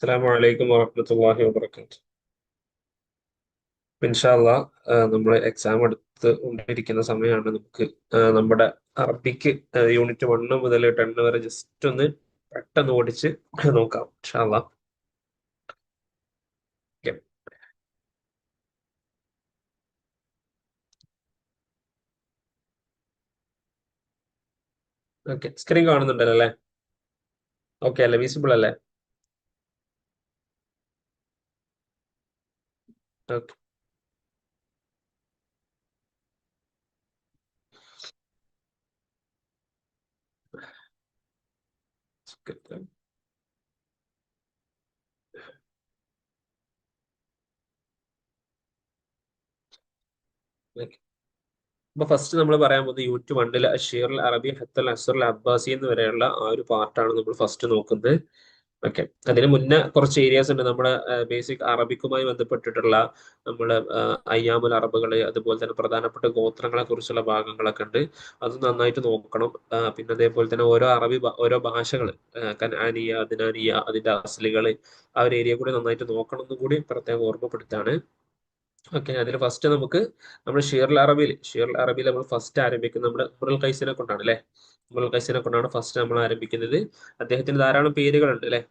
അസ്സലാമു അലൈക്കും വറഹ്മത്തുള്ളാഹി വബറകാതുഹു. ഇൻഷാ അള്ളാഹ് നമ്മൾ എക്സാം എടുത്ത് കൊണ്ടിരിക്കുന്ന സമയമാണ്. നമുക്ക് നമ്മുടെ അറബിക്ക് യൂണിറ്റ് 1 മുതൽ 10 വരെ ജസ്റ്റ് ഒന്ന് പെട്ടെന്ന് ഓടിച്ച് നോക്കാം ഇൻഷാ അള്ളാഹ്. ഓക്കെ ഓക്കെ, സ്ക്രീൻ കാണുന്നുണ്ടല്ലോ അല്ലേ? ഓക്കെ അല്ലേ? വിസിബിൾ അല്ലേ? Okay okay. അപ്പൊ ഫസ്റ്റ് നമ്മൾ പറയാൻ പോകുന്നത് യൂണിറ്റ് 1 അഷീർ അറബി ഹത്തൽ അസർ അബ്ബാസി എന്ന് വരെയുള്ള ആ ഒരു പാർട്ടാണ് നമ്മൾ ഫസ്റ്റ് നോക്കുന്നത്. ഓക്കെ, അതിന് മുന്നേ കുറച്ച് ഏരിയാസ് ഉണ്ട് നമ്മുടെ ബേസിക് അറബിക്കുമായി ബന്ധപ്പെട്ടിട്ടുള്ള നമ്മുടെ അയ്യാമുൽ അറബുകള്, അതുപോലെ തന്നെ പ്രധാനപ്പെട്ട ഗോത്രങ്ങളെ കുറിച്ചുള്ള ഭാഗങ്ങളൊക്കെ ഉണ്ട്. അത് നന്നായിട്ട് നോക്കണം. പിന്നെ അതേപോലെ തന്നെ ഓരോ ഓരോ ഭാഷകള്, കനാനിയ, അദ്നാനിയ, അതിന്റെ അസ്ലികള്, ആ ഒരു ഏരിയ കൂടി നന്നായിട്ട് നോക്കണം എന്നും കൂടി പ്രത്യേകം ഓർമ്മപ്പെടുത്താണ്. ഓക്കെ, അതിൽ ഫസ്റ്റ് നമ്മൾ ഷീറുൽ അറബിയിൽ നമ്മൾ ഫസ്റ്റ് ആരംഭിക്കുന്നത് നമ്മുടെ ഇമ്രുൽ ഖൈസിനെ കൊണ്ടാണ് അല്ലെ? ഇമ്രുൽ ഖൈസിനെ കൊണ്ടാണ് ഫസ്റ്റ് നമ്മൾ ആരംഭിക്കുന്നത്. അദ്ദേഹത്തിന് ധാരാളം പേരുകളുണ്ട് അല്ലെ?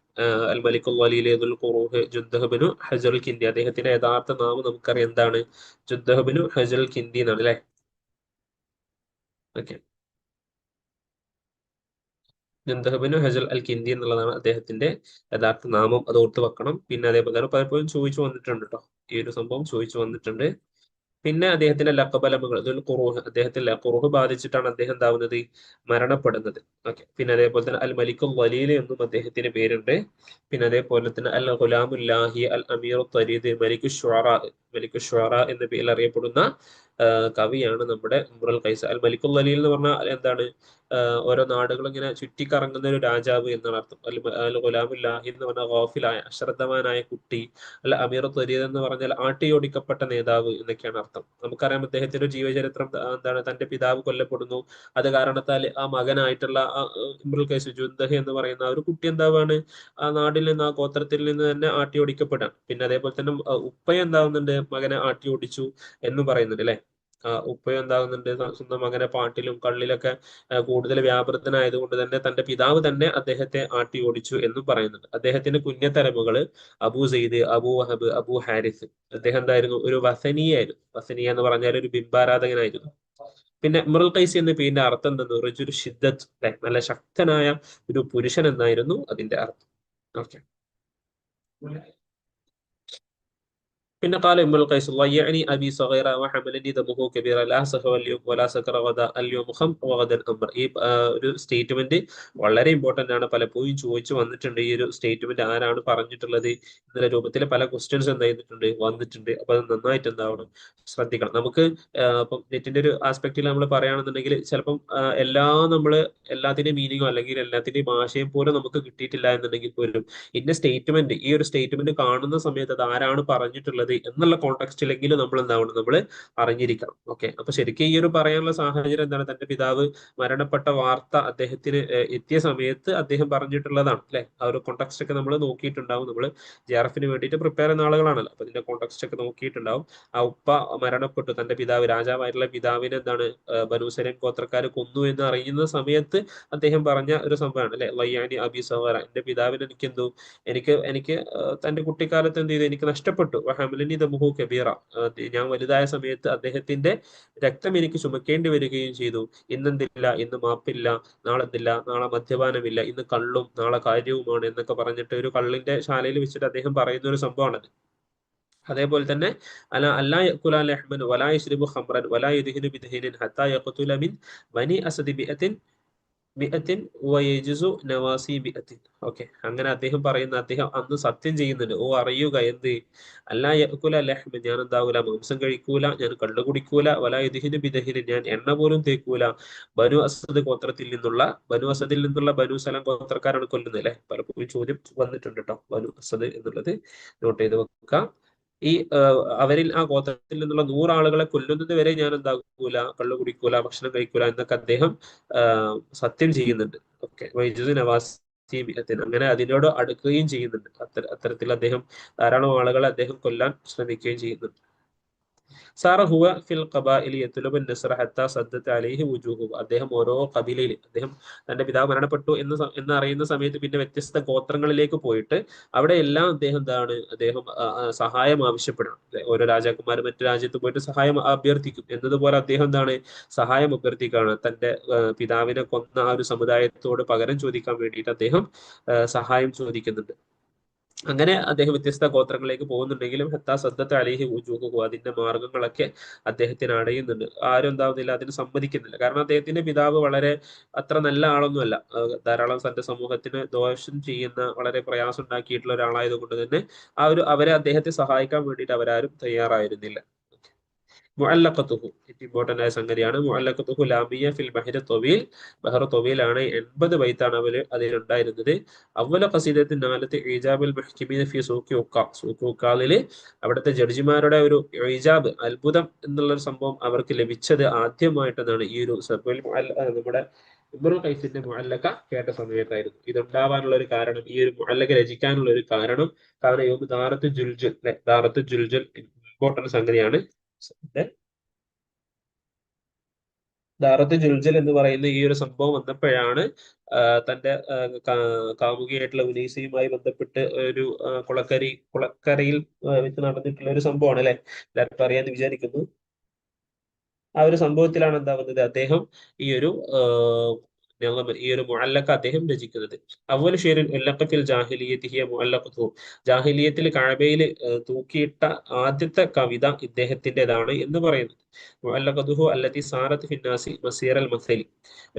അൽ മലിക്കുൽ വലീൽ, ദുൽ ഖുറൂഹ്, ജുദ്ദഹ് ബിനു ഹജറുൽ കിന്ദി. അദ്ദേഹത്തിന്റെ യഥാർത്ഥ നാമം നമുക്കറിയാം എന്താണ്? ജുദ്ദഹ് ബിനു ഹജറുൽ കിന്ദി എന്നാണ് അല്ലെ? ഓക്കെ, ജുദ്ദഹ് ബിനു ഹജർ അൽ കിന്ദി എന്നുള്ളതാണ് അദ്ദേഹത്തിന്റെ യഥാർത്ഥ നാമം. അത് ഓർത്ത് വെക്കണം. പിന്നെ അതേപോലെ തന്നെ പലപ്പോഴും ചോദിച്ചു വന്നിട്ടുണ്ട് കേട്ടോ, ഈ ഒരു സംഭവം ചോദിച്ചു വന്നിട്ടുണ്ട്. പിന്നെ അദ്ദേഹത്തിന്റെ ലക്കബലമുകൾ ഖുറൂഹ്, അദ്ദേഹത്തിന്റെ ഖുറൂഹ് ബാധിച്ചിട്ടാണ് അദ്ദേഹം എന്താവുന്നത്? മരണപ്പെടുന്നത്. ഓക്കെ, പിന്നെ അതേപോലെ തന്നെ അൽ മലിക്കുൽ വലീൽ എന്നും അദ്ദേഹത്തിന് പേരുണ്ട്. പിന്നെ അതേപോലെ തന്നെ അൽ ഗുലാമുല്ലാഹി, അൽ അമീറു തരീദ്, മലിക്കു ഷുഅറ എന്ന പേരിൽ അറിയപ്പെടുന്ന കവിയാണ് നമ്മുടെ ഇമ്രുൽ ഖൈസ്. അൽ മലിക്കുൽ വലീൽ എന്ന് പറഞ്ഞാൽ എന്താണ്? ഓരോ നാടുകൾ ഇങ്ങനെ ചുറ്റിക്കറങ്ങുന്ന ഒരു രാജാവ് എന്നാണ് അർത്ഥം. അൽ ഗുലാമുല്ലാഹി എന്ന് പറഞ്ഞാൽ ഗാഫിലായ അശ്രദ്ധവാനായ കുട്ടി. അല്ല അമീർ ത്വരീദ് എന്ന് പറഞ്ഞാൽ ആട്ടിയോടിക്കപ്പെട്ട നേതാവ് എന്നൊക്കെയാണ് അർത്ഥം. നമുക്കറിയാം അദ്ദേഹത്തിന്റെ ജീവചരിത്രം എന്താണ്? തന്റെ പിതാവ് കൊല്ലപ്പെടുന്നു. അത് കാരണത്താൽ ആ മകനായിട്ടുള്ള ഇമ്രുൽ ഖൈസ് ജുദ്ദഹ് എന്ന് പറയുന്ന ആ ഒരു കുട്ടി എന്താവാണ്? ആ നാട്ടിൽ നിന്ന്, ആ ഗോത്രത്തിൽ നിന്ന് തന്നെ ആട്ടിയോടിക്കപ്പെടാൻ. പിന്നെ അതേപോലെ തന്നെ ഉപ്പ എന്താവുന്നുണ്ട്? മകനെ ആട്ടിയോടിച്ചു എന്ന് പറയുന്നുണ്ട് അല്ലെ? ഉപ്പ എന്താകുന്നുണ്ട്? സ്വന്തം മകനെ പാട്ടിലും കള്ളിലൊക്കെ കൂടുതൽ വ്യാപൃതനായതുകൊണ്ട് തന്നെ തന്റെ പിതാവ് തന്നെ അദ്ദേഹത്തെ ആട്ടി ഓടിച്ചു എന്നും പറയുന്നുണ്ട്. അദ്ദേഹത്തിന്റെ കുഞ്ഞത്തലമുകള് അബൂ സെയ്ദ്, അബൂ വഹബ്, അബൂ ഹാരിസ്. അദ്ദേഹം എന്തായിരുന്നു? ഒരു വസനിയായിരുന്നു. വസനിയ എന്ന് പറഞ്ഞാൽ ഒരു ബിംബാരാധകനായിരുന്നു. പിന്നെ ഇമ്രുൽ ഖൈസ് എന്ന പേരിന്റെ അർത്ഥം എന്തെന്ന്? റജുൽ ഷിദ്ദത്ത്, നല്ല ശക്തനായ ഒരു പുരുഷൻ എന്നായിരുന്നു അതിന്റെ അർത്ഥം. ഓക്കെ, പിന്നെ قال ابن القيس ضيعني أبي صغيرا وحملني دمه كبيرا لا سهو اليوم ولا سكر غدا اليوم خم وغدا الأمر. ഈ ഒരു സ്റ്റേറ്റ്മെന്റ് വളരെ ഇമ്പോർട്ടന്റ് ആണ്. പലപ്പോഴും ചോദിച്ചു വന്നിട്ടുണ്ട് ഈ ഒരു സ്റ്റേറ്റ്മെന്റ് ആരാണ് പറഞ്ഞിട്ടുള്ളത് എന്നുള്ള രൂപത്തിൽ പല ക്വസ്റ്റ്യൻസ് എന്ത് ചെയ്തിട്ടുണ്ട്? വന്നിട്ടുണ്ട്. അപ്പൊ അത് നന്നായിട്ട് എന്താവണം? ശ്രദ്ധിക്കണം. നമുക്ക് ഇപ്പം നെറ്റിന്റെ ഒരു ആസ്പെക്റ്റിൽ നമ്മൾ പറയുകയാണെന്നുണ്ടെങ്കിൽ ചിലപ്പം എല്ലാത്തിന്റെയും മീനിങ്ങോ അല്ലെങ്കിൽ എല്ലാത്തിന്റെയും ആശയം പോലും നമുക്ക് കിട്ടിയിട്ടില്ല എന്നുണ്ടെങ്കിൽ പോലും ഈ ഒരു സ്റ്റേറ്റ്മെന്റ് കാണുന്ന സമയത്ത് അത് ആരാണ് പറഞ്ഞിട്ടുള്ളത് എന്നുള്ള കോണ്ടെക്സ്റ്റിലെങ്കിലും നമ്മൾ എന്താവണം? നമ്മൾ അറിഞ്ഞിരിക്കണം. ഓക്കെ, അപ്പൊ ശരിക്കും ഈ ഒരു പറയാനുള്ള സാഹചര്യം എന്താണ്? തന്റെ പിതാവ് മരണപ്പെട്ട വാർത്ത അദ്ദേഹത്തിന് എത്തിയ സമയത്ത് അദ്ദേഹം പറഞ്ഞിട്ടുള്ളതാണ് അല്ലെ? ആ ഒരു കോണ്ടെക്സ്റ്റ് ഒക്കെ നമ്മൾ നോക്കിയിട്ടുണ്ടാവും. നമ്മൾ JRF വേണ്ടിയിട്ട് പ്രിപ്പയർ ചെയ്യുന്ന ആളുകളാണല്ലോ, അപ്പൊ ഇതിന്റെ കോണ്ടെക്സ്റ്റ് ഒക്കെ നോക്കിയിട്ടുണ്ടാവും. ആ ഉപ്പ മരണപ്പെട്ടു, തന്റെ പിതാവ്, രാജാവായിട്ടുള്ള പിതാവിനെ എന്താണ് ബനൂ സലീം ഗോത്രക്കാര് കൊന്നു എന്ന് അറിയുന്ന സമയത്ത് അദ്ദേഹം പറഞ്ഞ ഒരു സംഭവമാണ് അല്ലെ? വയ്യാനി അബി സഹോദര, എന്റെ പിതാവിന് എനിക്ക് എന്തോ എനിക്ക് എനിക്ക് തന്റെ കുട്ടിക്കാലത്ത് എന്ത് ചെയ്തു? എനിക്ക് നഷ്ടപ്പെട്ടു. വഹമലിനി ദമുഹു കബീറ, ഞാൻ വലുതായ സമയത്ത് അദ്ദേഹത്തിന്റെ രക്തം എനിക്ക് ചുമക്കേണ്ടി വരികയും ചെയ്തു. ഇന്നെന്തില്ല, ഇന്ന് മാപ്പില്ല, നാളെന്തില്ല, നാളെ മദ്യപാനമില്ല, ഇന്ന് കള്ളും നാളെ കാര്യവുമാണ് എന്നൊക്കെ പറഞ്ഞിട്ട് ഒരു കള്ളിന്റെ ശാലയിൽ വെച്ചിട്ട് അദ്ദേഹം പറയുന്ന ഒരു സംഭവമാണത്. അതേപോലെ തന്നെ അല്ലാ യഅ്കുല ലഹ്മൻ വലാ യശ്രിബു ഖംറൻ വലാ യുദ്ഹിനു ബിദ്ഹീനിൻ ഹത്താ യഖ്തുല മിൻ ബനി അസദി ബിഅത്തിൻ വയജ്സു നവാസി ബിഅത്തിൻ. ഓക്കെ, അങ്ങനെ അദ്ദേഹം അന്ന് സത്യം ചെയ്യുന്നുണ്ട്. ഓ അറിയുക എന്ത്? അല്ലാ യഅ്കുല ലഹ്മ, ഞാൻ എന്താവൂല? മാംസം കഴിക്കൂല, ഞാൻ കള്ളു കുടിക്കൂല. വലാ യുദ്ഹിനു ബിദ്ഹീനിൻ, ഞാൻ എണ്ണ പോലും തേക്കൂല. ബനു അസദിൽ നിന്നുള്ള ബനു സലം ഗോത്രക്കാരാണ് കൊല്ലുന്നത് അല്ലെ? പലപ്പോഴും ചോദ്യം വന്നിട്ടുണ്ട് കേട്ടോ. ബനു അസദ് എന്നുള്ളത് നോട്ട് ചെയ്ത് വെക്കുക. ഈ അവരിൽ ആ ഗോത്രത്തിൽ നിന്നുള്ള 100 ആളുകളെ കൊല്ലുന്നത് വരെ ഞാൻ എന്താകൂല? കള്ളു കുടിക്കൂല, ഭക്ഷണം കഴിക്കൂല എന്നൊക്കെ അദ്ദേഹം സത്യം ചെയ്യുന്നുണ്ട്. ഓക്കെ, വൈജുദ് നവാസ് അങ്ങനെ അതിനോട് അടുക്കുകയും ചെയ്യുന്നുണ്ട്. അത്തരത്തിൽ അദ്ദേഹം ധാരാളം ആളുകളെ അദ്ദേഹം കൊല്ലാൻ ശ്രമിക്കുകയും ചെയ്യുന്നുണ്ട്. സാറ ഹുവ ഫിൽ ഖബാഇലി യത്ലുബു നസ്റ ഹത്താ സദ്ദത് അലൈഹി വുജൂഹു. അദ്ദേഹം ഓരോ കബീലയിൽ, അദ്ദേഹം തന്റെ പിതാവ് മരണപ്പെട്ടു എന്ന് അറിയുന്ന സമയത്ത് പിന്നെ വ്യത്യസ്ത ഗോത്രങ്ങളിലേക്ക് പോയിട്ട് അവിടെ എല്ലാം അദ്ദേഹം അദ്ദേഹം സഹായം ആവശ്യപ്പെടണം. ഓരോ രാജാക്കന്മാരും മറ്റു രാജ്യത്ത് പോയിട്ട് സഹായം അഭ്യർത്ഥിക്കും എന്നതുപോലെ അദ്ദേഹം സഹായം അഭ്യർത്ഥിക്കുകയാണ്. തന്റെ പിതാവിനെ കൊന്ന ആ ഒരു സമുദായത്തോട് പകരം ചോദിക്കാൻ വേണ്ടിയിട്ട് അദ്ദേഹം സഹായം ചോദിക്കുന്നുണ്ട്. അങ്ങനെ അദ്ദേഹം വ്യത്യസ്ത ഗോത്രങ്ങളിലേക്ക് പോകുന്നുണ്ടെങ്കിലും ഹത്താ സദ്ദത്ത് അലൈഹി വുജൂഹുഹു, അതിന്റെ മാർഗങ്ങളൊക്കെ അദ്ദേഹത്തിന് അടയുന്നുണ്ട്. ആരും എന്താവുന്നില്ല, അതിന് സമ്മതിക്കുന്നില്ല. കാരണം അദ്ദേഹത്തിന്റെ പിതാവ് വളരെ അത്ര നല്ല ആളൊന്നുമല്ല. ധാരാളം തന്റെ സമൂഹത്തിന് ദോഷം ചെയ്യുന്ന, വളരെ പ്രയാസം ഉണ്ടാക്കിയിട്ടുള്ള ഒരാളായതുകൊണ്ട് തന്നെ അവരെ അദ്ദേഹത്തെ സഹായിക്കാൻ വേണ്ടിയിട്ട് അവരാരും തയ്യാറായിരുന്നില്ല. മുഅല്ലഖത്തുഹു, ഇമ്പോർട്ടന്റ് ആയ സംഗതിയാണ്. മുഅല്ലഖത്തുഹു ലാമിയ ഫിൽ ബഹ്രി ത്വവീൽ, ബഹർ ത്വവീലാണ്. 80 ബൈത്താണ് അതിലുണ്ടായിരുന്നത്. അവല ഖസീദത്തിൻ നാലത്ത് ഈജാബുൽ മുഹ്കിമീന ഫി സൂഖി ഉക്കാ, സൂഖി ഉക്കാലില് അവിടുത്തെ ജഡ്ജിമാരുടെ ഒരു ഈജാബ്, അത്ഭുതം എന്നുള്ള ഒരു സംഭവം അവർക്ക് ലഭിച്ചത് ആദ്യമായിട്ടെന്നാണ് ഈ ഒരു നമ്മുടെ ഇബ്നുൽ ഖൈസിന്റെ മുഅല്ലഖ കേട്ട സമയത്തായിരുന്നു. ഇതുണ്ടാവാനുള്ള ഒരു കാരണം, ഈ ഒരു മുഅല്ലഖ രചിക്കാനുള്ള ഒരു കാരണം, കാരണം ദാറത്ത് ജുൽജുൽ, ദാറത്ത് ജുൽജുൽ ഇമ്പോർട്ടന്റ് സംഗതിയാണ്. ദാറത്ത് ജുൽജൽ എന്ന് പറയുന്ന ഈ ഒരു സംഭവം വന്നപ്പോഴാണ് തന്റെ കാമുകിയായിട്ടുള്ള ഉനൈസയുമായി ബന്ധപ്പെട്ട് ഒരു കുളക്കരയിൽ വെച്ച് നടന്നിട്ടുള്ള ഒരു സംഭവമാണ് അല്ലെ, എല്ലാവർക്കും അറിയാന്ന് വിചാരിക്കുന്നു. ആ ഒരു സംഭവത്തിലാണ് എന്താവുന്നത്, അദ്ദേഹം ഈ ഒരു ഈ ഒരു മുഅല്ലഖ അദ്ദേഹം രചിക്കുന്നത്. അവൽ ഷെയ്റിൻ ഉല്ലഖത്തിൽ ജാഹിലിയത്തി ഹിയ മുഅല്ലഖത്തു, ജാഹിലിയത്തിൽ കഅബയിൽ തൂക്കിയിട്ട ആദ്യത്തെ കവിത ഇദ്ദേഹത്തിൻ്റെതാണ് എന്ന് പറയുന്നത്. മുഅല്ലഖതുഹു അല്ലതി സാറത്ത് ഫിന്നാസി മസീറൽ മസലി,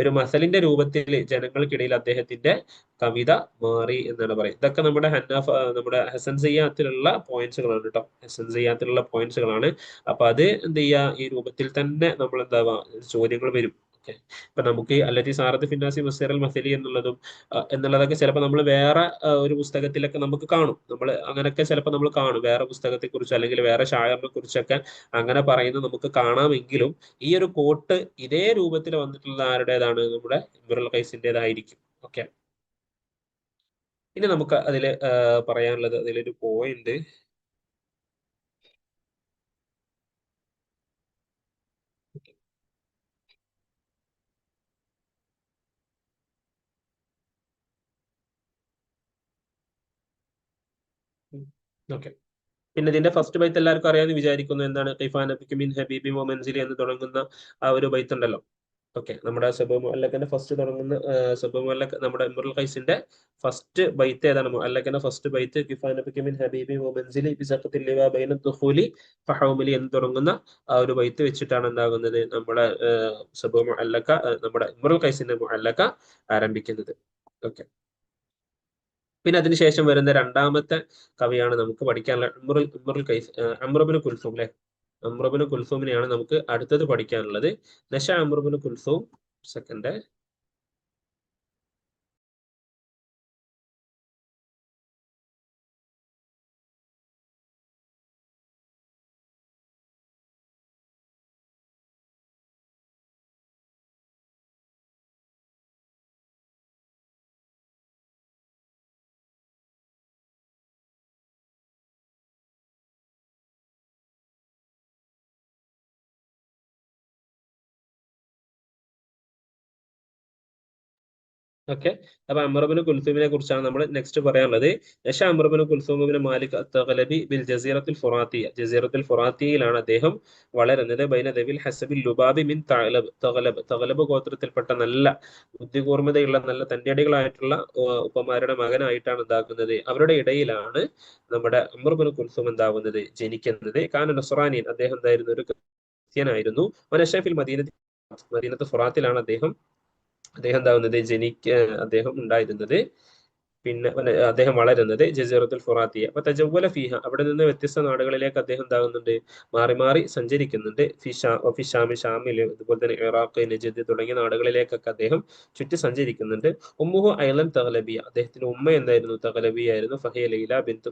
ഒരു മസലിന്റെ രൂപത്തിൽ ജനങ്ങൾക്കിടയിൽ അദ്ദേഹത്തിന്റെ കവിത മാറി എന്നാണ് പറയുന്നത്. ഇതൊക്കെ നമ്മുടെ ഹസൻ സിയ്യാത്തിലുള്ള പോയിന്റ്സുകളാണ് കേട്ടോ, ഹസൻ സിയ്യാത്തിലുള്ള പോയിന്റ്സുകളാണ്. അപ്പൊ അത് എന്ത് ചെയ്യാ, ഈ രൂപത്തിൽ തന്നെ നമ്മൾ എന്താവാ ചോദ്യങ്ങൾ വരും. ഓക്കെ, ഇപ്പൊ നമുക്ക് അല്ലതി സാറത്ത് ഫിന്നാസി മസീറൽ മസലി എന്നുള്ളതൊക്കെ ചിലപ്പോൾ നമ്മൾ വേറെ ഒരു പുസ്തകത്തിലൊക്കെ നമുക്ക് കാണും. നമ്മൾ അങ്ങനെയൊക്കെ ചിലപ്പോൾ നമ്മൾ കാണും, വേറെ പുസ്തകത്തെ കുറിച്ച് അല്ലെങ്കിൽ വേറെ ഷായറിനെ കുറിച്ചൊക്കെ അങ്ങനെ പറയുന്നത് നമുക്ക് കാണാമെങ്കിലും ഈ ഒരു കോട്ട് ഇതേ രൂപത്തിൽ വന്നിട്ടുള്ള ആരുടേതാണ്, നമ്മുടെ ഇബ്നുൽ ഖൈസിൻ്റെതായിരിക്കും. ഓക്കെ, ഇനി നമുക്ക് അതിൽ പറയാനുള്ളത്, അതിലൊരു പോയിന്റ് ഓക്കെ. പിന്നെ ഇതിന്റെ ഫസ്റ്റ് ബൈത്ത് എല്ലാവർക്കും അറിയാമെന്ന് വിചാരിക്കുന്നു. എന്താണ്? ഖിഫാ നബിക്ക് മിൻ ഹബീബി വ മൻസിലി എന്ന് തുടങ്ങുന്ന ആ ഒരു ബൈത്ത് ഉണ്ടല്ലോ. ഓക്കെ, നമ്മുടെ സബ മുഅല്ലഖിന്റെ ഫസ്റ്റ് തുടങ്ങുന്ന സബ മുഅല്ലഖ്, നമ്മുടെ ഇംറുൽ ഖൈസിന്റെ ഫസ്റ്റ് ബൈത്ത് ഏതാണ്? മുഅല്ലഖിന്റെ ഫസ്റ്റ് ബൈത്ത് ഖിഫാ നബിക്ക് മിൻ ഹബീബി വ മൻസിലി ബിസഖത്തിൽ ലിവാ ബൈന ദുഖൂലി ഫഹൗമിലി എന്ന് തുടങ്ങുന്ന ആ ഒരു ബൈത്ത് വെച്ചിട്ടാണ് എന്താകുന്നത്, നമ്മുടെ സബ മുഅല്ലഖ, നമ്മുടെ ഇംറുൽ ഖൈസിന്റെ മുഅല്ലഖ ആരംഭിക്കുന്നത്. ഓക്കെ, പിന്നെ അതിനുശേഷം വരുന്ന രണ്ടാമത്തെ കവിയാണ് നമുക്ക് പഠിക്കാനുള്ള ഇമ്രുൽ ഖൈസ്, അമ്രുബ്നു കുൽസൂം അല്ലെ. അമ്രുബ്നു കുൽസൂമിനെയാണ് നമുക്ക് അടുത്തത് പഠിക്കാനുള്ളത്. നശ അമ്രുബ്നു കുൽസൂം, സെക്കൻഡ്. ഓക്കെ, അപ്പൊ അമ്രുബ്നു കുൽസൂമിനെ കുറിച്ചാണ് നമ്മൾ നെക്സ്റ്റ് പറയാനുള്ളത്. നശ അമ്രുബ്നു കുൽസൂം ഇബ്നു മാലിക് അത്തഗ്ലബി ബിൽ ജസീറത്തുൽ ഫുറാത്തിയ, ജസീറത്തുൽ ഫുറാത്തിയിലാണ് അദ്ദേഹം വളരുന്നത്. ബൈന ദവിൽ ഹസബിൽ ലുബാബി മിൻ തഗ്ലബ് ഗോത്രത്തിൽപ്പെട്ട നല്ല ബുദ്ധികൂർമ്മതയുള്ള നല്ല തന്റേടികളായിട്ടുള്ള ഉപ്പമാരുടെ മകനായിട്ടാണ് എന്താക്കുന്നത്, അവരുടെ ഇടയിലാണ് നമ്മുടെ അമ്രുബ്നു കുൽസൂം എന്താവുന്നത്, ജനിക്കുന്നത്. കാന നസ്രാനിയൻ, അദ്ദേഹം എന്തായിരുന്നു, ഒരു ക്രിസ്ത്യനായിരുന്നു. വനശഫിൽ മദീനത്ത് ഫുറാത്തിലാണ് അദ്ദേഹം എന്താവുന്നത്, അദ്ദേഹം ഉണ്ടായിരുന്നത്. പിന്നെ അദ്ദേഹം വളരുന്നത് ജസീറത്തുൽ ഫുറാത്തിയ. അപ്പൊ തജവ്വല ഫീഹ, അവിടെ നിന്ന് വ്യത്യസ്ത നാടുകളിലേക്ക് അദ്ദേഹം എന്താകുന്നുണ്ട്, മാറി മാറി സഞ്ചരിക്കുന്നുണ്ട്. ഷാമില്, അതുപോലെ തന്നെ ഇറാഖ്, നജദ് തുടങ്ങിയ നാടുകളിലേക്കൊക്കെ അദ്ദേഹം ചുറ്റി സഞ്ചരിക്കുന്നുണ്ട്. ഉമ്മുഹു ഐലൻ തഗ്ലബിയ, അദ്ദേഹത്തിന്റെ ഉമ്മ എന്തായിരുന്നു, തഗ്ലബിയ ആയിരുന്നു. ഫഹിയ ലൈല ബിൻത്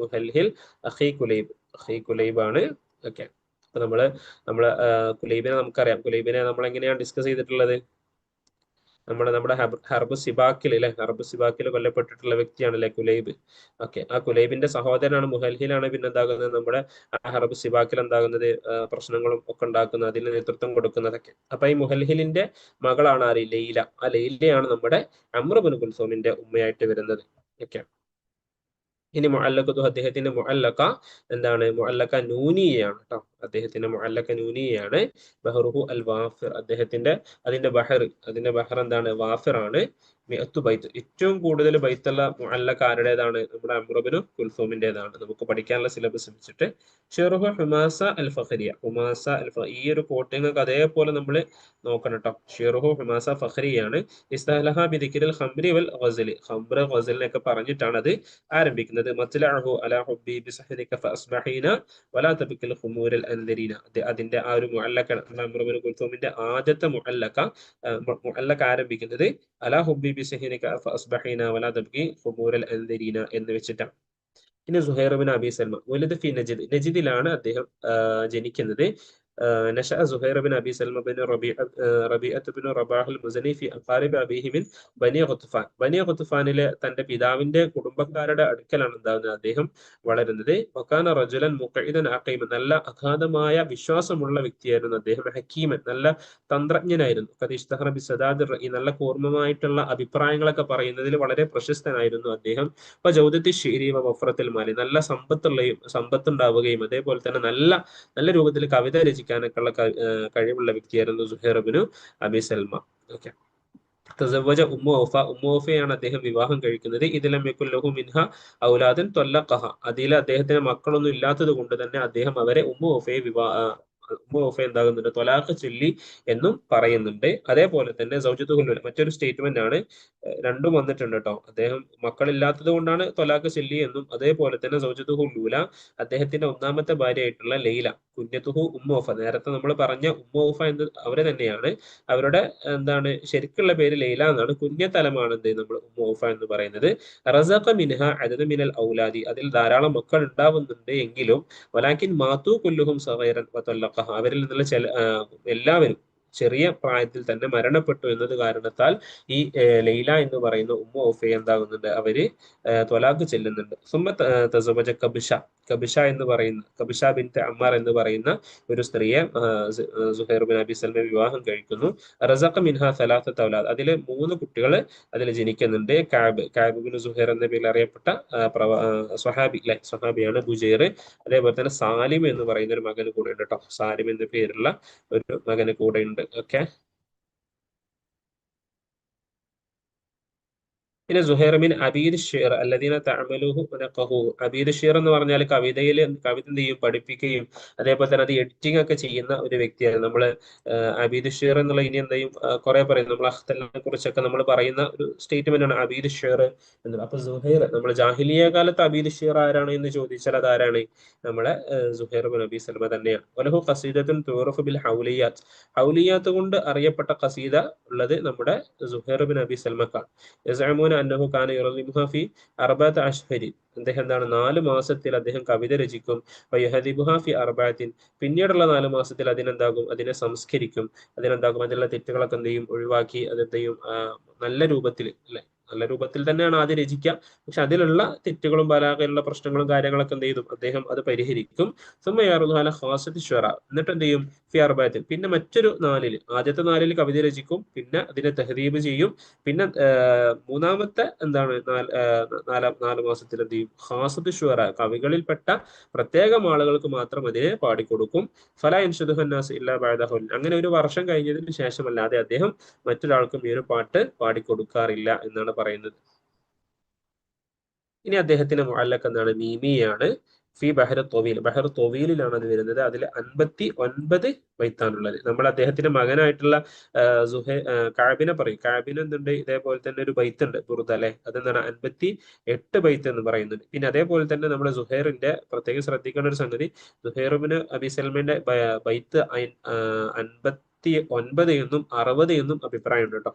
മുഹൽഹിൽ അഖീ കുലൈബ്, അഖീ കുലൈബ് ആണ്. ഓക്കെ, അപ്പൊ നമ്മള് കുലൈബിനെ നമുക്കറിയാം. കുലൈബിനെ നമ്മൾ എങ്ങനെയാണ് ഡിസ്കസ് ചെയ്തിട്ടുള്ളത്? നമ്മുടെ ഹർബ് സിബാക്കിൽ അല്ലെ, ഹർബ് സിബാക്കിൽ കൊല്ലപ്പെട്ടിട്ടുള്ള വ്യക്തിയാണല്ലേ കുലൈബ്. ഓക്കെ, ആ കുലൈബിന്റെ സഹോദരനാണ് മുഹൽഹിലാണ് പിന്നെ എന്താകുന്നത് നമ്മുടെ ആ ഹർബ് സിബാക്കിൽ എന്താകുന്നത് പ്രശ്നങ്ങളും ഒക്കെ ഉണ്ടാക്കുന്നത്, അതിന് നേതൃത്വം കൊടുക്കുന്നതൊക്കെ. അപ്പൊ ഈ മുഹൽഹിലിന്റെ മകളാണ് ആര്, ലൈല. ആ ലൈലയാണ് നമ്മുടെ അമ്ർ ഇബ്നു കുൽസൂമിന്റെ ഉമ്മയായിട്ട് വരുന്നത്. ഓക്കെ. ഇനി മുഅല്ലഖതു, അദ്ദേഹത്തിന്റെ മുഅല്ലഖ എന്താണ്, മുഅല്ലഖ നൂനിയാണ് കേട്ടോ. അദ്ദേഹത്തിന്റെ മുഅല്ലഖ നൂനിയാണ്. ബഹറുഹു അൽ വാഫിർ, അതിന്റെ ബഹർ എന്താണ്, വാഫിർ ആണ്. മിഅത്തു ബൈത്ത്, ഏറ്റവും കൂടുതൽ ബൈത്തുള്ള മുഅല്ലഖ ആരുടേതാണ്, നമ്മുടെ അംറു ഇബ്നു കുൽസൂമിന്റേതാണ്. നമുക്ക് പഠിക്കാനുള്ള സിലബസ് വെച്ചിട്ട് ഷെറുഹു ഹുമാസ അൽ ഫഖരിയ, ഈ ഒരു കോട്ടിങ്ങൾക്ക് അതേപോലെ നമ്മൾ നോക്കണം കേട്ടോ. ഷെറുഹു ഹുമാസ ഫഖരിയാണ്. ഇസ്തഹലഹ ബിദിക്രിൽ ഖംറി വൽ ഗസലി, ഖംറ് ഗസലിനൊക്കെ പറഞ്ഞിട്ടാണ് അത് ആരംഭിക്കുന്നത്. മത്ലഅഹു അലാ ഹുബ്ബി ബിസഹരിക ഫഅസ്ബഹീന വലാ തബ്കിൽ ഖുമൂരൽ അൻദരീന. അതിന്റെ ആ ഒരു മുഅല്ലഖ, അംറു ഇബ്നു കുൽസൂമിന്റെ ആദ്യത്തെ മുഅല്ലഖ ആരംഭിക്കുന്നത് അലാ ഹുബ്ബി ബിസഹരിക ഫഅസ്ബഹീന വലാ തബ്കി ഖുമൂരൽ അൻദരീന എന്ന് വെച്ചിട്ടാണ്. പിന്നെ സുഹൈർ ബിൻ അബി സൽമ വലുത് ഫി നജിദ്, നജിദിലാണ് അദ്ദേഹം ജനിക്കുന്നത്. نشأ زهير بن أبي سلمة بن ربيعة بن رباح المزني في أقارب أبيه من ബനി ഖുത്ഫാൻ. ബനി ഖുത്ഫാനിലെ തന്റെ പിതാവിന്റെ കുടുംബക്കാരുടെ അടുക്കലാണ് എന്താകുന്നത്, അദ്ദേഹം വളരുന്നത്. വക്കാന റജുലൻ മുഖഇദൻ അഖീമൻ, നല്ല അഗാധമായ വിശ്വാസമുള്ള വ്യക്തിയായിരുന്നു അദ്ദേഹം. ഹക്കീമൻ, നല്ല തന്ത്രജ്ഞനായിരുന്നു. ഖദിഷ്തഹറ ബിസദാദിർ റഈ, നല്ല കൂർമ്മമായിട്ടുള്ള അഭിപ്രായങ്ങളൊക്കെ പറയുന്നതിൽ വളരെ പ്രശസ്തനായിരുന്നു അദ്ദേഹം. അപ്പൊ ജൗദത്തി ഷിരി വ വഫ്രത്തിൽ മാലി, നല്ല സമ്പത്തുണ്ടാവുകയും അതേപോലെ തന്നെ നല്ല നല്ല രൂപത്തിൽ കവിത രചിക്കാനൊക്കെ ഉള്ള കഴിവുള്ള വ്യക്തിയായിരുന്നു Zuhair ibn Abi Salma. Okay. തസവ്വജ ഉമ്മു ഔഫ, ഉമ്മു ഔഫയാണ് അദ്ദേഹം വിവാഹം കഴിക്കുന്നത്. ഇതിലം യകുൻ ലഹു മിൻഹ ഔലാദൻ ത്വല്ലഖഹ, അതിൽ അദ്ദേഹത്തിന് മക്കളൊന്നും ഇല്ലാത്തത് കൊണ്ട് തന്നെ അദ്ദേഹം അവരെ ഉമ്മു ഔഫയെ എന്താകുന്നുണ്ട്, ത്വലാഖ് ചൊല്ലി എന്നും പറയുന്നുണ്ട്. അതേപോലെ തന്നെ സൗജത്തുഹുൽ ഊല, മറ്റൊരു സ്റ്റേറ്റ്മെന്റ് ആണ്, രണ്ടും വന്നിട്ടുണ്ട് കേട്ടോ. അദ്ദേഹം മക്കളില്ലാത്തത് കൊണ്ടാണ് ത്വലാഖ് ചൊല്ലി എന്നും, അതേപോലെ തന്നെ സൗജത്തുഹുൽ ഊല, അദ്ദേഹത്തിന്റെ ഒന്നാമത്തെ ഭാര്യയായിട്ടുള്ള ലൈല, കുഞ്ഞത്തുഹു ഉമ്മു ഔഫ, നേരത്തെ നമ്മൾ പറഞ്ഞ ഉമ്മു ഔഫ എന്ന് അവര് തന്നെയാണ്. അവരുടെ എന്താണ് ശരിക്കുള്ള പേര് ലൈല എന്നാണ്. കുഞ്ഞത്തലമാണ് എന്ത് നമ്മൾ ഉമ്മു ഔഫ എന്ന് പറയുന്നത്. റസഖ മിൻഹ അദദ മിനൽ ഔലാദി, അതിൽ ധാരാളം മക്കൾ ഉണ്ടാവുന്നുണ്ട് എങ്കിലും വലാകിൻ മാതു കുല്ലുഹും സഗീറൻ വതല്ലഖഹ, അവരിൽ നിന്നുള്ള എല്ലാവരും ചെറിയ പ്രായത്തിൽ തന്നെ മരണപ്പെട്ടു എന്നത് കാരണത്താൽ ഈ ലൈല എന്ന് പറയുന്ന ഉമ്മു ഔഫയെ എന്താകുന്നുണ്ട്, അവര് ത്വലാഖ് ചെല്ലുന്നുണ്ട്. സുമ്മ തസവജ കബിഷ എന്ന് പറയുന്ന, കബിഷ ബിൻത് അമ്മാർ എന്ന് പറയുന്ന ഒരു സ്ത്രീയെ സുഹൈർ ബിൻ അബി സൽമ വിവാഹം കഴിക്കുന്നു. റസഖ മിൻഹ സലാസത്ത് ഔലാദ്, അതില് 3 കുട്ടികൾ അതിൽ ജനിക്കുന്നുണ്ട്. കാബ് ബിൻ സുഹൈർ എന്ന പേരിൽ അറിയപ്പെട്ട സ്വഹാബിയാണ് ബുജൈർ. അതേപോലെ തന്നെ സാലിം എന്ന് പറയുന്ന ഒരു മകന് കൂടെ ഉണ്ട് കേട്ടോ. സാലിം എന്ന പേരുള്ള ഒരു മകന് കൂടെ ഉണ്ട്. ഓക്കെ. പിന്നെ സുഹൈർ ബിൻ അബീദ് ഷിർ അല്ലദീന തഅമലുഹു വനഖഹു, അബീദ് ഷിർ എന്ന് പറഞ്ഞാൽ കവിത എന്ത് ചെയ്യും, പഠിപ്പിക്കുകയും അതേപോലെ തന്നെ അത് എഡിറ്റിംഗ് ഒക്കെ ചെയ്യുന്ന ഒരു വ്യക്തിയാണ്. നമ്മൾ അബീദ് ഷിർ എന്നുള്ള ഇനി എന്ത് ചെയ്യും, കുറെ പറയും, നമ്മൾ അഖ്തലിനെ കുറിച്ചൊക്കെ നമ്മൾ പറയുന്ന ഒരു സ്റ്റേറ്റ്മെന്റ് ആണ് അബീദ് ഷിർ എന്നുള്ളത്. അപ്പൊ സുഹൈർ, നമ്മൾ ജാഹിലിയ കാലത്ത് അബീദ് ഷിർ ആരാണ് എന്ന് ചോദിച്ചാൽ അത് ആരാണ്, നമ്മളെ സുഹൈർ ബിൻ അബി സൽമ തന്നെയാണ്. വലഹു ഖസീദത്തുൻ തുറഫു ബിൽ ഹൗലിയാത്ത്, ഹൗലിയാത്ത് കൊണ്ട് അറിയപ്പെട്ട ഖസീദ ഉള്ളത് നമ്മുടെ സുഹൈർ ബിൻ അബി സൽമക്കാണ്. യസഅമൂന അന്നഹു കാന യുറദിമുഹ ഫി അർബഅത അശ്ഹരി, അദ്ദേഹം എന്താണ് 4 മാസത്തിൽ അദ്ദേഹം കവിത രചിക്കും. വയഹദിബുഹ ഫി അർബഅത്തിൻ, പിന്നീടുള്ള 4 മാസത്തിൽ അതിനെ സംസ്കരിക്കും. അതിലുള്ള തെറ്റുകളൊക്കെ എന്ത് ചെയ്യും, ഒഴിവാക്കി അതെന്ത് ചെയ്യും, നല്ല രൂപത്തിൽ അല്ലെ, നല്ല രൂപത്തിൽ തന്നെയാണ് ആദ്യം രചിക്കുക. പക്ഷെ അതിലുള്ള തെറ്റുകളും ബലാഗയിലുള്ള പ്രശ്നങ്ങളും കാര്യങ്ങളൊക്കെ എന്ത് ചെയ്തു, അദ്ദേഹം അത് പരിഹരിക്കും. എന്നിട്ട് എന്ത് ചെയ്യും, ഫി അർബഅത്തിൻ, പിന്നെ മറ്റൊരു 4-ൽ, ആദ്യത്തെ 4-ൽ കവിത രചിക്കും, പിന്നെ അതിനെ തഹദീബ് ചെയ്യും. പിന്നെ മൂന്നാമത്തെ എന്താണ് 4 മാസത്തിൽ എന്ത് ചെയ്യും, ഖാസത്ത് ഷുഅറ, കവികളിൽപ്പെട്ട പ്രത്യേകം ആളുകൾക്ക് മാത്രം അതിനെ പാടിക്കൊടുക്കും. ഫലാ യൻഷദുഹന്നാസ് ഇല്ലാ ബഅദഹു, അങ്ങനെ ഒരു വർഷം കഴിഞ്ഞതിന് ശേഷമല്ലാതെ അദ്ദേഹം മറ്റൊരാൾക്കും ഈ ഒരു പാട്ട് പാടിക്കൊടുക്കാറില്ല എന്നാണ് പറയുന്നത്. ഇനി അദ്ദേഹത്തിന്റെ മുഅല്ലഖ് എന്താണ്, മീമിയാണ്. ഫി ബഹർ തൊവീൽ, ബഹർ തൊവീലിലാണ് അത് വരുന്നത്. അതിൽ 59 ബൈത്താണുള്ളത്. നമ്മൾ അദ്ദേഹത്തിന്റെ മകനായിട്ടുള്ള കാബിനെ പറയും, കാബിന് എന്തുണ്ട്, ഇതേപോലെ തന്നെ ഒരു ബൈത്ത് ഉണ്ട് ബുർദ അല്ലെ, അതെന്താണ് 58 ബൈത്ത് എന്ന് പറയുന്നത്. പിന്നെ അതേപോലെ തന്നെ നമ്മുടെ സുഹൈറിന്റെ പ്രത്യേകം ശ്രദ്ധിക്കേണ്ട ഒരു സംഗതി, സുഹൈറുബിന് അബി സൽമിന്റെ ബൈത്ത് 59 എന്നും 60 എന്നും അഭിപ്രായമുണ്ട് കേട്ടോ.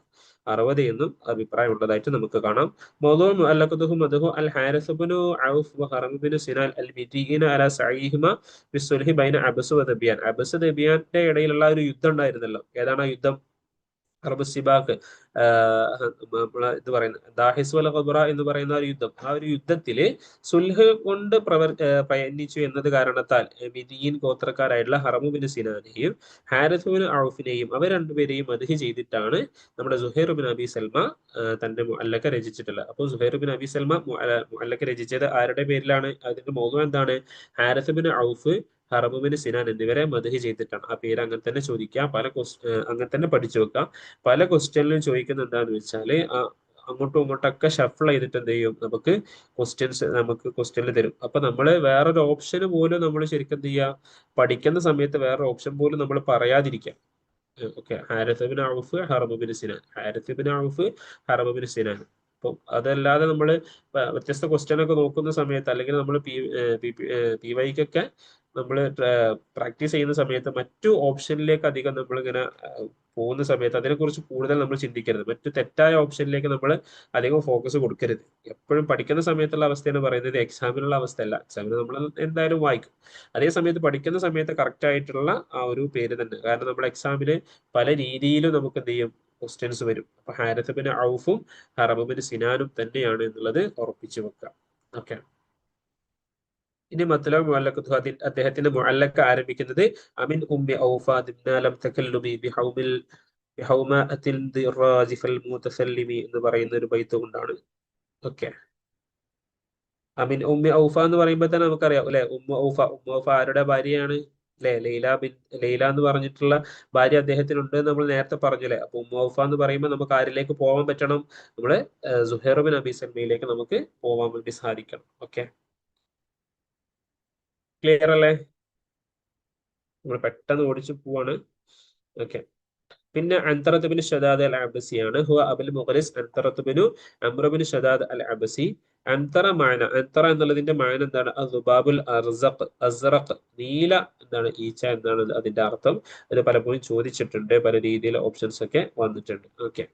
60 എന്നും അഭിപ്രായമുള്ളതായിട്ട് നമുക്ക് കാണാം. موضوع مؤلفته مدح الحارث بن عوف وهرم بن سنان المديين على سعيهما بالصلح بين അബസ് വദബിയാൻ, അബസ് ദബിയാന്റെ ഇടയിലുള്ള ഒരു യുദ്ധം ഉണ്ടായിരുന്നല്ലോ. ഏതാണ് ആ യുദ്ധം, ഹർബ് സിബാഖ്, നമ്മളെ ഇത് പറയുന്നത് ദാഹിസ് വൽ ഖബ്റ എന്ന് പറയുന്ന ഒരു യുദ്ധം, ആ ഒരു യുദ്ധത്തില് സുൽഹ് കൊണ്ട് പയനിച്ചു എന്നത് കാരണത്താൽ മിദിയൻ ഗോത്രക്കാരായിട്ടുള്ള ഹറമു ബിൻ സിനാനെയും ഹാരിസ് ബിൻ ഔഫിനെയും അവർ രണ്ടുപേരെയും മദ്ഹ് ചെയ്തിട്ടാണ് നമ്മുടെ സുഹൈർ ബിൻ അബി സൽമ തന്റെ മുഅല്ലഖ രചിച്ചിട്ടുള്ളത്. അപ്പോൾ സുഹൈർ ബിൻ അബി സൽമ മുഅല്ലഖ രചിച്ചത് ആരുടെ പേരിലാണ്? അതിന്റെ മൗദൂഅ് എന്താണ്? ഹാരിസ് ബിൻ ഔഫ്, ഹറമുബിന് സിനാൻ എന്നിവരെ മദ്ഹ് ചെയ്തിട്ടാണ്. ആ പേര് അങ്ങനെ തന്നെ ചോദിക്കാം, അങ്ങനെ തന്നെ പഠിച്ചു വെക്കാം. പല ക്വസ്റ്റ്യനിലും ചോദിക്കുന്നത് എന്താന്ന് വെച്ചാല് അങ്ങോട്ടും ഇങ്ങോട്ടൊക്കെ ഷഫിൾ ചെയ്തിട്ട് എന്ത് ചെയ്യും, നമുക്ക് ക്വസ്റ്റ്യനിൽ തരും. അപ്പൊ നമ്മള് വേറൊരു ഓപ്ഷന് പോലും നമ്മൾ ശരിക്കും എന്ത് ചെയ്യുക, പഠിക്കുന്ന സമയത്ത് വേറൊരു ഓപ്ഷൻ പോലും നമ്മൾ പറയാതിരിക്കാം. ഓക്കെ, ഹാരിസ് ബിൻ ഔഫ്, ഹറമുബിൻ സിനാൻ, ഹാരിസ് ബിൻ ഔഫ്, ഹറമുബിൻ സിനാൻ. അപ്പം അതല്ലാതെ നമ്മൾ വ്യത്യസ്ത ക്വസ്റ്റ്യൻ ഒക്കെ നോക്കുന്ന സമയത്ത്, അല്ലെങ്കിൽ നമ്മൾ പി വൈക്കൊക്കെ നമ്മൾ പ്രാക്ടീസ് ചെയ്യുന്ന സമയത്ത് മറ്റു ഓപ്ഷനിലേക്ക് അധികം നമ്മൾ ഇങ്ങനെ പോകുന്ന സമയത്ത് അതിനെക്കുറിച്ച് കൂടുതൽ നമ്മൾ ചിന്തിക്കരുത്. മറ്റു തെറ്റായ ഓപ്ഷനിലേക്ക് നമ്മൾ അധികം ഫോക്കസ് കൊടുക്കരുത്. എപ്പോഴും പഠിക്കുന്ന സമയത്തുള്ള അവസ്ഥയാണ് പറയുന്നത്, എക്സാമിനുള്ള അവസ്ഥയല്ല. എക്സാമിന് നമ്മൾ എന്തായാലും വായിക്കും. അതേ സമയത്ത് പഠിക്കുന്ന സമയത്ത് കറക്റ്റ് ആയിട്ടുള്ള ആ ഒരു പേര് തന്നെ, കാരണം നമ്മുടെ എക്സാമിന് പല രീതിയിലും നമുക്ക് എന്ത് ചെയ്യും, ക്വസ്റ്റ്യൻസ് വരും. അപ്പൊ ഹാരിസ് ബിൻ ഔഫും ഹറമ ബിൻ സിനാനും തന്നെയാണ് എന്നുള്ളത് ഉറപ്പിച്ചു വെക്കാം. ഓക്കെ, ഇനി മത്ലബ് മുഅല്ലഖത്തു അദ്ദേഹത്തിന്റെ മുഅല്ലഖ ആരംഭിക്കുന്നത് അമിൻ ഉമ്മി ഔഫ ദിബ്ന ലം തകല്ലുമി ബിഹൗമഅത്തിൽ ദിറാജി ഫൽ മുതസല്ലിമി എന്ന് പറയുന്ന ഒരു ബൈത്ത് കൊണ്ടാണ്. ഓക്കെ, അമിൻ ഉമ്മി ഔഫ എന്ന് പറയുമ്പോൾ തന്നെ നമുക്കറിയാം അല്ലെ, ഉമ്മ ഔഫ ആരുടെ ഭാര്യയാണ്? അല്ലെ, ലൈല എന്ന് പറഞ്ഞിട്ടുള്ള ഭാര്യ അദ്ദേഹത്തിനുണ്ട് എന്ന് നമ്മൾ നേരത്തെ പറഞ്ഞല്ലേ. അപ്പൊ ഉമ്മ ഔഫ എന്ന് പറയുമ്പോൾ നമുക്ക് ആരിലേക്ക് പോകാൻ പറ്റണം? നമ്മള് സുഹൈർ ബിൻ അബി സൽമയിലേക്ക് നമുക്ക് പോകാൻ വേണ്ടി സാധിക്കണം. ഓക്കെ, ക്ലിയർ അല്ലേ? നമ്മൾ പെട്ടെന്ന് ഓടിച്ചു പോവാണ്. ഓക്കെ, പിന്നെ അൻതറത്ത് ബിൻ ഷദാദ് അൽ അബ്സിയാണ്. ഹുവ അബുൽ മുഖലിസ് അൻതറത്ത് ബിൻ അംർ ബിൻ ഷദാദ് അൽ അബ്സി. അൻതറ എന്നുള്ളതിന്റെ മാന എന്താണ്? അസ്ബാബുൽ അസ്റഖ്, നീല എന്താണ്, ഈച്ച എന്നാണ് അതിന്റെ അർത്ഥം. അത് പലപ്പോഴും ചോദിച്ചിട്ടുണ്ട്, പല രീതിയിലെ ഓപ്ഷൻസ് ഒക്കെ വന്നിട്ടുണ്ട്. ഓക്കെ,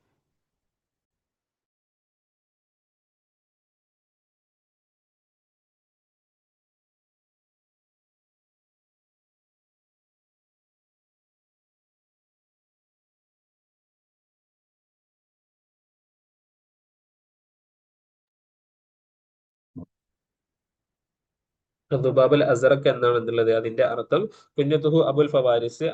ദുബാബുൽ അസറക്ക് എന്നാണ് എന്നുള്ളത് അതിന്റെ അർത്ഥം. കുഞ്ഞത്തുഹു അബുൽ ഫവാരിസ്,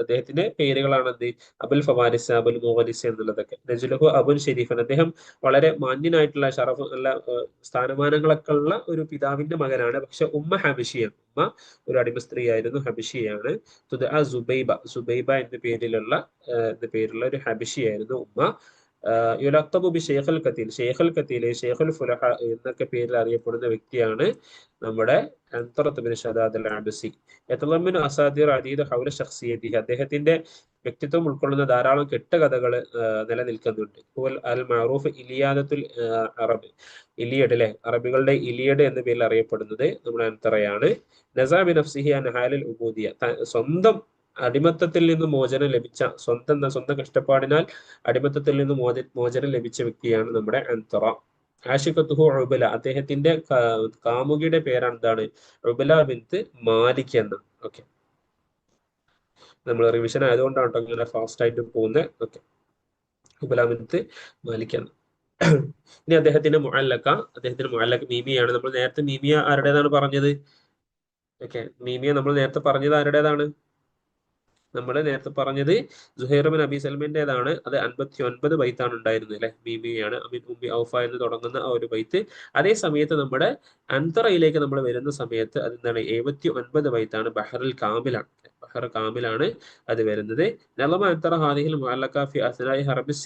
അദ്ദേഹത്തിന്റെ പേരുകളാണ് എന്ത്? അബുൽ ഫവാരിസ്, അബുൽ മുഖലിസ് എന്നുള്ളതൊക്കെ. നജുലഹു അബുൽ ഷെരീഫൻ, അദ്ദേഹം വളരെ മാന്യനായിട്ടുള്ള ഷറഫ്, നല്ല സ്ഥാനമാനങ്ങളൊക്കെ ഉള്ള ഒരു പിതാവിന്റെ മകനാണ്. പക്ഷെ ഉമ്മ ഹബിഷിയാണ്, ഉമ്മ ഒരു അടിമ സ്ത്രീയായിരുന്നു, ഹബിഷിയാണ്. സുബൈബ എന്ന പേരുള്ള ഒരു ഹബിഷിയായിരുന്നു ഉമ്മ. യുലഖബു ബി ഷെയ്ഖുൽ ഖത്തീൽ, ഷെയ്ഖുൽ ഫുലഹ എന്നൊക്കെ പേരിൽ അറിയപ്പെടുന്ന വ്യക്തിയാണ് നമ്മുടെ അൻതറത്ത് ബിൻ ഷദാദ് അൽ അബ്സി. യതളമ്മനു അസാദിർ അദീദ ഹൗല ശഖ്സിയതിഹി, അദ്ദേഹത്തിന്റെ വ്യക്തിത്വം ഉൾക്കൊള്ളുന്ന ധാരാളം കെട്ടുകഥകൾ നിലനിൽക്കുന്നുണ്ട്. അൽ മഅറൂഫ് ഇലിയാദത്തുൽ അറബ്, ഇലിയഡ് അല്ലെ, അറബികളുടെ ഇലിയഡ് എന്ന പേരിൽ അറിയപ്പെടുന്നത് നമ്മുടെ അൻതറയാണ്. നസാ ബി നഫ്സിഹി അൻ ഹാലിൽ ഉബൂദിയ, സ്വന്തം അടിമത്തത്തിൽ നിന്ന് മോചനം ലഭിച്ച, സ്വന്തം കഷ്ടപ്പാടിനാൽ അടിമത്തത്തിൽ നിന്ന് മോചനം ലഭിച്ച വ്യക്തിയാണ് നമ്മുടെ അൻതറ. ആഷിഖത്തുഹു ഉബല, അദ്ദേഹത്തിന്റെ കാമുകിയുടെ പേരാണ് എന്താണ്? ഉബല ബിൻത്ത് മാലിക് എന്ന്. ഓക്കെ, നമ്മൾ റിവിഷൻ ആയതുകൊണ്ടാണ് കേട്ടോ ഇങ്ങനെ ഫാസ്റ്റ് ആയിട്ട് പോകുന്നത്. ഓക്കെ, ഉബല ബിൻത്ത് മാലിക് എന്ന്. ഇനി അദ്ദേഹത്തിന്റെ മുഅല്ലഖ മീമിയാണ്. നമ്മൾ നേരത്തെ മീമിയ ആരുടേതാണ് പറഞ്ഞത്? ഓക്കെ, മീമിയ നമ്മൾ നേരത്തെ പറഞ്ഞത് ആരുടേതാണ്? നമ്മൾ നേരത്തെ പറഞ്ഞത് സുഹൈർ ബിൻ അബി സൽമിന്റേതാണ്. അത് 59 ബൈത്താണ് ഉണ്ടായിരുന്നത് അല്ലെ, ബിബിയാണ് അമിൻ ഉമ്മി ഔഫ എന്ന് തുടങ്ങുന്ന ആ ഒരു ബൈത്ത്. അതേ സമയത്ത് നമ്മുടെ അൻതറയിലേക്ക് നമ്മൾ വരുന്ന സമയത്ത് അതെന്താണ്? 79 ബൈത്താണ്. ബഹർ കാമിലാണ് അത് വരുന്നത്. നലമ അൻതറ ഹാദിഹിൽ മുഅല്ലഖ ഫി അസ്നാഇ ഹർബ്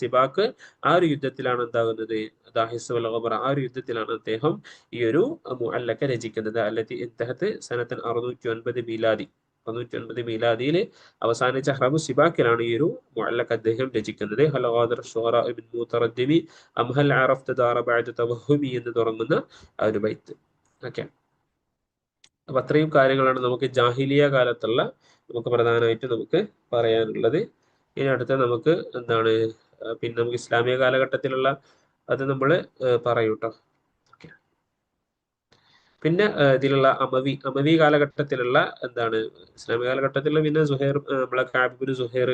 സിബാക്ക്, ആ ഒരു യുദ്ധത്തിലാണ് എന്താകുന്നത്? ദാഹിസ് വൽ ഖബറ, ആ ഒരു യുദ്ധത്തിലാണ് അദ്ദേഹം ഈ ഒരു മുഅല്ലഖ രചിക്കുന്നത്. അല്ലത്തി ഇൻതഹത്ത് സനത്തൻ 609 മീലാദി, 609 മീലാദിയിൽ അവസാനിച്ച ഹറബ് സിബാക്കിലാണ് ഈ ഒരു മുഅല്ലഖ അദ്ദേഹം രചിക്കുന്നത്. ഹൽ ഖാദിർ ശുഹറ ഇബ്ൻ മുതറദ്ദിമി അംഹൽ അറഫ്ത ദാറ ബഅദ തവഹുമി എന്ന് തുടങ്ങുന്ന ആ ഒരു ബൈത്ത്. ഓക്കെ, അപ്പൊ അത്രയും കാര്യങ്ങളാണ് നമുക്ക് ജാഹിലിയ കാലത്തുള്ള നമുക്ക് പ്രധാനമായിട്ട് നമുക്ക് പറയാനുള്ളത്. ഇനി അടുത്ത നമുക്ക് എന്താണ്, പിന്നെ നമുക്ക് ഇസ്ലാമിക കാലഘട്ടത്തിലുള്ള അത് നമ്മൾ പറയൂട്ടോ. പിന്നെ ഇതിലുള്ള അമവി കാലഘട്ടത്തിലുള്ള എന്താണ് ഇസ്ലാമിക കാലഘട്ടത്തിലുള്ള പിന്നെ സുഹൈർ, നമ്മളെ കാബിബിന് സുഹൈർ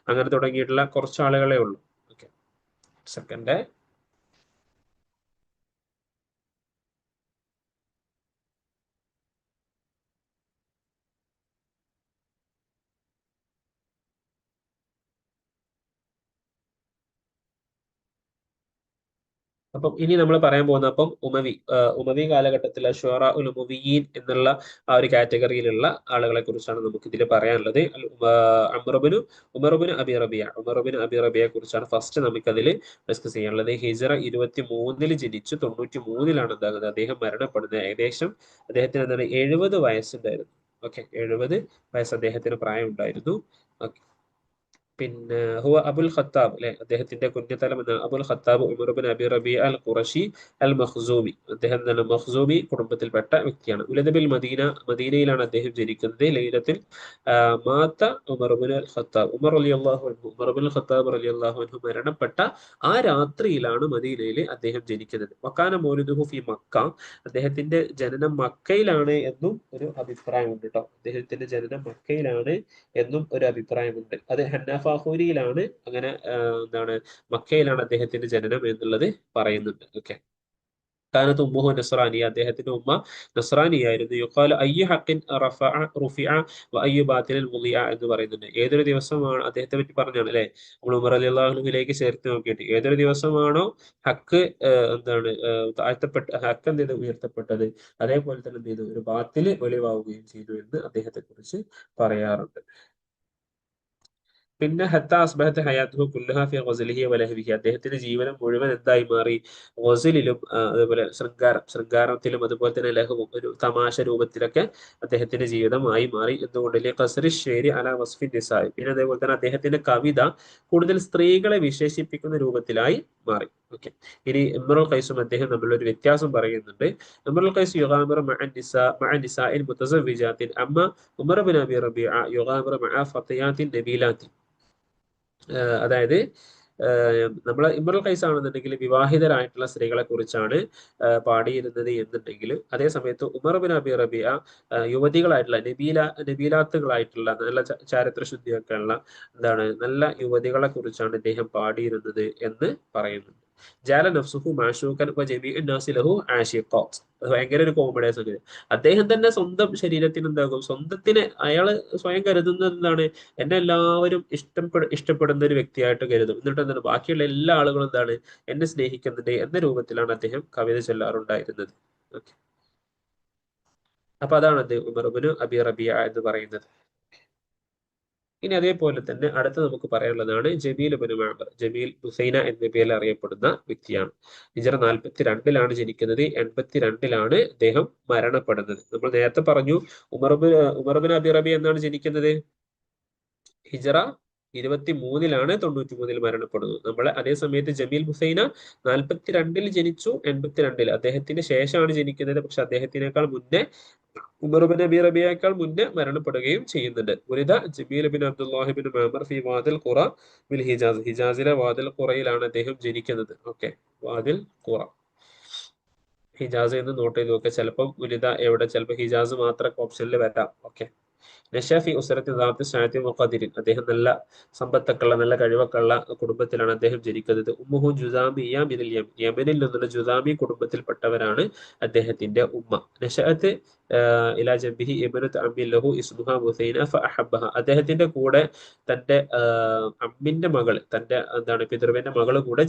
അങ്ങനെ തുടങ്ങിയിട്ടുള്ള കുറച്ച് ആളുകളെ ഉള്ളൂ. Okay, second. അപ്പം ഇനി നമ്മൾ പറയാൻ പോകുന്ന അപ്പം ഉമവി കാലഘട്ടത്തിലെ ഷുറ ഉൽ ഉമവിയീൻ എന്നുള്ള ആ ഒരു കാറ്റഗറിയിലുള്ള ആളുകളെ കുറിച്ചാണ് നമുക്ക് ഇതിൽ പറയാനുള്ളത്. ഉമറുബിന് അബി റബിയെ കുറിച്ചാണ് ഫസ്റ്റ് നമുക്കതിൽ ഡിസ്കസ് ചെയ്യാനുള്ളത്. ഹിജറ 23 ജനിച്ചു, 93 എന്താകുന്നത് അദ്ദേഹം മരണപ്പെടുന്നത്. ഏകദേശം അദ്ദേഹത്തിന് എന്താണ് 70 വയസ്സുണ്ടായിരുന്നു. ഓക്കെ, 70 വയസ്സ് അദ്ദേഹത്തിന് പ്രായം ഉണ്ടായിരുന്നു. ഓക്കെ, പിന്നെ ഹുവ അബുൽ ഖത്താബ് അല്ലെ, അദ്ദേഹത്തിന്റെ കുഞ്ഞത്തലം എന്ന Abul Khattab Umar bin Abi Rabi al ഖുറഷി അൽ മഖ്സൂമി. അദ്ദേഹം എന്താണ് മഖ്സൂമി കുടുംബത്തിൽപ്പെട്ട വ്യക്തിയാണ്. ഉലദബിൽ മദീനയിലാണ് അദ്ദേഹം ജനിക്കുന്നത്. ലൈലത്തിൽ മാത്ത ഉമർ ബിൻ അൽ ഖത്താബ് ഉമർ ബിൻ ഖത്താബ് റളിയല്ലാഹു അൻഹു മരണപ്പെട്ട ആ രാത്രിയിലാണ് മദീനയിൽ അദ്ദേഹം ജനിക്കുന്നത്. വക്കാന മൗലിദുഹു ഫി മക്ക, അദ്ദേഹത്തിന്റെ ജനനം മക്കയിലാണ് എന്നും ഒരു അഭിപ്രായമുണ്ട് കേട്ടോ. അദ്ദേഹത്തിന്റെ ജനനം മക്കയിലാണ് എന്നും ഒരു അഭിപ്രായമുണ്ട്. അത് ഹന്നാഫാഹൂരിയിലാണ് അങ്ങനെ എന്താണ് മക്കയിലാണ് അദ്ദേഹത്തിന്റെ ജനനം എന്നുള്ളത് പറയുന്നുണ്ട്. ഓക്കെ, കാനത്ത് ഉമ്മുഹു നസ്രാനി, അദ്ദേഹത്തിന്റെ ഉമ്മ നസ്രാനിയായിരുന്നു. യുഖാലു അയ്യു ഹഖിൻ റുഫിഅ വ അയ്യു ബാത്തിലിൻ വുളിഅ എന്ന് പറയുന്നുണ്ട്. ഏതൊരു ദിവസമാണ് അദ്ദേഹത്തെ പറ്റി പറഞ്ഞാണ് അല്ലെ, നമ്മൾ ഉമർ റളിയല്ലാഹു അൻഹുവിലേക്ക് ചേർത്ത് നോക്കിയിട്ട് ഏതൊരു ദിവസമാണോ ഹക്ക് എന്താണ് താഴ്ത്തപ്പെട്ട ഹക്ക് എന്ത് ചെയ്ത് ഉയർത്തപ്പെട്ടത്, അതേപോലെ തന്നെ എന്ത് ചെയ്തു ഒരു ബാത്തില് വെളിവാവുകയും ചെയ്തു എന്ന് അദ്ദേഹത്തെ കുറിച്ച് പറയാറുണ്ട്. പിന്നെ ഹത്താ അസ്ബഹത്ത് ഹയാത്തുഹു കുല്ലഹ ഫി ഗസലിഹി വലഹ്വിഹി, അദ്ദേഹത്തിന്റെ ജീവനം മുഴുവൻ എന്തായി മാറി, ഗസലിലും അതുപോലെ ശൃംഗാരത്തിലും അതുപോലെ തന്നെ ലഹവും ഒരു തമാശ രൂപത്തിലൊക്കെ അദ്ദേഹത്തിന്റെ ജീവിതമായി മാറി. എന്തുകൊണ്ടില്ലേ, ഖസ്രി ഷേരി അല വസ്ഫി നിസായി, പിന്നെ അതേപോലെ തന്നെ അദ്ദേഹത്തിന്റെ കവിത കൂടുതൽ സ്ത്രീകളെ വിശേഷിപ്പിക്കുന്ന രൂപത്തിലായി മാറി. ഓക്കെ, ഇനി ഇമ്രുൽ ഖൈസും അദ്ദേഹം തമ്മിലുള്ള ഒരു വ്യത്യാസം പറയുന്നുണ്ട്. ഇമ്രുൽ ഖൈസ് യുഗാമിറു മഅ നിസാഇൻ മുതസവ്വിജാത്തിൻ, അമ്മ ഉമർ ബിൻ അബി റബീഅ യുഗാമിറു മഅ ഫത്തിയാത്തിൻ നബീലാത്തിൻ. അതായത് നമ്മളെ ഇമ്രുൽ ഖൈസ് ആണെന്നുണ്ടെങ്കിൽ വിവാഹിതരായിട്ടുള്ള സ്ത്രീകളെ കുറിച്ചാണ് പാടിയിരുന്നത് എന്നുണ്ടെങ്കിൽ, അതേ സമയത്ത് ഉമർ ബിൻ അബി റബിയ യുവതികളായിട്ടുള്ള നബീലാത്തുകളായിട്ടുള്ള നല്ല ചാരിത്ര ശുദ്ധിയൊക്കെ ഉള്ള എന്താണ് നല്ല യുവതികളെ കുറിച്ചാണ് ഇദ്ദേഹം പാടിയിരുന്നത് എന്ന് പറയുന്നുണ്ട്. ജാല നഫ്സുഹു മാഷൂക്കൻ വ ജമീഉൻ നാസി ലഹു ആശിഖാത്ത്. അത് ഭയങ്കര ഒരു കോമഡിയ സംഗതി. അദ്ദേഹം തന്നെ സ്വന്തം ശരീരത്തിന് എന്താകും, സ്വന്തത്തിന് അയാള് സ്വയം കരുതുന്നത് എന്താണ്, എന്നെ എല്ലാവരും ഇഷ്ടപ്പെടുന്ന ഒരു വ്യക്തിയായിട്ട് കരുതും. എന്നിട്ട് എന്താണ് ബാക്കിയുള്ള എല്ലാ ആളുകളും എന്താണ് എന്നെ സ്നേഹിക്കുന്നുണ്ട് എന്ന രൂപത്തിലാണ് അദ്ദേഹം കവിത ചൊല്ലാറുണ്ടായിരുന്നത്. ഓക്കെ, അപ്പൊ അതാണ് അദ്ദേഹം ഉമർ ഇബ്നു അബി റബിയ എന്ന് പറയുന്നത്. ഇനി അതേപോലെ തന്നെ അടുത്ത നമുക്ക് പറയാനുള്ളതാണ് ജമീൽ ഇബ്നു മഅ്മർ. ജമീൽ ഹുസൈന എന്ന പേരിൽ അറിയപ്പെടുന്ന വ്യക്തിയാണ്. ഹിജറ 42 ജനിക്കുന്നത്, 82 അദ്ദേഹം മരണപ്പെടുന്നത്. നമ്മൾ നേരത്തെ പറഞ്ഞു ഉമർ ഇബ്നു അബി റബിയ എന്നാണ് ജനിക്കുന്നത്, ഹിജറ 23 93 മരണപ്പെടുന്നു. നമ്മളെ അതേ സമയത്ത് ജമീൽ ഹുസൈന 42 ജനിച്ചു, 82 അദ്ദേഹത്തിന് ശേഷമാണ് ജനിക്കുന്നത്. പക്ഷെ അദ്ദേഹത്തിനേക്കാൾ മുന്നേ ഉമർ ബിൻ അബി റബിയേക്കാൾ മുന്നേ മരണപ്പെടുകയും ചെയ്യുന്നുണ്ട്. ഉലിദ ജമീൽ ബിൻ അബ്ദുല്ലാഹി ബിൻ മഅ്മർ ഫി വാദിൽ ഖുറ ബിൽ ഹിജാസ്, ഹിജാസിലെ വാദിൽ ഖുറയിലാണ് അദ്ദേഹം ജനിക്കുന്നത്. ഓക്കെ, വാദിൽ ഖുറ ഹിജാസ് എന്ന് നോട്ട് ചെയ്ത് നോക്കുക. ചിലപ്പം ഉലിദ എവിടെ, ചിലപ്പോൾ ഹിജാസ് മാത്രം ഓപ്ഷനിൽ വരാം. ഓക്കെ, നഷാഫി ഉസരത്തി ദാത്തി സായത്തി മുഖാദിരിൻ, അദ്ദേഹം നല്ല സമ്പത്തൊക്കെ ഉള്ള നല്ല കഴിവൊക്കെ ഉള്ള കുടുംബത്തിലാണ് അദ്ദേഹം ജനിക്കുന്നത്. ഉമ്മുഹു ജുസാമിയ മിനൽ യമനിൽ നിന്നുള്ള ജുസാമി കുടുംബത്തിൽപ്പെട്ടവരാണ് അദ്ദേഹത്തിന്റെ ഉമ്മ. നഷഅത്ത് ഇലാ ജംബിഹി ഇബ്നത്ത് അമ്മിൻ ലഹു ഇസ്മുഹ ഹുസൈന ഫഅഹബ്ബഹ, അദ്ദേഹത്തിന്റെ കൂടെ തന്റെ അമ്മിന്റെ മകൾ, തന്റെ എന്താണ് പിതൃവിന്റെ മകൾ കൂടെ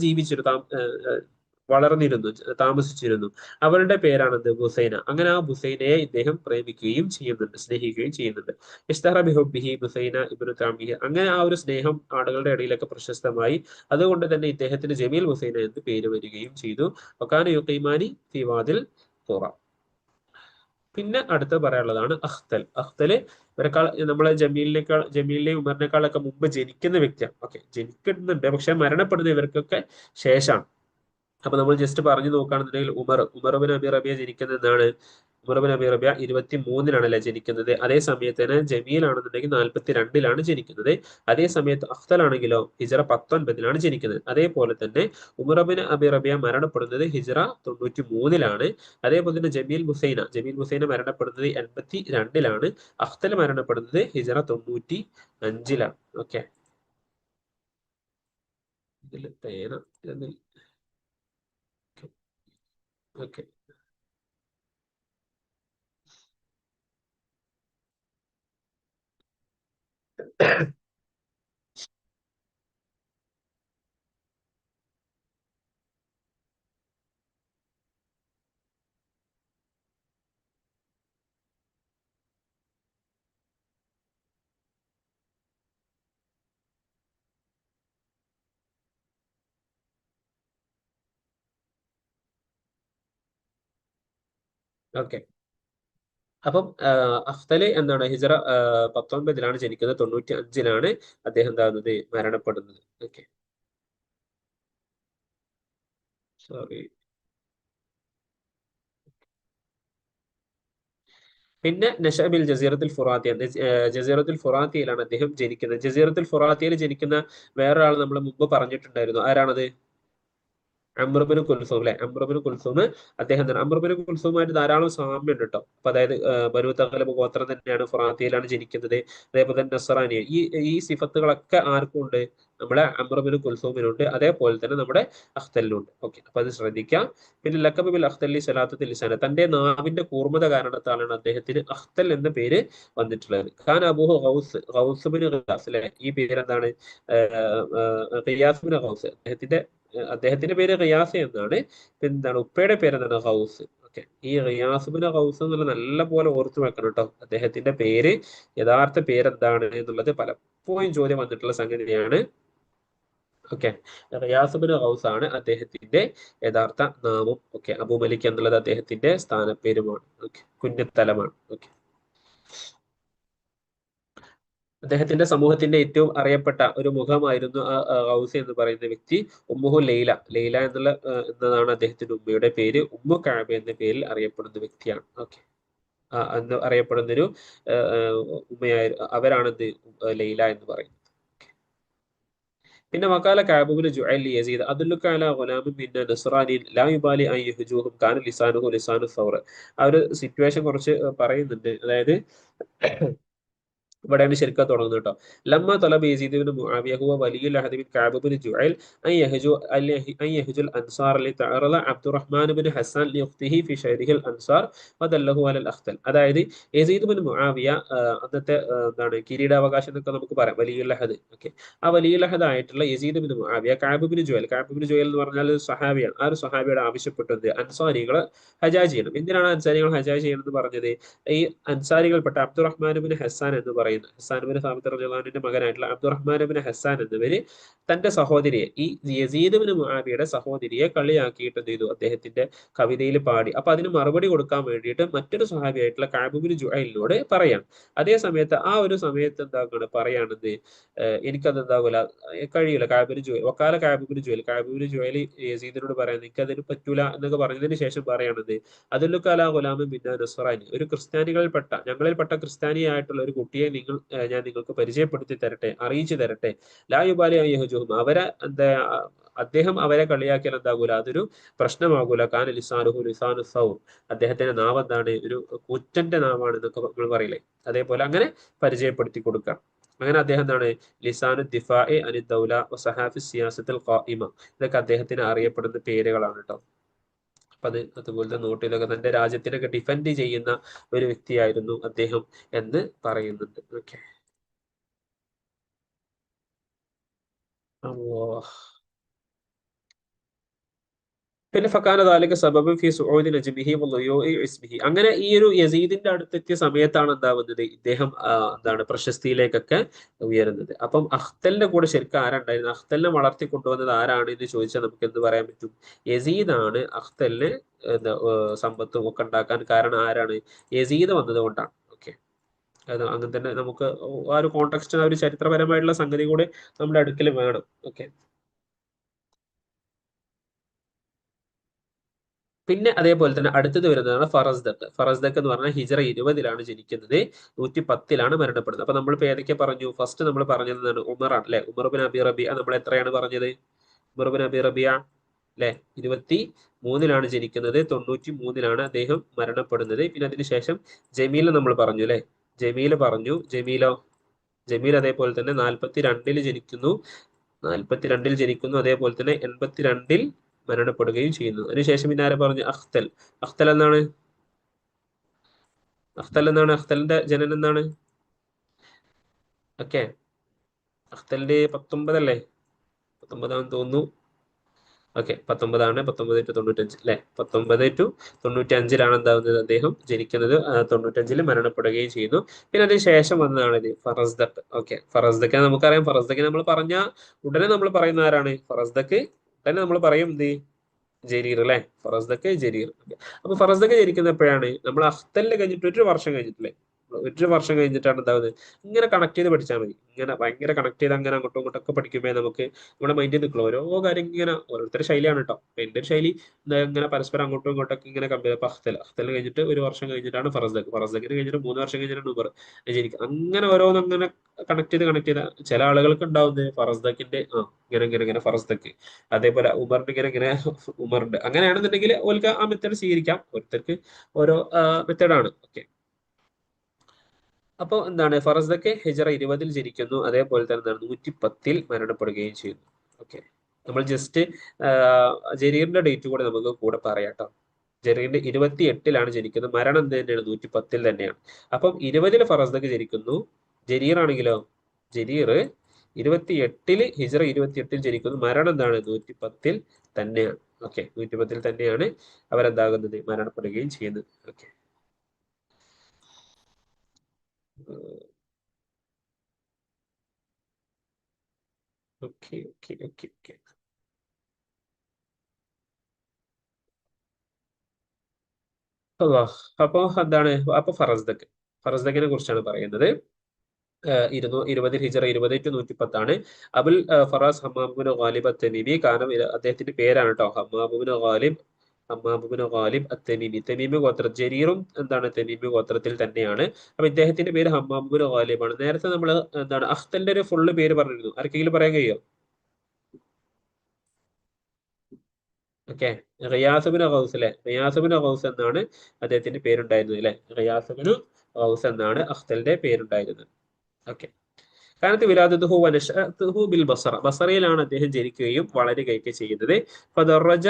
വളർന്നിരുന്നു, താമസിച്ചിരുന്നു. അവളുടെ പേരാണ് ബുസൈന. അങ്ങനെ ആ ബുസൈനയെ ഇദ്ദേഹം പ്രേമിക്കുകയും ചെയ്യുന്നുണ്ട്, സ്നേഹിക്കുകയും ചെയ്യുന്നുണ്ട്. ഇഷ്തഹറ ബിഹുബ്ബിഹി ബുസൈന ഇബ്നു തഅമിഹി, അങ്ങനെ ആ ഒരു സ്നേഹം ആളുകളുടെ ഇടയിലൊക്കെ പ്രശസ്തമായി. അതുകൊണ്ട് തന്നെ ഇദ്ദേഹത്തിന് ജമീൽ ബുസൈന എന്ന് പേര് വരികയും ചെയ്തു. വകാന യുഖീമാനി ഫി വാദിൽ ഖുറ. പിന്നെ അടുത്ത് പറയാനുള്ളതാണ് അഖ്തൽ. അഖ്തല് ഇവരെക്കാൾ നമ്മളെ ജമീലിനെയും ഉമറിനേക്കാളൊക്കെ മുമ്പ് ജനിക്കുന്ന വ്യക്തിയാണ്. ഓക്കെ, ജനിക്കുന്നുണ്ട് പക്ഷെ മരണപ്പെടുന്ന ഇവർക്കൊക്കെ ശേഷമാണ്. അപ്പൊ നമ്മൾ ജസ്റ്റ് പറഞ്ഞു നോക്കുകയാണെന്നുണ്ടെങ്കിൽ ഉമർ ബിൻ അബി റബിയ ജനിക്കുന്നത് എന്താണ്? ഉമർ ബിൻ അബി റബിയ 23-നാണല്ലേ ജനിക്കുന്നത്. അതേ സമയത്ത് തന്നെ ജമീൽ ആണെന്നുണ്ടെങ്കിൽ 42-ലാണ് ജനിക്കുന്നത്. അതേ സമയത്ത് അഖ്തൽ ആണെങ്കിലോ ഹിജറ 19-ലാണ് ജനിക്കുന്നത്. അതേപോലെ തന്നെ ഉമർ ബിൻ അബി റബിയ മരണപ്പെടുന്നത് ഹിജറ 93-ലാണ്. അതേപോലെ തന്നെ ജമീൽ ഹുസൈന മരണപ്പെടുന്നത് 82-ലാണ്. അഖ്തൽ മരണപ്പെടുന്നത് ഹിജറ 95-ലാണ്. ഓക്കെ, ഇതിൽ പേന ഓക്കെ. ഓക്കെ. അപ്പം അഫ്തല് എന്താണ് ഹിജറ 19-ലാണ് ജനിക്കുന്നത്. 95-ലാണ് അദ്ദേഹം എന്താകുന്നത് മരണപ്പെടുന്നത്. Okay, sorry. പിന്നെ നഷബിൽ ജസീറത്തുൽ ഫുറാത്തി, ജസീറത്തുൽ ഫുറാത്തിയിലാണ് അദ്ദേഹം ജനിക്കുന്നത്. ജസീറത്തുൽ ഫുറാത്തിയിൽ ജനിക്കുന്ന വേറൊരാൾ നമ്മൾ മുമ്പ് പറഞ്ഞിട്ടുണ്ടായിരുന്നു. ആരാണത്? അമ്രുബിന് കുൽസൂം അല്ലെ, അമ്രുബിന് കുൽസൂം. അദ്ദേഹം തന്നെ അമ്രുബിന് കുൽസൂമായിട്ട് ധാരാളം സാമ്യം ഉണ്ട് കേട്ടോ. അപ്പൊ അതായത് ബനു തഗ്ലബ് ഗോത്രം തന്നെയാണ്, ഫുറാത്തിയിലാണ് ജനിക്കുന്നത്. അതേപോലെ തന്നെ നസ്രാനി, ഈ സിഫത്തുകളൊക്കെ ആർക്കും ഉണ്ട്? നമ്മുടെ അമ്രുബിന് കുൽസൂമിനുണ്ട്. അതേപോലെ തന്നെ നമ്മുടെ അഖ്തലിനുണ്ട്. ഓക്കെ, അപ്പൊ അത് ശ്രദ്ധിക്കാം. പിന്നെ ലഖബ് ബിൽ അഖ്തലി സലാത്തത്തിൽ ലിസാന, തന്റെ നാവിന്റെ കൂർമ്മത കാരണത്താലാണ് അദ്ദേഹത്തിന് അഖ്തൽ എന്ന പേര് വന്നിട്ടുള്ളത്. ഖാൻ അബൂഹു ഗൗസ് ബിൻ ഖിയാസ് അല്ലെ, ഈ പേര് എന്താണ്? ഖിയാസ് ബിൻ ഗൗസ്. അദ്ദേഹത്തിന്റെ പേര് ഖിയാസ് എന്നാണ്. എന്താണ് ഉപ്പയുടെ പേര് എന്താണ്? ഹൗസ്. ഓക്കെ, ഈ ഖിയാസുബിന് ഹൗസ് എന്നുള്ള നല്ല പോലെ ഓർത്തു വെക്കണം കേട്ടോ. അദ്ദേഹത്തിന്റെ പേര്, യഥാർത്ഥ പേരെന്താണ് എന്നുള്ളത് പലപ്പോഴും ചോദ്യം വന്നിട്ടുള്ള സംഗതിയാണ്. ഓക്കെ, ഖിയാസുബിന് ഹൗസ് ആണ് അദ്ദേഹത്തിന്റെ യഥാർത്ഥ നാമം. ഓക്കെ, അബു മലിക് എന്നുള്ളത് അദ്ദേഹത്തിന്റെ സ്ഥാനപ്പേരുമാണ്. ഓക്കെ, കുഞ്ഞത്തലമാണ്. ഓക്കെ, അദ്ദേഹത്തിന്റെ സമൂഹത്തിന്റെ ഏറ്റവും അറിയപ്പെട്ട ഒരു മുഖമായിരുന്നു ഹൗസ് എന്ന് പറയുന്ന വ്യക്തി. ഉമ്മുഹു ലൈല, ലൈല എന്നതാണ് അദ്ദേഹത്തിന്റെ ഉമ്മയുടെ പേര്. ഉമ്മു കഅബ എന്ന പേരിൽ അറിയപ്പെടുന്ന വ്യക്തിയാണ്. ഓക്കെ, എന്ന് അറിയപ്പെടുന്നൊരു അവരാണെന്ത് ലൈല എന്ന് പറയുന്നത്. പിന്നെ വക്കാല കഅബുബ്നു ജുഅൽ യസീദ് അദുല്ലുക അലാ ഗുലാമിൻ മിന്ന നസ്റാനിൻ ലാ യുബാലി അൻ യഹ്ജൂഹും കാന ലിസാനുഹു ലിസാനു സൗറ. ആ ഒരു സിറ്റുവേഷൻ കുറച്ച് പറയുന്നുണ്ട്. അതായത് ഇവിടെയാണ് ശരിക്കും തുടങ്ങുന്നത് കേട്ടോ. ലമ്മ തലബ് യസീദ് ഇബ്നു മുആവിയ ഹുവ വലിയുൽ അഹദ് ബിൻ കഅബ് ഇബ്നു ജുഅൽ അൻ യഹ്ജുൽ അൻസാർ ലിതഅറള അബ്ദുറഹ്മാൻ ഇബ്നു ഹസ്സാൻ ലിയുഖ്തിഹി ഫി ശൈരിഹിൽ അൻസാർ വദല്ലഹു അലൽ അഖ്തൽ. അതായത് യസീദ് ഇബ്നു മുആവിയ അന്നത്തെ എന്താണ് കിരീടാവകാശം എന്നൊക്കെ നമുക്ക് പറയാം, വലിയുൽ അഹദ്. ഓക്കെ, ആ വലിയുൽ അഹദ് ആയിട്ടുള്ള യസീദ് ഇബ്നു മുആവിയ കഅബ് ഇബ്നു ജുഅൽ എന്ന് പറഞ്ഞാൽ ഒരു സഹാബിയാണ്. ആ ഒരു സഹാബിയോട് ആവശ്യപ്പെട്ടത് അൻസാരികളെ ഹജാജ് ചെയ്യണം. എന്തിനാണ് അൻസാരികൾ ഹജാജ് ചെയ്യണം എന്ന് പറഞ്ഞത്? ഈ അൻസാരികൾപ്പെട്ട അബ്ദുറഹ്മാൻ ബിൻ ഹസ്സാൻ എന്ന് പറയുന്ന, ഹസ്സാൻ ബിൻ സാബിത്ത് റളിയല്ലാഹു അൻഹുവിന്റെ മകനായിട്ടുള്ള അബ്ദുറഹ്മാൻ ബിൻ ഹസ്സാൻ എന്നിവര് തന്റെ സഹോദരിയെ, ഈ യസീദ് ബിൻ മുആവിയയുടെ സഹോദരിയെ കളിയാക്കിയിട്ട് എന്ത് ചെയ്തു? അദ്ദേഹത്തിന്റെ കവിതയിൽ പാടി. അപ്പൊ അതിന് മറുപടി കൊടുക്കാൻ വേണ്ടിയിട്ട് മറ്റൊരു സഹാബിയായിട്ടുള്ള കഅബ് ബിൻ ജുഅലിനോട് പറയാം. അതേ സമയത്ത് ആ ഒരു സമയത്ത് എന്താക്കാണ് പറയാണെന്ന്, എനിക്കത് എന്താകൂല, കഴിയില്ല. കഅബ് ബിൻ ജുഅൽ യസീദിനോട് പറയാൻ എനിക്കതിന് പറ്റൂല എന്നൊക്കെ പറഞ്ഞതിന് ശേഷം പറയാണത്, അതുല്ലുക്കാല ഗുലാമിൻ മിന്ന നസ്റാനി, ഒരു ക്രിസ്ത്യാനികളിൽപ്പെട്ട, ഞങ്ങളിൽപ്പെട്ട ക്രിസ്ത്യാനിയായിട്ടുള്ള ഒരു കുട്ടിയെ ഞാൻ നിങ്ങൾക്ക് പരിചയപ്പെടുത്തി തരട്ടെ, അറിയിച്ചു തരട്ടെ. ലാ യുബാലി അൻ യഹ്ജൂഹും, അദ്ദേഹം അവരെ കളിയാക്കിയാൽ എന്താകൂല, അതൊരു പ്രശ്നമാകൂല. കാന ലിസാനുഹു ലിസാനു സൗർ, അദ്ദേഹത്തിന്റെ നാവ് എന്താണ്? ഒരു കുറ്റന്റെ നാവാണ് എന്നൊക്കെ നമ്മൾ പറയില്ലേ, അതേപോലെ അങ്ങനെ പരിചയപ്പെടുത്തി കൊടുക്കാം. അങ്ങനെ അദ്ദേഹം എന്താണ്? ലിസാനു ദിഫാഇ അനി ദൗല വസഹാഫി സിയാസത്തുൽ ഖായിമ, ഇതൊക്കെ അദ്ദേഹത്തിന് അറിയപ്പെടുന്ന പേരുകളാണ് കേട്ടോ. അപ്പൊ അതുപോലത്തെ നോട്ടിലൊക്കെ തന്റെ രാജ്യത്തിനൊക്കെ ഡിഫെൻഡ് ചെയ്യുന്ന ഒരു വ്യക്തിയായിരുന്നു അദ്ദേഹം എന്ന് പറയുന്നുണ്ട്. ഓക്കെ, പിന്നെ ഫക്കാന ദാലിക സബബൻ ഫി സുഊദി നജ്മിഹി വളുയൂഇ ഇസ്മിഹി, അങ്ങനെ ഈ ഒരു യസീദിന്റെ അടുത്തെത്തിയ സമയത്താണ് എന്താവുന്നത്? ഇദ്ദേഹം എന്താണ് പ്രശസ്തിയിലേക്കൊക്കെ ഉയരുന്നത്. അപ്പം അഖ്തലിന്റെ കൂടെ ശരിക്കും ആരുണ്ടായിരുന്നു? അഖ്തലിനെ വളർത്തി കൊണ്ടുവന്നത് ആരാണ് എന്ന് ചോദിച്ചാൽ നമുക്ക് എന്ത് പറയാൻ പറ്റും? യസീദാണ് അഖ്തലിന് സമ്പത്തും ഒക്കെ ഉണ്ടാക്കാൻ കാരണം. ആരാണ്? യസീദ് വന്നത് കൊണ്ടാണ്. ഓക്കെ, അങ്ങനെ തന്നെ നമുക്ക് ആ ഒരു കോണ്ടെക്സ്റ്റ്, ആ ഒരു ചരിത്രപരമായിട്ടുള്ള സംഗതി കൂടെ നമ്മുടെ അടുക്കൽ വേണം. ഓക്കെ, പിന്നെ അതേപോലെ തന്നെ അടുത്തത് വരുന്നതാണ് ഫറസ്ദക്ക്. ഫറസ്ദക്ക് എന്ന് പറഞ്ഞാൽ ഹിജറ 20-ലാണ് ജനിക്കുന്നത്, 110-ലാണ് മരണപ്പെടുന്നത്. അപ്പൊ നമ്മളിപ്പോ ഏതൊക്കെ പറഞ്ഞു? ഫസ്റ്റ് നമ്മൾ പറഞ്ഞതാണ് ഉമറാണ് അല്ലെ. ഉമർ ബിൻ അബി റബിയ നമ്മൾ എത്രയാണ് പറഞ്ഞത്? ഉമർ ബിൻ അബി റബിയ അല്ലെ 23-ലാണ് ജനിക്കുന്നത്, 93-ലാണ് അദ്ദേഹം മരണപ്പെടുന്നത്. പിന്നെ അതിനുശേഷം ജമീൽ നമ്മൾ പറഞ്ഞു അല്ലെ. ജമീൽ പറഞ്ഞു. ജമീൽ അതേപോലെ തന്നെ 42-ൽ ജനിക്കുന്നു, 42-ൽ ജനിക്കുന്നു, അതേപോലെ തന്നെ 82-ൽ മരണപ്പെടുകയും ചെയ്യുന്നു. അതിനുശേഷം പിന്നെ ആരെ പറഞ്ഞു? അഖ്തൽ. അഖ്തൽ എന്നാണ്? അഖ്തലിന്റെ ജനനം എന്താണ്? ഓക്കെ, അഖ്തലിന്റെ 19 അല്ലേ? 19 തോന്നുന്നു. ഓക്കെ, 19 19 to 95 അല്ലെ. 19 to 95-ലാണ് എന്താവുന്നത്? അദ്ദേഹം ജനിക്കുന്നത്. 95-ൽ മരണപ്പെടുകയും ചെയ്യുന്നു. പിന്നെ അതിന് ശേഷം വന്നതാണ് ഇത് ഫറസ്ദക്ക്. ഓക്കെ, ഫറസ്ദക്ക് നമുക്കറിയാം. ഫറസ്ദക്ക് നമ്മൾ പറഞ്ഞ ഉടനെ നമ്മൾ പറയുന്ന ആരാണ്? ഫറസ്ദക്ക് ഉടനെ നമ്മൾ പറയും എന്ത്? ജരീർ അല്ലെ. ഫറസ്ദക്ക് ജരീർ. അപ്പൊ ഫറസ്ദക്ക് ജനിക്കുന്ന എപ്പോഴാണ്? നമ്മൾ അഖ്തലിന് കഴിഞ്ഞിട്ട് 1 വർഷം കഴിഞ്ഞിട്ടില്ലേ? 1 വർഷം കഴിഞ്ഞിട്ടാണ് എന്താവുന്നത്. ഇങ്ങനെ കണക്ട് ചെയ്ത് പഠിച്ചാൽ മതി. ഇങ്ങനെ ഭയങ്കര കണക്ട് ചെയ്ത് അങ്ങനെ അങ്ങോട്ടും ഇങ്ങോട്ടൊക്കെ പഠിക്കുമ്പോൾ നമുക്ക് നമ്മുടെ മൈൻഡിൽ നിൽക്കുള്ളൂ. ഓരോ കാര്യം ഇങ്ങനെ ഓരോരുത്തരുടെ ശൈലിയാണ് കേട്ടോ. അപ്പൊ എന്റെ ഒരു ശൈലി ഇങ്ങനെ പരസ്പരം അങ്ങോട്ടും ഇങ്ങോട്ടൊക്കെ ഇങ്ങനെ കമ്പയർ. അപ്പൊ അഖ്തൽ കഴിഞ്ഞിട്ട് 1 വർഷം കഴിഞ്ഞിട്ടാണ് ഫറസ്ദക്ക്. ഫറസ്ദക്കിന് കഴിഞ്ഞിട്ട് 3 വർഷം കഴിഞ്ഞിട്ടാണ് ഉമർ ജനിക്കുക. അങ്ങനെ ഓരോന്നും അങ്ങനെ കണക്ട് ചെയ്ത് ചില ആളുകൾക്ക് ഉണ്ടാവുന്നത് ഫറസ്ദക്കിന്റെ ഇങ്ങനെ ഫറസ്ദക്ക്, അതേപോലെ ഉമറിന്റെ ഇങ്ങനെ ഉമറിന്റെ, അങ്ങനെയാണെന്നുണ്ടെങ്കിൽ ഓൽക്ക് ആ മെത്തേഡ് സ്വീകരിക്കാം. ഓരോരുത്തർക്ക് ഓരോ മെത്തേഡാണ്. ഓക്കെ, അപ്പോൾ എന്താണ്? ഫറസ്ദക്ക് ഹിജറ 20-ൽ ജനിക്കുന്നു, അതേപോലെ തന്നെ എന്താണ് 110-ൽ മരണപ്പെടുകയും ചെയ്യുന്നു. ഓക്കെ, നമ്മൾ ജസ്റ്റ് ജരീറിന്റെ ഡേറ്റ് കൂടെ നമുക്ക് കൂടെ പറയാം കേട്ടോ. ജരീറിന്റെ 28-ലാണ് ജനിക്കുന്നത്, മരണം എന്ത് തന്നെയാണ്? 110-ൽ തന്നെയാണ്. അപ്പം 20-ൽ ഫറസ്ദക്ക് ജനിക്കുന്നു. ജരീർ ആണെങ്കിലോ? ജരീർ 28-ൽ ഹിജറ 28-ൽ ജനിക്കുന്നു, മരണം എന്താണ്? 110-ൽ തന്നെയാണ്. ഓക്കെ, 110-ൽ തന്നെയാണ് അവരെന്താകുന്നത്? മരണപ്പെടുകയും ചെയ്യുന്നത്. Okay, okay, okay, okay, okay. അല്ലാഹ്. അപ്പൊ എന്താണ്? അപ്പൊ ഫറസ്ദക്കിനെ കുറിച്ചാണ് പറയുന്നത്. 20 ഹിജറ 20 to 110 അബുൽ ഫറാസ് ഹമ്മാമുബ്നു ഗാലിബ് അത്തമീമി. കാരണം അദ്ദേഹത്തിന്റെ പേരാണ് കേട്ടോ, ഹമ്മാമുബ്നു ഗാലിബ് അത്തമീമി. തമീമി ഗോത്ര. ജരീറും എന്താണ്? തമീമി ഗോത്രത്തിൽ തന്നെയാണ്. അപ്പൊ ഇദ്ദേഹത്തിന്റെ പേര് ഹമ്മാമുബ്നു ഗാലിബ് ആണ്. നേരത്തെ നമ്മൾ എന്താണ് അഖ്തലിന്റെ ഒരു ഫുള്ള് പേര് പറഞ്ഞിരുന്നു. ആർക്കെങ്കിലും പറയാൻ കഴിയോ? ഓക്കെ, റിയാസുബിന് ഗൗസ് അല്ലെ. റിയാസുബിന് ഗൗസ് എന്നാണ് അദ്ദേഹത്തിന്റെ പേരുണ്ടായിരുന്നത് അല്ലെ. റിയാസുബിന് ഗൗസ് എന്നാണ് അഖ്തലിന്റെ പേരുണ്ടായിരുന്നത്. ഓക്കെ, കാനത്ത് വിലാദത്തുഹു വനശഅതുഹു ബിൽ ബസറ. ബസറയിലാണ് അദ്ദേഹം ജനിക്കുകയും വളരുകയൊക്കെ ചെയ്യുന്നത്. ഫദറജ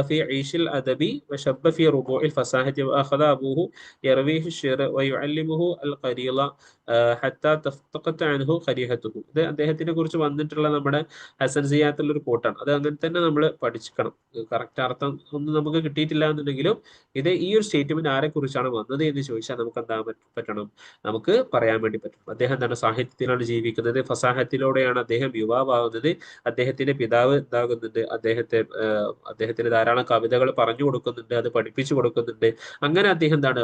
ഫി ഈഷിൽ അദബി വശബ്ബ ഫി റുബൂഇൽ ഫസാഹതി വഅഖദ അബൂഹു യർവീഹു الشعر ويعلمه القليل حتى تفتقت عنه ഖരീഹത്തുഹു. ഇത് അദ്ദേഹത്തിനെ കുറിച്ച് വന്നിട്ടുള്ള നമ്മുടെ ഹസൻ സിയാത്തുള്ള ഒരു കോട്ടാണ്. അത് അങ്ങനെ തന്നെ നമ്മൾ പഠിക്കണം. കറക്റ്റ് അർത്ഥം ഒന്നും നമുക്ക് കിട്ടിയിട്ടില്ല എന്നുണ്ടെങ്കിലും ഇത് ഈ ഒരു സ്റ്റേറ്റ്മെന്റ് ആരെ കുറിച്ചാണ് വന്നത് എന്ന് ചോദിച്ചാൽ നമുക്ക് എന്താ പറ്റണം? നമുക്ക് പറയാൻ വേണ്ടി പറ്റും. അദ്ദേഹം എന്താണ്? സാഹിത്യത്തിലാണ് ജീവിക്കുന്നത്. ഫസാഹത്തിലൂടെയാണ് അദ്ദേഹം യുവാവാകുന്നത്. അദ്ദേഹത്തിന്റെ പിതാവ് എന്താകുന്നുണ്ട്? അദ്ദേഹത്തിന് ധാരാളം കവിതകൾ പറഞ്ഞു കൊടുക്കുന്നുണ്ട്, അത് പഠിപ്പിച്ചു കൊടുക്കുന്നുണ്ട്. അങ്ങനെ അദ്ദേഹം എന്താണ്?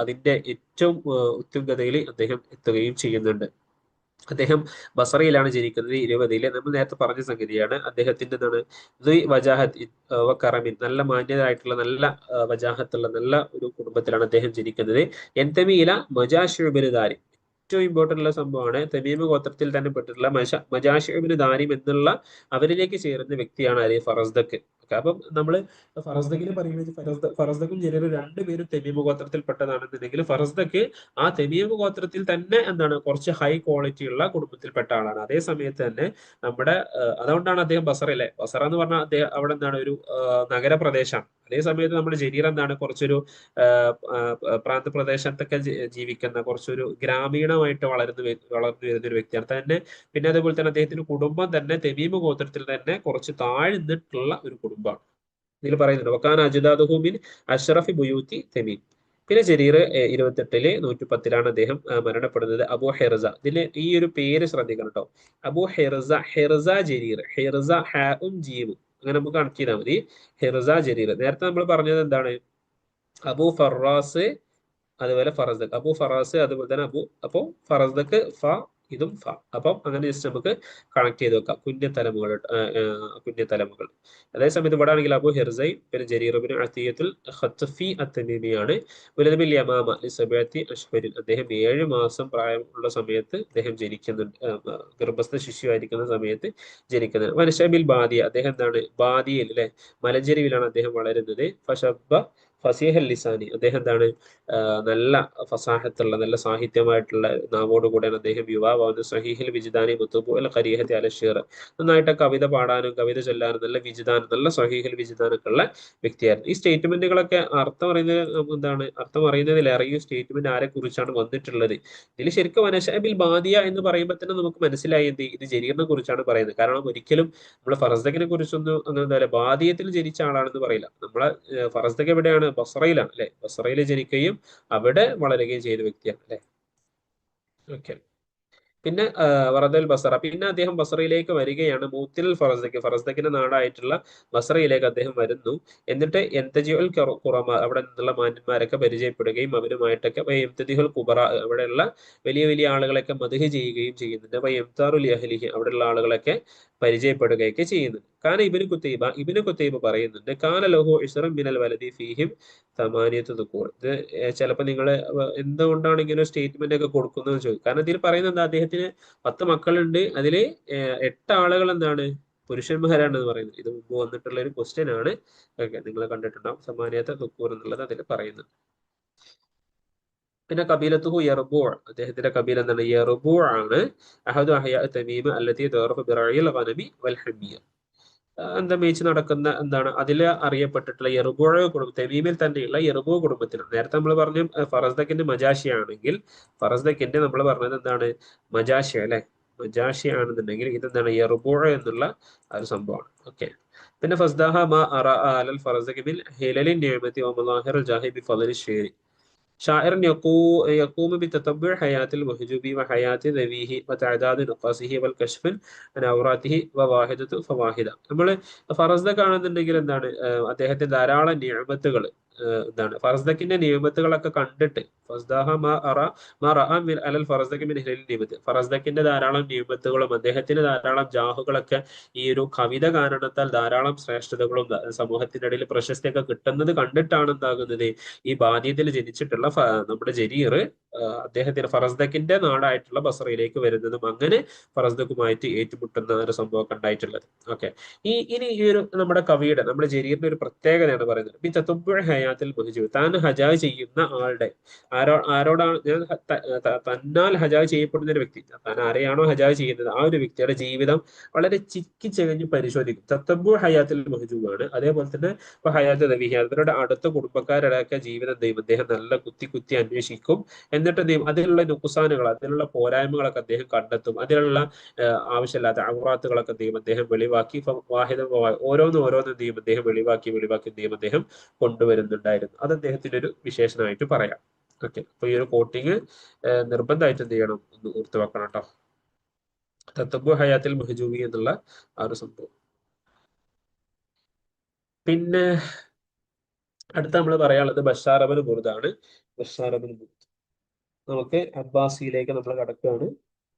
അതിന്റെ ഏറ്റവും ഉത്തുംഗതയിൽ അദ്ദേഹം എത്തുകയും ചെയ്യുന്നുണ്ട്. അദ്ദേഹം ബസറയിലാണ് ജനിക്കുന്നത്. 20-ല് നമ്മൾ നേരത്തെ പറഞ്ഞ സംഗതിയാണ്. അദ്ദേഹത്തിന്റെ എന്താണ്? വജാഹത്ത് കറമിൻ, നല്ല മാന്യതായിട്ടുള്ള നല്ല വജാഹത്തുള്ള നല്ല ഒരു കുടുംബത്തിലാണ് അദ്ദേഹം ജനിക്കുന്നത്. എൻതമീല മജാഷിബിന് ദാരിം. ഏറ്റവും ഇമ്പോർട്ടന്റ് ഉള്ള സംഭവമാണ്. തമീമ ഗോത്രത്തിൽ തന്നെ പെട്ടിട്ടുള്ള മജാഷിബിന് ദാരിം എന്നുള്ള അവരിലേക്ക് ചേരുന്ന വ്യക്തിയാണ് ആര്? ഫറസ്ദക്ക്. അപ്പം നമ്മള് ഫറസ്ദക്കിനെ പറയുന്നത് ഫറസ്ദക്കും ജരീറും രണ്ടുപേരും തെമീമ ഗോത്രത്തിൽ പെട്ടതാണെന്നുണ്ടെങ്കിൽ ഫറസ്ദക്ക് ആ തെമീമ ഗോത്രത്തിൽ തന്നെ എന്താണ്? കുറച്ച് ഹൈ ക്വാളിറ്റി ഉള്ള കുടുംബത്തിൽപ്പെട്ട ആളാണ്. അതേ സമയത്ത് തന്നെ നമ്മുടെ അതുകൊണ്ടാണ് അദ്ദേഹം ബസറ അല്ലെ. ബസറ എന്ന് പറഞ്ഞാൽ അദ്ദേഹം അവിടെ എന്താണ്? ഒരു നഗരപ്രദേശമാണ്. അതേ സമയത്ത് നമ്മുടെ ജരീർ എന്താണ്? കുറച്ചൊരു പ്രാന്തപ്രദേശത്തൊക്കെ ജീവിക്കുന്ന കുറച്ചൊരു ഗ്രാമീണമായിട്ട് വളർന്നു വരുന്ന ഒരു വ്യക്തിയാണ് തന്നെ. പിന്നെ അതേപോലെ തന്നെ അദ്ദേഹത്തിന്റെ കുടുംബം തന്നെ തെമീമ ഗോത്രത്തിൽ തന്നെ കുറച്ച് താഴ്ന്നിട്ടുള്ള ഒരു കുടുംബമാണ്. ഇതിൽ പറയുന്നുണ്ട് വക്കാന അജ്ദാദുഹു മിൻ അഷ്റഫി ബുയൂത്തി തമീം. പിന്നെ ജരീർ 28-ല് 110-ലാണ് അദ്ദേഹം മരണപ്പെടുന്നത്. അബു ഹെർസ. ഇതില് ഈ ഒരു പേര് ശ്രദ്ധിക്കണം കേട്ടോ. അബു ഹെർസ. ഹെർസ ജരീർ. ഹെർസ ഹാഉം ജീമും അങ്ങനെ നമുക്ക് കണക്ട് ചെയ്താൽ മതി. ഹെർസ ജരീർ. നേരത്തെ നമ്മൾ പറഞ്ഞത് എന്താണ്? അബു ഫറാസ്, അതുപോലെ ഫറസ്ദക്ക്. അബു ഫറാസ് അതുപോലെ തന്നെ അപ്പോ ഫറസ്ദക്ക് ഫ ഇതും ഫ. അപ്പം അങ്ങനെ ജസ്റ്റ് നമുക്ക് കണക്ട് ചെയ്ത് വെക്കാം കുഞ്ഞത്തലമുകൾ. അതേസമയത്ത് ഇവിടെ ആണെങ്കിൽ അബു ഹിർസൈൻ പിന്നെ ജരീർ അത്തിയത്തുൽ ഖത്ഫി അത്തമീമിയാണ്. ഉലദബിൽ യമാമ ലിസബഅത്തി അശ്ഹരിൻ, അദ്ദേഹം 7 മാസം പ്രായമുള്ള സമയത്ത് അദ്ദേഹം ജനിക്കുന്നുണ്ട്. ഗർഭസ്ഥ ശിശുവായിരിക്കുന്ന സമയത്ത് ജനിക്കുന്നത്. വനശബിൽ ബാദിയ, അദ്ദേഹം എന്താണ് ബാദിയയിൽ അല്ലെ മലഞ്ചെരിവിലാണ് അദ്ദേഹം വളരുന്നത്. ഫഷബ്ബ ഫസീഹൽ ലിസാനി, അദ്ദേഹം എന്താണ് നല്ല ഫസാഹത്തുള്ള നല്ല സാഹിത്യമായിട്ടുള്ള നാവോടുകൂടെയാണ് അദ്ദേഹം യുവാവാകുന്നത്. സഹീഹിൽ വിജിദാനി മുത്തുബു അൽ ഖരീഹത്തി അല ഷീർ, നന്നായിട്ട് കവിത പാടാനും കവിത ചൊല്ലാനും നല്ല വിജിദാനും നല്ല സഹീഹിൽ വിജിദാനൊക്കെ ഉള്ള വ്യക്തിയായിരുന്നു. ഈ സ്റ്റേറ്റ്മെന്റുകളൊക്കെ അർത്ഥം പറയുന്നത് എന്താണ്, അർത്ഥം അറിയുന്നതിലേറെ ഈ സ്റ്റേറ്റ്മെന്റ് ആരെ കുറിച്ചാണ് വന്നിട്ടുള്ളത്. ഇതിൽ ശരിക്കും വനശബിൽ ബാദിയ എന്ന് പറയുമ്പോൾ തന്നെ നമുക്ക് മനസ്സിലായി ഇത് ജരീറിനെ കുറിച്ചാണ് പറയുന്നത്. കാരണം ഒരിക്കലും നമ്മൾ ഫറസ്ദക്കിനെ കുറിച്ചൊന്നും അങ്ങനെ എന്താ പറയുക ബാദിയത്തിൽ ജനിച്ച ആളാണെന്ന് പറയില്ല. നമ്മളെ ഫറസ്ദക്ക് എവിടെയാണ്, ബസറയിലാണ് അല്ലെ, ബസറയിൽ ജനിക്കുകയും അവിടെ വളരുകയും ചെയ്ത വ്യക്തിയാണ് അല്ലെ. ഓക്കെ. പിന്നെ വറദൽ ബസറ, പിന്നെ അദ്ദേഹം ബസറയിലേക്ക് വരികയാണ്. മൂത്തിൽ ഫറസ്ദക്കിന്റെ നാടായിട്ടുള്ള ബസറയിലേക്ക് അദ്ദേഹം വരുന്നു. എന്നിട്ട് എന്തജിഉൽ ഖുറമ, അവിടെ നിന്നുള്ള മാന്യന്മാരൊക്കെ പരിചയപ്പെടുകയും അവരുമായിട്ടൊക്കെ എംതദിഹുൽ കുബറ, അവിടെയുള്ള വലിയ വലിയ ആളുകളൊക്കെ മദ്ഹ് ചെയ്യുകയും ചെയ്യുന്നുണ്ട്. അപ്പൊ എംതാറുൽ അഹ്ലിഹി, അവിടെയുള്ള ആളുകളൊക്കെ പരിചയപ്പെടുകയൊക്കെ ചെയ്യുന്നുണ്ട്. ഇബിന് കുത്തൈബ പറയുന്നുണ്ട്, കാന ലഹു ഇസ്റൻ മിനൽ വലദി ഫീഹിം തമാനിയത്തു ദുക്കൂർ. ഇത് ചിലപ്പോൾ നിങ്ങൾ എന്തുകൊണ്ടാണ് ഇങ്ങനെ ഒരു സ്റ്റേറ്റ്മെന്റ് ഒക്കെ കൊടുക്കുന്നത് ചോദിക്കും. കാരണം ഇതിൽ പറയുന്നത് എന്താ, അദ്ദേഹത്തിന് 10 മക്കളുണ്ട്, അതില് 8 ആളുകൾ എന്താണ് പുരുഷന്മാരാണെന്ന് പറയുന്നത്. ഇത് മുമ്പ് വന്നിട്ടുള്ള ഒരു ക്വസ്റ്റ്യൻ ആണ്. ഓക്കെ, നിങ്ങൾ കണ്ടിട്ടുണ്ടാവും സമാനിയത്തെ ദുക്കൂർ എന്നുള്ളത് അതിൽ പറയുന്നത്. പിന്നെ കബീലത്തുഹു യർബൂ, അദ്ദേഹത്തിന്റെ കബീല എന്താണ്, യർബൂ ആണ്. അഹദു അഹ്യാ തമീം അല്ലതി തുഅറഫു ബിറഈൽ ഗനമി വൽ ഹമിയ, എന്താ മേച്ച് നടക്കുന്ന എന്താണ് അതിൽ അറിയപ്പെട്ടിട്ടുള്ള യർബൂ കുടുംബം, തമീമിൽ തന്നെയുള്ള യർബൂ കുടുംബത്തിനാണ്. നേരത്തെ നമ്മൾ പറഞ്ഞു ഫറസ്ദക്കിന്റെ മജാഷി ആണെങ്കിൽ, ഫറസ്ദക്കിന്റെ നമ്മൾ പറഞ്ഞത് എന്താണ് മജാഷി അല്ലെ, മജാഷി ആണെന്നുണ്ടെങ്കിൽ ഇതെന്താണ് യർബൂ എന്നുള്ള ആ ഒരു സംഭവമാണ്. ഓക്കെ. പിന്നെ ഫസ്ദാഹ മാ അറ അലൽ ഫറസ്ദകി മിൻ ഹിലലിൻ നിഅമതി വ മലാഹിറുൽ ജാഹി ബി ഫളി ഷേരി. شاعر يقوم بتتبع حياة المهجوب وحياة ذويه وتعداد نقاصه والكشف عن عوراته وواحدة فواحدة. നമ്മൾ ഫറസ്ദക്ക് ആണെന്നുണ്ടെങ്കിൽ എന്താണ് അദ്ദേഹത്തിന്റെ ധാരാളം നിയമത്തുകൾ എന്താണ് ഫറസ്ദക്കിന്റെ നിയമത്തുകളൊക്കെ കണ്ടിട്ട് ഫറസ്ദക്കിന്റെ ധാരാളം നിയമത്തുകളും അദ്ദേഹത്തിന്റെ ധാരാളം ജാഹുകളൊക്കെ ഈ ഒരു കവിത കാരണത്താൽ ധാരാളം ശ്രേഷ്ഠതകളും സമൂഹത്തിന്റെ ഇടയിൽ പ്രശസ്തിയൊക്കെ കിട്ടുന്നത് കണ്ടിട്ടാണ് എന്താകുന്നത് ഈ ബാദ്യത്തിൽ ജനിച്ചിട്ടുള്ള നമ്മുടെ ജരീർ അദ്ദേഹത്തിന് ഫറസ്ദക്കിന്റെ നാടായിട്ടുള്ള ബസറയിലേക്ക് വരുന്നതും അങ്ങനെ ഫറസ്ദക്കുമായിട്ട് ഏറ്റുമുട്ടുന്ന ഒരു സംഭവമൊക്കെ ഉണ്ടായിട്ടുള്ളത്. ഓക്കെ. ഇനി ഈ ഒരു നമ്മുടെ കവിയുടെ നമ്മുടെ ജരീറിന്റെ ഒരു പ്രത്യേകതയാണ് പറയുന്നത്. ഈ തത്തുബ്ബുഅ ഹയാത്തിൽ മുഹ്ജിബ്, താൻ ഹജാജ് ചെയ്യുന്ന ആളുടെ ആരോടാണ് ഞാൻ തന്നാൽ ഹജാജ് ചെയ്യപ്പെടുന്ന ഒരു വ്യക്തി, താൻ ആരെയാണോ ഹജാജ് ചെയ്യുന്നത് ആ ഒരു വ്യക്തിയുടെ ജീവിതം വളരെ ചിക്കി ചെകഞ്ഞ് പരിശോധിക്കും. തത്തുബ്ബുഅ ഹയാത്തിൽ മുഹ്ജിബ് ആണ്. അതേപോലെ തന്നെ ഇപ്പൊ ഹയാത്ത് നബിഹി, അവരുടെ അടുത്ത കുടുംബക്കാരുടെയൊക്കെ ജീവിതം ദൈവം അദ്ദേഹം നല്ല കുത്തി കുത്തി അന്വേഷിക്കും. എന്നിട്ട് അതിലുള്ള നുക്സാനുകൾ, അതിലുള്ള പോരായ്മകളൊക്കെ അദ്ദേഹം കണ്ടെത്തും. അതിലുള്ള ആവശ്യമില്ലാത്ത ഔറാത്തുകളൊക്കെ അദ്ദേഹം വെളിവാക്കി ഓരോന്നും അദ്ദേഹം വെളിവാക്കി അദ്ദേഹം കൊണ്ടുവരുന്നുണ്ടായിരുന്നു. അത് അദ്ദേഹത്തിന്റെ ഒരു വിശേഷണമായിട്ട് പറയാം. ഓക്കെ. അപ്പൊ ഈ ഒരു കോട്ടിങ് നിർബന്ധമായിട്ട് എന്ത് ചെയ്യണം, ഒന്ന് ഓർത്ത് വെക്കണം കേട്ടോ. തത്തബു ഹയാത്തിൽ മഹജൂബി എന്നുള്ള ആ ഒരു സംഭവം. പിന്നെ അടുത്ത നമ്മൾ പറയാനുള്ളത് ബഷാർ ഇബ്നു ബുർദാണ്. ബഷാർ ഇബ്നു ബുർദ, നമുക്ക് അബ്ബാസിയിലേക്ക് നമ്മൾ കടക്കുകയാണ്.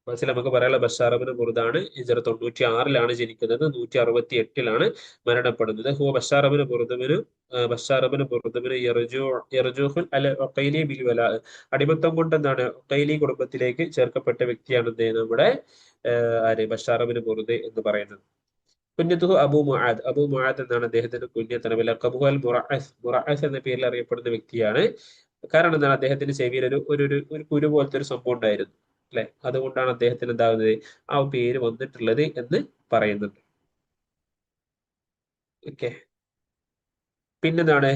അബ്ബാസിൽ നമുക്ക് പറയാനുള്ള ബഷാർ ഇബ്നു ബുർദാണ്. ഹിജ്റ 96-ലാണ് ജനിക്കുന്നത്, 168-ലാണ് മരണപ്പെടുന്നത്. ഹുവ ബഷാർ ഇബ്നു ബുർദബിന് യർജൂഹുൻ അൽ ഉഖൈലി ബിൽ വലാ, അടിമത്തം കൊണ്ട് എന്താണ് ഉഖൈലി കുടുംബത്തിലേക്ക് ചേർക്കപ്പെട്ട വ്യക്തിയാണ് നമ്മുടെ ആര് ബഷാർ ഇബ്നു ബുർദ എന്ന് പറയുന്നത്. കുഞ്ഞത്തുഹു അബു മുആദ് എന്നാണ് അദ്ദേഹത്തിന്റെ കുഞ്ഞത്തനം. ലഖബുഹു അൽ മുറഅസ് എന്ന പേരിൽ അറിയപ്പെടുന്ന വ്യക്തിയാണ്. കാരണം എന്താണ്, അദ്ദേഹത്തിന്റെ ചെവിയിൽ ഒരു കുരു പോലത്തെ ഒരു സംഭവം ഉണ്ടായിരുന്നു അല്ലെ, അതുകൊണ്ടാണ് അദ്ദേഹത്തിന് എന്താകുന്നത് ആ പേര് വന്നിട്ടുള്ളത് എന്ന് പറയുന്നുണ്ട്. ഓക്കെ. പിന്നെന്താണ്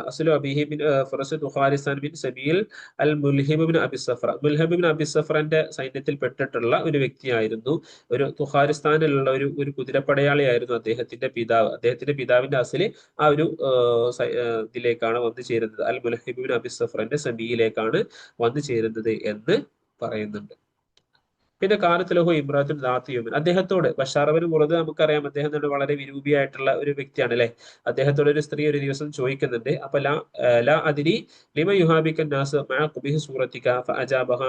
അസ്ലു അബീഹി ബിൻ ഫറസ് ഖാലിസ്ഥാൻ ബിൻ സബീൽ അൽ മുൽഹിബ് ബിൻ അബി സഫ്ര, മുൽഹിബ് ബിൻ അബി സഫ്രന്റെ സൈന്യത്തിൽ പെട്ടിട്ടുള്ള ഒരു വ്യക്തിയായിരുന്നു. ഒരു തുഹാരിസ്ഥാനിലുള്ള ഒരു കുതിരപ്പടയാളിയായിരുന്നു അദ്ദേഹത്തിന്റെ പിതാവ്. അദ്ദേഹത്തിന്റെ പിതാവിന്റെ അസല് ആ ഒരു ഇതിലേക്കാണ് വന്നു ചേരുന്നത്. അൽ മുൽഹിബ് ബിൻ അബി സഫ്രന്റെ സബിയിലേക്കാണ് വന്നു ചേരുന്നത് എന്ന് പറയുന്നുണ്ട്. പിന്നെ കാലത്തിലഹു ഇമ്രാത്തുൻ ദാത്തിയുമിൻ, അദ്ദേഹത്തോട് ബഷാറബിന് മുറത് നമുക്കറിയാം, അദ്ദേഹം തന്നെ വളരെ വിരൂപിയായിട്ടുള്ള ഒരു വ്യക്തിയാണ് അല്ലെ. അദ്ദേഹത്തോട് ഒരു സ്ത്രീ ഒരു ദിവസം ചോദിക്കുന്നുണ്ട്, അപ്പൊ ലാ അതിരി ലിമ യുഹാബിക്കൻ നാസ് മഅ ഖുബിഹി സൂറത്തിക ഫഅജാബഹ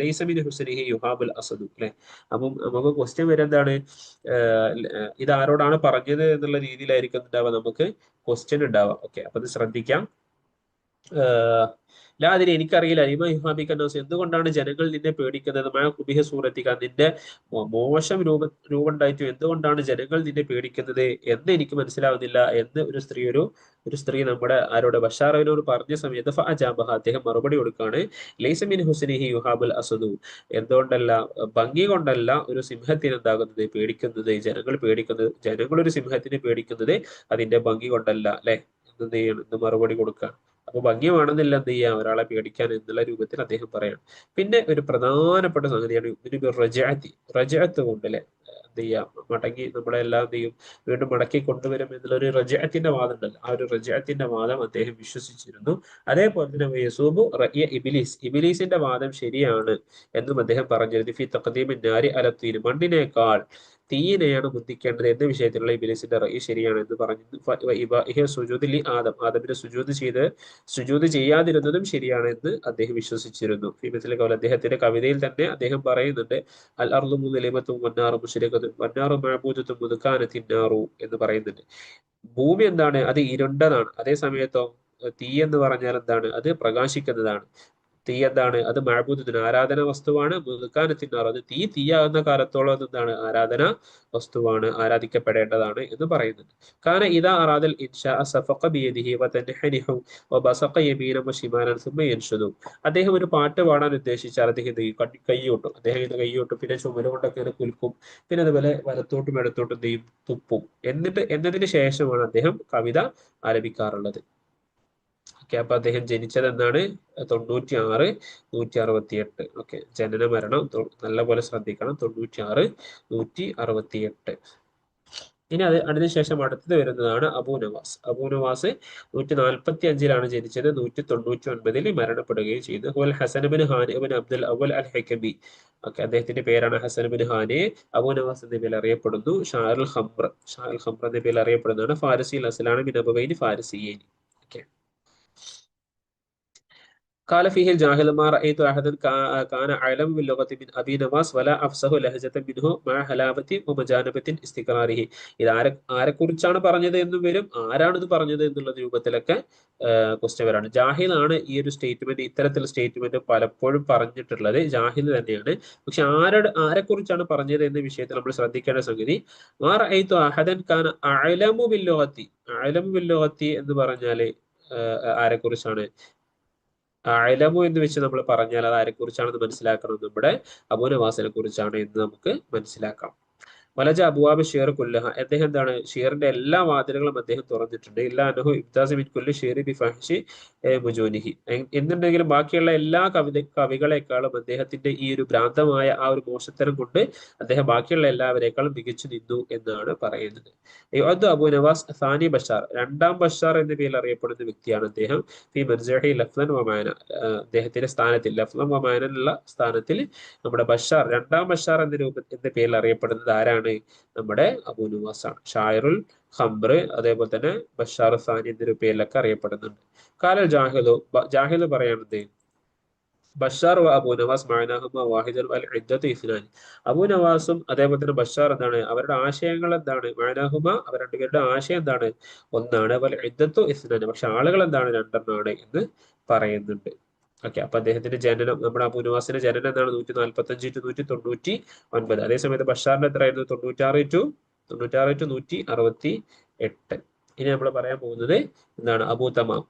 ലൈസ മിൻ ഹുസ്നിഹി യുഹാബുൽ അസദു അല്ലെ. അപ്പം നമുക്ക് ക്വസ്റ്റ്യൻ വരെ എന്താണ്, ഇത് ആരോടാണ് പറഞ്ഞത് എന്നുള്ള രീതിയിലായിരിക്കും ഉണ്ടാവുക, നമുക്ക് ക്വസ്റ്റ്യൻ ഉണ്ടാവാം. ഓക്കെ, അപ്പൊ അത് ശ്രദ്ധിക്കാം. ലാതിരി എനിക്കറിയില്ല, ലിമ യുഹാബിക്കന്നോസ് എന്തുകൊണ്ടാണ് ജനങ്ങൾ നിന്നെ പേടിക്കുന്നത്, മഴ കുബിഹ സൂറത്തിക്ക നിന്റെ മോശം രൂപം ഉണ്ടായിട്ടും എന്തുകൊണ്ടാണ് ജനങ്ങൾ നിന്നെ പേടിക്കുന്നത് എന്ന് എനിക്ക് മനസ്സിലാവുന്നില്ല എന്ന് ഒരു സ്ത്രീ നമ്മുടെ ആരോട് ബഷാറവിനോട് പറഞ്ഞ സമയത്ത് ഫഅജാബഹ അദ്ദേഹം മറുപടി കൊടുക്കാണ്, ലൈസ മിൻ ഹുസ്നിഹി യുഹാബുൽ അസദു, എന്തുകൊണ്ടല്ല, ഭംഗി കൊണ്ടല്ല ഒരു സിംഹത്തിന് എന്താകുന്നത് പേടിക്കുന്നത്, ജനങ്ങൾ ഒരു സിംഹത്തിന് പേടിക്കുന്നത് അതിന്റെ ഭംഗി കൊണ്ടല്ല അല്ലെ എന്ന് മറുപടി കൊടുക്കുക. അപ്പൊ ഭംഗിയാണെന്നില്ല എന്ത് ചെയ്യാം ഒരാളെ പേടിക്കാൻ എന്നുള്ള രൂപത്തിൽ അദ്ദേഹം പറയാണ്. പിന്നെ ഒരു പ്രധാനപ്പെട്ട സംഗതിയാണ് ഇതിന് റജഅത്ത് കൊണ്ട് അല്ലെ എന്ത് ചെയ്യാം മടങ്ങി നമ്മളെല്ലാം എന്ത് ചെയ്യും വീണ്ടും മടക്കി കൊണ്ടുവരും എന്നുള്ള ഒരു റജഅത്തിന്റെ വാദം ഉണ്ടല്ലോ, ആ ഒരു റജഅത്തിന്റെ വാദം അദ്ദേഹം വിശ്വസിച്ചിരുന്നു. അതേപോലെ തന്നെ യസൂബു റഅയ ഇബിലീസിന്റെ വാദം ശരിയാണ് എന്നും അദ്ദേഹം പറഞ്ഞിരുന്നു. ഫി തഖദീമിൻ നാരി അല തീൻ, മണ്ണിനേക്കാൾ തീയിനെയാണ് ബുദ്ധിക്കേണ്ടത് എന്ന വിഷയത്തിലുള്ള ഇബിലിസിന്റെ റഅയ് ശരിയാണ് എന്ന് പറഞ്ഞു. സുജൂദ് ആദമിന് സുജൂദ് ചെയ്യാതിരുന്നതും ശരിയാണ് എന്ന് അദ്ദേഹം വിശ്വസിച്ചിരുന്നു. ഫീമത്തിലെ കവൽ അദ്ദേഹത്തിന്റെ കവിതയിൽ തന്നെ അദ്ദേഹം പറയുന്നുണ്ട്, അൽ അർളു മുസ്ലിമത്തും വന്നാറും മുശ്രികത്തും വന്നാറും മഅബൂദത്തും മുദ്കാനത്തിന്നാറു എന്ന് പറയുന്നുണ്ട്. ഭൂമി എന്താണ്, അത് ഇരുണ്ടതാണ്, അതേ സമയത്തോ തീ എന്ന് പറഞ്ഞാൽ എന്താണ്, അത് പ്രകാശിക്കുന്നതാണ്. തീ എന്താണ്, അത് മഅബൂദത്തിന് ആരാധന വസ്തുവാണ്. മുദ്കാനത്തിന്നാറു, അത് തീയാകുന്ന കാലത്തോളം അത് എന്താണ്, ആരാധന വസ്തുവാണ്, ആരാധിക്കപ്പെടേണ്ടതാണ് എന്ന് പറയുന്നുണ്ട്. കാരണം ഇതാ അറാദൽ ഇൻഷാ സഫഖ ബിയദിഹി വതൻഹനിഹു വബസഖ യമീനൻ വശിമാലൻ സുമ്മ യൻഷദു, അദ്ദേഹം ഒരു പാട്ട് പാടാൻ ഉദ്ദേശിച്ചാൽ അദ്ദേഹം കൈയ്യോട്ടും, അദ്ദേഹം ഇത് കൈയ്യോട്ടും, പിന്നെ ചുമല് കൊണ്ടൊക്കെ ഇങ്ങനെ കുലുക്കും, പിന്നെ അതുപോലെ വലത്തോട്ടും ഇടത്തോട്ടും എന്ത് ചെയ്യും, തുപ്പും. എന്നതിന് ശേഷമാണ് അദ്ദേഹം കവിത ആലപിക്കാറുള്ളത്. ഓക്കെ, അപ്പൊ അദ്ദേഹം ജനിച്ചത് എന്താണ്, 96 168. ഓക്കെ, ജനന മരണം നല്ല പോലെ ശ്രദ്ധിക്കണം, 96 168. ഇനി അതിനുശേഷം അടുത്തത് വരുന്നതാണ് അബൂ നവാസ് 145 ജനിച്ചത്, 199 മരണപ്പെടുകയും ചെയ്തു. ഹസൻ ബിൻ ഹാനി ബിൻ അബ്ദുൽ അവൽ അൽ ഹക്കബി. ഓക്കെ, അദ്ദേഹത്തിന്റെ പേരാണ് ഹസൻ ബിൻ ഹാനി. അബൂ നവാസ് എന്ന പേരിൽ അറിയപ്പെടുന്നു. ഷാറുൽ ഖംർ എന്ന പേരിൽ അറിയപ്പെടുന്നതാണ്. ഫാരസി അസ്ലാണ് ബിൻ അബവൈനി ഫാരസിയേനി. ഓക്കെ, قال فيه الجاهل ما رأيت أحدا كان أعلم باللغة من أبي نواس ولا أفصح لهجة منه مع حلاوة ومجانبة استقراره. ഇത് ആരെക്കുറിച്ചാണ് പറഞ്ഞത് എന്നും വരും, ആരാണിത് പറഞ്ഞത് എന്നുള്ള രൂപത്തിലൊക്കെ ക്വസ്റ്റ്യൻ വരാണ്. ജാഹിലാണ് ഈ ഒരു സ്റ്റേറ്റ്മെന്റ്, ഇത്തരത്തിലുള്ള സ്റ്റേറ്റ്മെന്റ് പലപ്പോഴും പറഞ്ഞിട്ടുള്ളത് ജാഹിൽ തന്നെയാണ്. പക്ഷെ ആരെക്കുറിച്ചാണ് പറഞ്ഞത് എന്ന വിഷയത്തിൽ നമ്മൾ ശ്രദ്ധിക്കേണ്ട സംഗതി, മാ റഅയ്തു അഹദൻ കാന അഅലമു ബില്ലുഗത്തി എന്ന് പറഞ്ഞാല് ആരെക്കുറിച്ചാണ്, അലമു എന്ന് വെച്ച് നമ്മൾ പറഞ്ഞാൽ അത് ആരെക്കുറിച്ചാണെന്ന് മനസ്സിലാക്കണം, നമ്മുടെ അബൂ നവാസിനെ കുറിച്ചാണ് എന്ന് നമുക്ക് മനസ്സിലാക്കാം. വലജ അബുവാബ് ഷെയർ കുല്ലഹ, അദ്ദേഹം എന്താണ് ഷെയറിന്റെ എല്ലാ വാതിലുകളും അദ്ദേഹം തുറന്നിട്ടുണ്ട്. ഇല്ലാ അനഹു ഇബ്താസ് മിൻ കുല്ലി ഷെയറി ബി ഫഹ്ഷി മുജൂനിഹി, എന്നുണ്ടെങ്കിലും ബാക്കിയുള്ള എല്ലാ കവികളെക്കാളും അദ്ദേഹത്തിന്റെ ഈ ഒരു ഭ്രാന്തമായ ആ ഒരു മോശത്തരം കൊണ്ട് അദ്ദേഹം ബാക്കിയുള്ള എല്ലാവരെക്കാളും മികച്ചു നിന്നു എന്നാണ് പറയുന്നത്. അത് അബൂ നവാസ് സാനി ബഷാർ, രണ്ടാം ബഷാർ എന്ന പേരിൽ അറിയപ്പെടുന്ന വ്യക്തിയാണ് അദ്ദേഹം. ഫി മർജഹി ലഫ്ലൻ വമാന, അദ്ദേഹത്തിന്റെ സ്ഥാനത്തിൽ ലഫ്ലൻ വമാനുള്ള സ്ഥാനത്തിൽ നമ്മുടെ ബഷാർ, രണ്ടാം ബഷാർ എന്ന പേരിൽ അറിയപ്പെടുന്നത് ആരാണ്, നമ്മുടെ അബൂ നവാസ് ആണ്. ഷായറുൽ ഖംർ, അതേപോലെ തന്നെ ബഷാർ സാനി എന്നൊരു പേരിലൊക്കെ അറിയപ്പെടുന്നുണ്ട്. കാലൽ ജാഹിദ് പറയുന്നത്, ബഷാർ അബൂ നവാസ് മഅനാഹുമ വാഹിദുൻ വൽ ഇദ്ദത്തു ഇസ്നാനി, അബൂ നവാസും അതേപോലെ തന്നെ ബഷാർ എന്താണ്, അവരുടെ ആശയങ്ങൾ എന്താണ്, മഅനാഹുമ അവർ രണ്ടുപേരുടെ ആശയം എന്താണ്, ഒന്നാണ്, വൽ ഇദ്ദത്തു ഇസ്നാനി പക്ഷെ ആളുകൾ എന്താണ്, രണ്ടെണ്ണമാണ് എന്ന് പറയുന്നുണ്ട്. ഓക്കെ, അപ്പൊ അദ്ദേഹത്തിന്റെ ജനനം, നമ്മുടെ അബൂ നവാസിന്റെ ജനനം എന്താണ്, 145 to 199. അതേസമയത്ത് ബഷാറിന്റെ എത്രയായിരുന്നു, 96 to 168. ഇനി നമ്മൾ പറയാൻ പോകുന്നത് എന്താണ്, അബൂ തമാം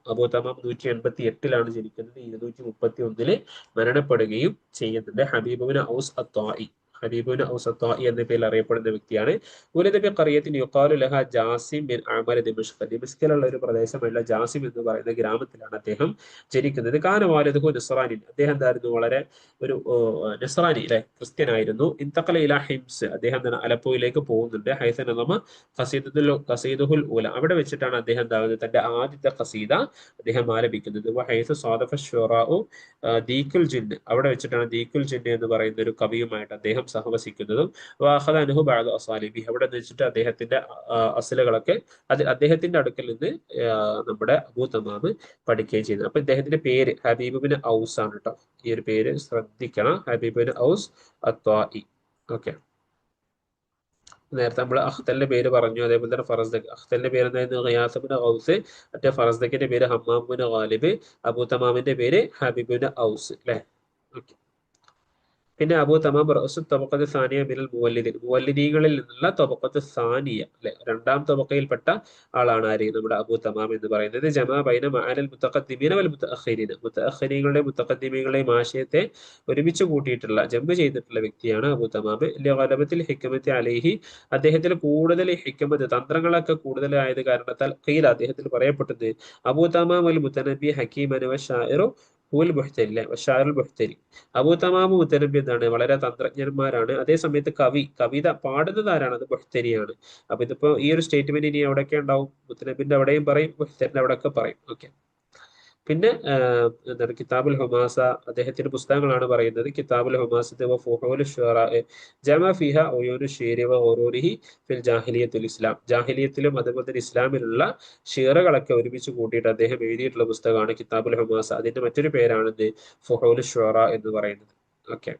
188 ജനിക്കുന്നത്, 231 മരണപ്പെടുകയും ചെയ്യുന്നുണ്ട്. ഹബീബ് ബിൻ ഔസ് അത്വാഇ ഹബീബുൻ ഔസത്തായി എന്ന പേരിൽ അറിയപ്പെടുന്ന വ്യക്തിയാണ്. ഉലദബി ഖറിയത്തിൻ യുഖാലു ലഹ ജാസിം ബിൻ അമർ ദിമഷ്ക്. ദിമഷ്കിലുള്ള ഒരു പ്രദേശമുള്ള ജാസിം എന്ന് പറയുന്ന ഗ്രാമത്തിലാണ് അദ്ദേഹം ജനിക്കുന്നത്. കാന വാലിദുഹു നസ്രാനി. അദ്ദേഹം എന്തായിരുന്നു? വളരെ ഒരു നസ്രാനി അല്ലെ, ക്രിസ്ത്യനായിരുന്നു. ഇന്തഖല ഇലാ ഹിംസ്. അദ്ദേഹം എന്താണ്? അലപ്പോയിലേക്ക് പോകുന്നുണ്ട്. ഹൈസൻ നമ ഖസീദുൽ ഊല. അവിടെ വെച്ചിട്ടാണ് അദ്ദേഹം എന്താകുന്നത്? തന്റെ ആദ്യത്തെ ഖസീദ അദ്ദേഹം ആലപിക്കുന്നത്. വഹൈസു സ്വാദഫ ശുറാഉ ദീഖുൽ ജിന്ന്. അവിടെ വെച്ചിട്ടാണ് ദീഖുൽ ജിന്ന് എന്ന് പറയുന്ന ഒരു കവിയുമായിട്ട് അദ്ദേഹം സഹവസിക്കുന്നതും. വാഹദ അനുഹു ബഅദ അസാലിബി. അവിടെ വെച്ചിട്ട് അദ്ദേഹത്തിന്റെ അസലുകളൊക്കെ അദ്ദേഹത്തിന്റെ അടുക്കൽ നിന്ന് നമ്മുടെ അബൂ തമാം പഠിക്കുകയും ചെയ്യുന്നത്. അപ്പൊ ഇദ്ദേഹത്തിന്റെ പേര് ഹബീബ് ബിൻ ഔസ് ആണ് കേട്ടോ. ഈ ഒരു പേര് ശ്രദ്ധിക്കണം, ഹബീബ് ബിൻ ഔസ് അത്വാഇ. ഓക്കെ, നേരത്തെ നമ്മൾ അഖ്തലിന്റെ പേര് പറഞ്ഞു, അതേപോലെ തന്നെ ഫറസ്ദക്. അഖ്തലിന്റെ പേര് എന്തായിരുന്നു? ഖിയാസ് ബിൻ ഔസ്. മറ്റേ ഫറസ്ദക്കിന്റെ പേര് ഹമ്മാം ബിൻ ഗാലിബ്. അബൂ തമാമിന്റെ പേര് ഹബീബ് ബിൻ ഔസ് അല്ലെ. ഓക്കെ. പിന്നെ അബൂ തമാം റഅ്സു തബഖത്ത് സാനിയ മിനൽ മുവല്ലിദീൻ. മുവല്ലിദീങ്ങളിൽ നിന്നുള്ള തബഖത്ത് സാനിയ അല്ലെ, രണ്ടാം തബഖയിൽപ്പെട്ട ആളാണ് ആര്? നമ്മുടെ അബൂ തമാം എന്ന് പറയുന്നത്. ജമാ ബൈന മഅനൽ മുതഖദ്ദിമീന വൽ മുതഅഖിരീന. മുതഅഖിരീകളുടെയും മുതഖദ്ദിമീങ്ങളുടെയും ആശയത്തെ ഒരുമിച്ച് കൂട്ടിയിട്ടുള്ള, ജംബ് ചെയ്തിട്ടുള്ള വ്യക്തിയാണ് അബൂ തമാം. ലിഗലബത്തിൽ ഹിക്മത്തി അലൈഹി. അദ്ദേഹത്തിൽ കൂടുതൽ ഹിക്മത്ത്, തന്ത്രങ്ങളൊക്കെ കൂടുതലായത് കാരണത്താൽ ഖീല, അദ്ദേഹത്തിൽ പറയപ്പെട്ടത് അബൂ തമാം അൽ മുതനബി ഹക്കീമൻ വ ഷാഇറു ഹുവൽ മുഹ്തരി അല്ലെ, ഷാഇറുൽ മുഹ്തരി. അബൂ തമാം മുത്തനബി എന്താണ്? വളരെ തന്ത്രജ്ഞന്മാരാണ്. അതേ സമയത്ത് കവിത പാടുന്നത് ആരാണ്? അത് മുഹ്തരിയാണ്. അപ്പൊ ഇതിപ്പോ ഈ ഒരു സ്റ്റേറ്റ്മെന്റ് ഇനി എവിടെയൊക്കെ ഉണ്ടാവും? മുത്തനബിന്റെ അവിടെയും പറയും, മുഹ്തരിന്റെ അവിടെയൊക്കെ പറയും. ഓക്കെ. പിന്നെ എന്താണ്? കിതാബുൽ ഹുമാസ. അദ്ദേഹത്തിന്റെ പുസ്തകങ്ങളാണ് പറയുന്നത്. കിതാബുൽ ഹുമാസത്ത് വ ഫുഹൂൽ ശുറാ ജമ ഫിഹ ഉയൂനു ശിഅരി വ ഗുറൂരിഹി ഫിൽ ജാഹിലിയത്തുൽ ഇസ്ലാം. ജാഹിലിയത്തിലും അതുപോലെ തന്നെ ഇസ്ലാമിലുള്ള ഷിയറുകളൊക്കെ ഒരുമിച്ച് കൂട്ടിയിട്ട് അദ്ദേഹം എഴുതിയിട്ടുള്ള പുസ്തകമാണ് കിതാബുൽ ഹുമാസ. അതിന്റെ മറ്റൊരു പേരാണ് ഇത് ഫുഹൂൽ ശുറാ എന്ന് പറയുന്നത്. ഓക്കെ.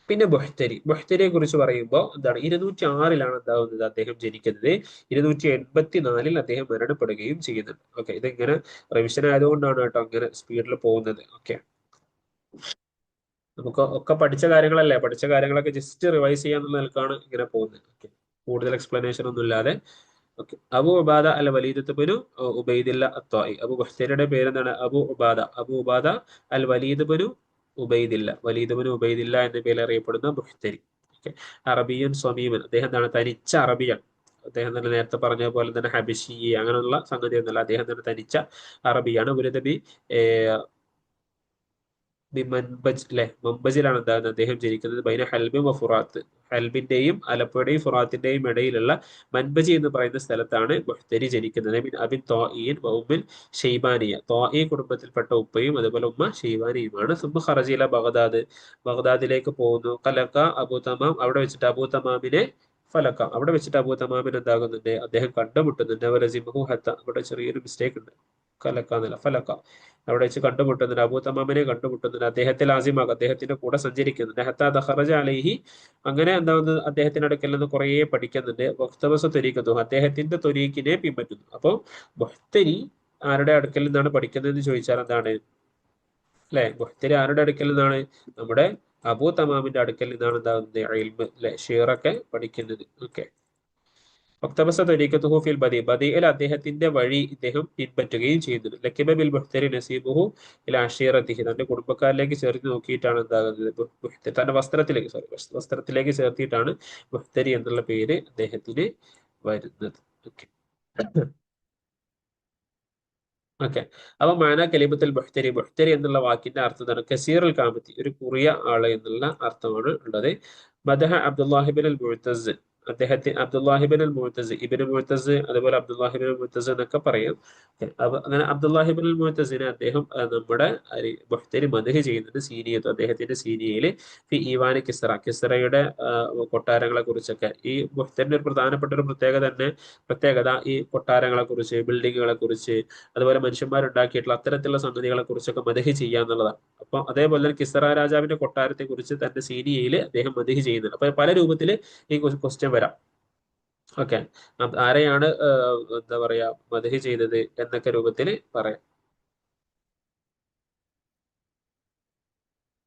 പിന്നെ ബുഹ്തരിയെ കുറിച്ച് പറയുമ്പോൾ എന്താണ്? 206 എന്താവുന്നത്? അദ്ദേഹം ജനിക്കുന്നത്. 284 അദ്ദേഹം മരണപ്പെടുകയും ചെയ്യുന്നുണ്ട്. ഓക്കെ, ഇതിങ്ങനെ റിവിഷൻ ആയതുകൊണ്ടാണ് കേട്ടോ അങ്ങനെ സ്പീഡിൽ പോകുന്നത്. ഓക്കെ, നമുക്ക് ഒക്കെ പഠിച്ച കാര്യങ്ങളല്ലേ, പഠിച്ച കാര്യങ്ങളൊക്കെ ജസ്റ്റ് റിവൈസ് ചെയ്യാന്നുള്ള നിലക്കാണ് ഇങ്ങനെ പോകുന്നത്. ഓക്കെ, കൂടുതൽ എക്സ്പ്ലനേഷൻ ഒന്നും ഇല്ലാതെ. ഓക്കെ. അബു ഉബാദ അൽ വലീദത്ത് ബിനു ഉബൈദില്ല അത്വാഇ. ബുഹ്തരിയുടെ പേരെന്താണ്? അബു ഉബാദ അൽ വലീദ് ബിനു ഉബൈദില്ല. വലീദ് ബിനു ഉബൈദില്ല എന്ന പേരിൽ അറിയപ്പെടുന്ന ബുഹ്തരി. ഓക്കെ. അറബിയൻ സ്വമീമൻ. അദ്ദേഹം എന്താണ്? തനിച്ച അറബിയാണ്. അദ്ദേഹം തന്നെ നേരത്തെ പറഞ്ഞ പോലെ തന്നെ ഹബിഷി അങ്ങനെയുള്ള സംഗതി ഒന്നുമല്ല. അദ്ദേഹം തന്നെ തനിച്ച അറബിയാണ്. ഉലദബി മൻബജ് അല്ലെ, മമ്പജിലാണ് എന്താണ് അദ്ദേഹം ജനിക്കുന്നത്. ബൈന ഹൽബിൻ വ ഫുറാത്ത്. ഹൽബിന്റെയും അലപ്പയുടെയും ഫുറാത്തിന്റെയും ഇടയിലുള്ള മൻബജി എന്ന് പറയുന്ന സ്ഥലത്താണ് ബുഹ്തരി ജനിക്കുന്നത്. അബിൻ ത്വാഇൻ വ ഉമ്മിൻ ഷെയ്ബാനിയ. ത്വാഇ കുടുംബത്തിൽപ്പെട്ട ഉപ്പയും അതുപോലെ ഉമ്മ ഷെയ്ബാനിയുമാണ്. സുബ്ബ ഖറജില ബഗ്ദാദ്. ബഗ്ദാദിലേക്ക് പോകുന്നു. കലക്ക അബൂ തമാം. അവിടെ വെച്ചിട്ട് അബൂ തമാമിനെ ഫലക്ക. അവിടെ വെച്ചിട്ട് അബൂ തമാമിന് എന്താകുന്നുണ്ട്? അദ്ദേഹം കണ്ടുമുട്ടുന്നുണ്ട്. വലസിമഹു ഹത്ത. അവിടെ ചെറിയൊരു മിസ്റ്റേക്ക് ഉണ്ട്, കലക്ക എന്നല്ല, ഫലക്ക. അവിടെ വെച്ച് കണ്ടുമുട്ടുന്നുണ്ട്. അബൂ തമാമിനെ കണ്ടുമുട്ടുന്നുണ്ട്. അദ്ദേഹത്തെ ലാസിമാക്കും, അദ്ദേഹത്തിന്റെ കൂടെ സഞ്ചരിക്കുന്നുണ്ട്. ഹത്താ ദഖറജ അലൈഹി. അങ്ങനെ എന്താവുന്നത്? അദ്ദേഹത്തിന്റെ അടുക്കൽ നിന്ന് കുറേ പഠിക്കുന്നുണ്ട്. വഖ്തബസ ത്വരീഖത്തുഹു. അദ്ദേഹത്തിന്റെ ത്വരീഖിനെ പിൻപറ്റുന്നു. അപ്പൊ ബുഹ്തരി ആരുടെ അടുക്കൽ നിന്നാണ് പഠിക്കുന്നത് എന്ന് ചോദിച്ചാൽ എന്താണ്? അല്ലെ, ബുഹ്തരി ആരുടെ അടുക്കൽ നിന്നാണ്? നമ്മുടെ അബൂ തമാമിന്റെ അടുക്കൽ നിന്നാണ് എന്താകുന്നത്? ഇൽമ് അല്ലെ, ഷിയറൊക്കെ പഠിക്കുന്നത്. ഓക്കെ. ഒക്തബസ ത്വരീഖത്തുഹു ഫിൽ ബദിഇൽ. അദ്ദേഹത്തിന്റെ വഴി ഇദ്ദേഹം പിൻപറ്റുകയും ചെയ്യുന്നുണ്ട്. ലക്കിബ ബിൽ ബുഹ്തരി നസീബുഹു ഇല അഷീറത്തിഹി. തന്റെ കുടുംബക്കാരിലേക്ക് ചേർത്ത് നോക്കിയിട്ടാണ് എന്താകുന്നത്? തന്റെ വസ്ത്രത്തിലേക്ക് ചേർത്തിയിട്ടാണ് ബുഹ്തരി എന്നുള്ള പേര് അദ്ദേഹത്തിന് വരുന്നത്. ഓക്കെ. ഓക്കെ. അപ്പൊ മാന കലിമത്തുൽ ബുഹ്തരി. ബുഹ്തരി എന്നുള്ള വാക്കിന്റെ അർത്ഥം എന്താണ്? കസീറുൽ കാമത്തി, ഒരു കുറിയ ആള് എന്നുള്ള അർത്ഥമാണ് ഉള്ളത്. മദഹ അബ്ദുല്ലാഹിബിൻ അൽ മുഅ്തസ്. അദ്ദേഹത്തിന് അബ്ദുല്ലാഹിബിൻ അൽ മുഅ്തസ്, ഇബ്നു മുഅ്തസ്, അതുപോലെ അബ്ദുല്ലാഹിബിൻ അൽ മുഅ്തസ് എന്നൊക്കെ പറയും. അപ്പൊ അങ്ങനെ അബ്ദുല്ലാഹിബിൻ അൽ മുഅ്തസിനെ അദ്ദേഹം നമ്മുടെ ബുഹ്തരി മദ്ഹ് ചെയ്യുന്നുണ്ട്. സീനിയത്ത്, അദ്ദേഹത്തിന്റെ സീനിയയില് ഫി ഈവാനി കിസ്റ. കിസ്റയുടെ കൊട്ടാരങ്ങളെ കുറിച്ചൊക്കെ. ഈ ബുഹ്തരിന്റെ ഒരു പ്രധാനപ്പെട്ട ഒരു പ്രത്യേകത ഈ കൊട്ടാരങ്ങളെ കുറിച്ച്, ബിൽഡിങ്ങുകളെ കുറിച്ച്, അതുപോലെ മനുഷ്യന്മാരുണ്ടാക്കിയിട്ടുള്ള അത്തരത്തിലുള്ള സംഗതികളെ കുറിച്ചൊക്കെ മദഹ് ചെയ്യുക എന്നുള്ളതാണ്. അപ്പൊ അതേപോലെ തന്നെ കിസ്റ രാജാവിന്റെ കൊട്ടാരത്തെ കുറിച്ച് തന്റെ സീനിയയിൽ അദ്ദേഹം മദഹ് ചെയ്യുന്നുണ്ട്. അപ്പൊ പല രൂപത്തിൽ ഈ ക്വസ്റ്റ്യൻ വരാം. ഓക്കെ. ആരെയാണ് എന്താ പറയാ മദഹ് ചെയ്തത് എന്നൊക്കെ രൂപത്തിൽ പറയാം.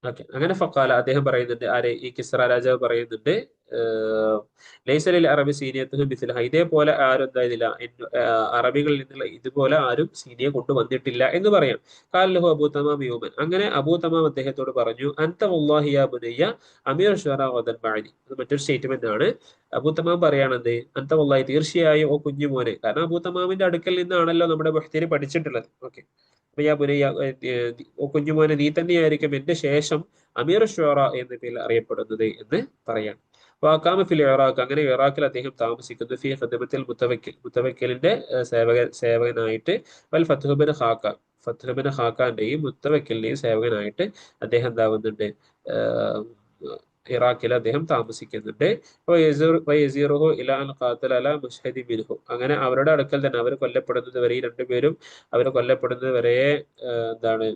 ഓക്കെ. അങ്ങനെ ഫക്കാല അദ്ദേഹം പറയുന്നുണ്ട്. ആരെ? ഈ കിസ്റ രാജാവ് പറയുന്നുണ്ട്. ലൈസലിൽ അറബി സീനിയത്തും മിസിലഹ, ഇതേപോലെ ആരും എന്തായതില്ല, അറബികളിൽ നിന്നുള്ള ഇതുപോലെ ആരും സീനിയെ കൊണ്ടുവന്നിട്ടില്ല എന്ന് പറയാം. കാലഹു അബൂ തമാം യൗമൻ, അങ്ങനെ അബൂ തമാം അദ്ദേഹത്തോട് പറഞ്ഞു, അൻത വല്ലാഹി യാ ബുനയ്യ അമീർ ഷുറ ഗദൻ ബഅദി. അത് മറ്റൊരു സ്റ്റേറ്റ്മെന്റ് ആണ്. അബൂ തമാം പറയാണെന്ത്, അൻത വല്ലാഹി, തീർച്ചയായും ഓ കുഞ്ഞുമോനെ, കാരണം അബൂ തമാമിന്റെ അടുക്കൽ നിന്നാണല്ലോ നമ്മുടെ ബഹ്തരി പഠിച്ചിട്ടുള്ളത്. ഓക്കെ, അപ്പൊ യാ ബുനയ്യ, ഓ കുഞ്ഞുമോനെ, നീ തന്നെയായിരിക്കും എന്റെ ശേഷം അമീർ ഷുറ എന്ന പേരിൽ അറിയപ്പെടുന്നത് എന്ന് പറയാം. വാക്കാമ ഫിൽ ഇറാഖ്, അങ്ങനെ ഇറാഖിൽ അദ്ദേഹം താമസിക്കുന്നു. ഫി ഖിദ്മത്തിൽ മുത്തവക്കിൽ, മുത്തവക്കിലിന്റെ സേവകനായിട്ട്. വൽ ഫത്ഹുബിൻ ഖാക്ക, ഫത്ഹുബിൻ ഖാക്കാന്റെയും മുത്തവക്കിലിന്റെയും സേവകനായിട്ട് അദ്ദേഹം എന്താവുന്നുണ്ട്, ഇറാഖിൽ അദ്ദേഹം താമസിക്കുന്നുണ്ട്. വയസീറുഹു ഇലാ അൻ ഖാതല അലാ മുശ്ഹദി മിൻഹു, അങ്ങനെ അവരുടെ അടുക്കൽ തന്നെ അവർ കൊല്ലപ്പെടുന്നത് വരെ, ഈ രണ്ടുപേരും അവർ കൊല്ലപ്പെടുന്നത് വരെ എന്താണ്,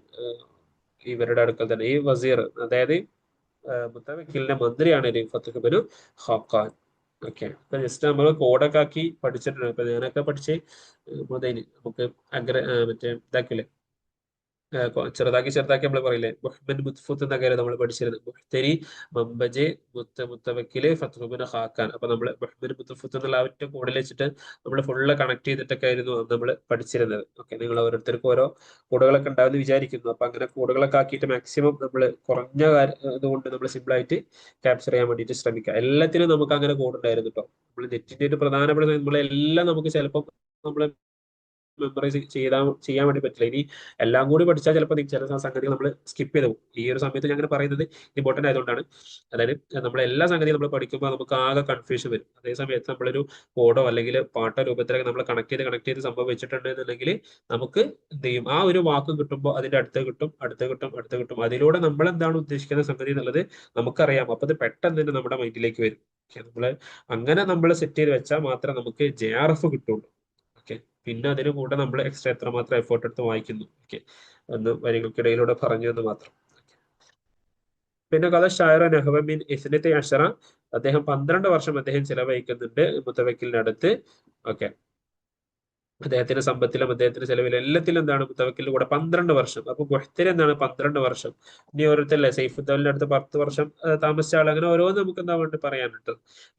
ഇവരുടെ അടുക്കൽ തന്നെ ഈ വസീർ, അതായത് മുത്തവക്കിലിന്റെ മന്ത്രിയാണ് ഫത്ഹ് ബിൻ ഖാഖാൻ. ഓക്കെ, അപ്പൊ ജസ്റ്റ് നമ്മൾ കോഡൊക്കെ ആക്കി പഠിച്ചിട്ടുണ്ട്. ഇപ്പൊ ഞാനൊക്കെ പഠിച്ച് മുതല് നമുക്ക് മറ്റേ ഇതാക്കില്ലേ, ചെറുതാക്കി ചെറുതാക്കി നമ്മൾ പറയില്ലേ, മുഹമ്മദ് മുത്ഫുത്ത് എന്നൊക്കെ നമ്മൾ പഠിച്ചിരുന്നത്. മുഹ്തരി, മമ്പജ്, മുത്തവക്കില്, ഫത്ഹുബിൻ ഖാഖാൻ. അപ്പൊ നമ്മൾ മുഹമ്മദ് മുത്ഫുത്ത് എന്നുള്ള ആ ഒറ്റ കോഡിൽ വെച്ചിട്ട് നമ്മൾ ഫുള്ള് കണക്ട് ചെയ്തിട്ടൊക്കെ ആയിരുന്നു നമ്മൾ പഠിച്ചിരുന്നത്. ഓക്കെ, നിങ്ങൾ ഓരോരുത്തർക്കും ഓരോ കോഡുകളൊക്കെ ഉണ്ടാവുമെന്ന് വിചാരിക്കുന്നു. അപ്പൊ അങ്ങനെ കോഡുകളൊക്കെ ആക്കിയിട്ട് മാക്സിമം നമ്മൾ കുറഞ്ഞ ഇതുകൊണ്ട് നമ്മൾ സിമ്പിൾ ആയിട്ട് ക്യാപ്ചർ ചെയ്യാൻ വേണ്ടിയിട്ട് ശ്രമിക്കുക. എല്ലാത്തിനും നമുക്ക് അങ്ങനെ കോഡ് ഉണ്ടായിരുന്നു കേട്ടോ. നമ്മൾ നെറ്റിന്റെ ഒരു പ്രധാനപ്പെട്ട നമ്മളെല്ലാം നമുക്ക് ചിലപ്പോൾ നമ്മൾ മെമ്മറൈസ് ചെയ്യാൻ വേണ്ടി പറ്റില്ല. ഇനി എല്ലാം കൂടി പഠിച്ചാൽ ചിലപ്പോൾ ചില സംഗതികൾ നമ്മൾ സ്കിപ്പ് ചെയ്ത് പോകും. ഈ ഒരു സമയത്ത് ഞാൻ അങ്ങനെ പറയുന്നത് ഇമ്പോർട്ടന്റ് ആയതുകൊണ്ടാണ്. അതായത് നമ്മൾ എല്ലാ സംഗതിയും നമ്മൾ പഠിക്കുമ്പോൾ നമുക്ക് ആകെ കൺഫ്യൂഷൻ വരും. അതേ സമയത്ത് നമ്മളൊരു കോഡോ അല്ലെങ്കിൽ പാട്ടോ രൂപത്തിലൊക്കെ നമ്മൾ കണക്ട് ചെയ്ത് സംഭവം വെച്ചിട്ടുണ്ട് എന്നുണ്ടെങ്കിൽ നമുക്ക് എന്ത് ചെയ്യും, ആ ഒരു വാക്ക് കിട്ടുമ്പോൾ അതിന്റെ അടുത്ത് കിട്ടും, അടുത്ത് കിട്ടും, അടുത്ത് കിട്ടും. അതിലൂടെ നമ്മൾ എന്താണ് ഉദ്ദേശിക്കുന്ന സംഗതി എന്നുള്ളത് നമുക്കറിയാം. അപ്പൊ അത് പെട്ടെന്ന് തന്നെ നമ്മുടെ മൈൻഡിലേക്ക് വരും. നമ്മള് അങ്ങനെ നമ്മൾ സെറ്റ് ചെയ്ത് വെച്ചാൽ മാത്രമേ നമുക്ക് JRF കിട്ടുള്ളൂ. ഓക്കെ, പിന്നെ അതിന് കൂടെ നമ്മൾ എക്സ്ട്രാ എത്രമാത്രം എഫേർട്ട് എടുത്ത് വായിക്കുന്നു. ഓക്കെ, ഒന്ന് വരികൾക്കിടയിലൂടെ പറഞ്ഞു എന്ന് മാത്രം. പിന്നെ കഥ ഷായറ നെഹ്വമിൻ ഇസ്നത്തെ അഷറ, അദ്ദേഹം 12 വർഷം അദ്ദേഹം ചിലവഴിക്കുന്നുണ്ട് മുത്തവക്കിലിന്റെ അടുത്ത്. ഓക്കെ, അദ്ദേഹത്തിന്റെ സമ്പത്തിലും അദ്ദേഹത്തിന്റെ ചെലവിലും എല്ലാത്തിലും എന്താണ് മുത്തവക്കിലിന്റെ കൂടെ 12 വർഷം. അപ്പൊ മുഹ്തരി എന്താണ് 12 വർഷം. ഇനി ഓരോരുത്തരല്ലേ സൈഫുദ്ദൗലിന്റെ അടുത്ത് 10 വർഷം താമസിച്ച ആൾ, അങ്ങനെ ഓരോന്ന് നമുക്ക് എന്താ വേണ്ടി പറയാനുണ്ട്.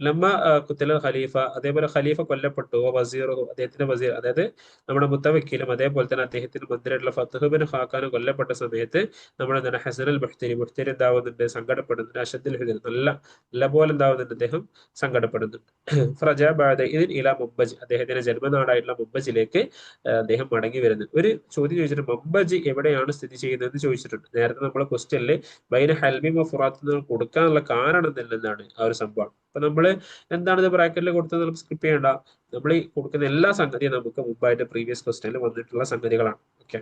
ലമ്മ കുത്തല ഖലീഫ, അതേപോലെ ഖലീഫ കൊല്ലപ്പെട്ടു. വസീറു, അദ്ദേഹത്തിന്റെ വസീർ, അതായത് നമ്മുടെ മുത്തവക്കിലും അതേപോലെ തന്നെ അദ്ദേഹത്തിന്റെ മന്ത്രിയായിട്ടുള്ള ഫത്ഹ് ബിൻ ഖാഖാനും കൊല്ലപ്പെട്ട സമയത്ത് നമ്മുടെ എന്താണ് ഹസൻ അൽ മുഹ്തരി, മുഹ്തരി എന്താവുന്നുണ്ട്, സങ്കടപ്പെടുന്നുണ്ട്. അഷദ്ദുൽ ഹുസൻ, നല്ല പോലെ എന്താവുന്നുണ്ട്, അദ്ദേഹം സങ്കടപ്പെടുന്നുണ്ട്. ഫ്രജ ബഅദ ഇദ്ൻ ഇലാ മുംബജ്, അദ്ദേഹത്തിന്റെ ജന്മനാടായിട്ടുള്ള മുംബജിലേക്ക് അദ്ദേഹം മടങ്ങി വരുന്നത്. ഒരു ചോദ്യം ചോദിച്ചിട്ട്, മുംബജ് എവിടെയാണ് സ്ഥിതി ചെയ്യുന്നത് എന്ന് ചോദിച്ചിട്ടുണ്ട്. നേരത്തെ നമ്മളെ ക്വസ്റ്റ്യനിൽ ബൈന ഹൽമിം ഫുറാത്ത് കൊടുക്കാനുള്ള കാരണം തന്നെ എന്താണ് ആ ഒരു സംഭവം. അപ്പൊ നമ്മള് എന്താണ് ബ്രാക്കറ്റിൽ കൊടുത്തത് നമുക്ക് സ്കിപ്പ് ചെയ്യണ്ട. നമ്മൾ ഈ കൊടുക്കുന്ന എല്ലാ സംഗതിയും നമുക്ക് മുമ്പായിട്ട് പ്രീവിയസ് ക്വസ്റ്റ്യനിൽ വന്നിട്ടുള്ള സംഗതികളാണ്. ഓക്കെ,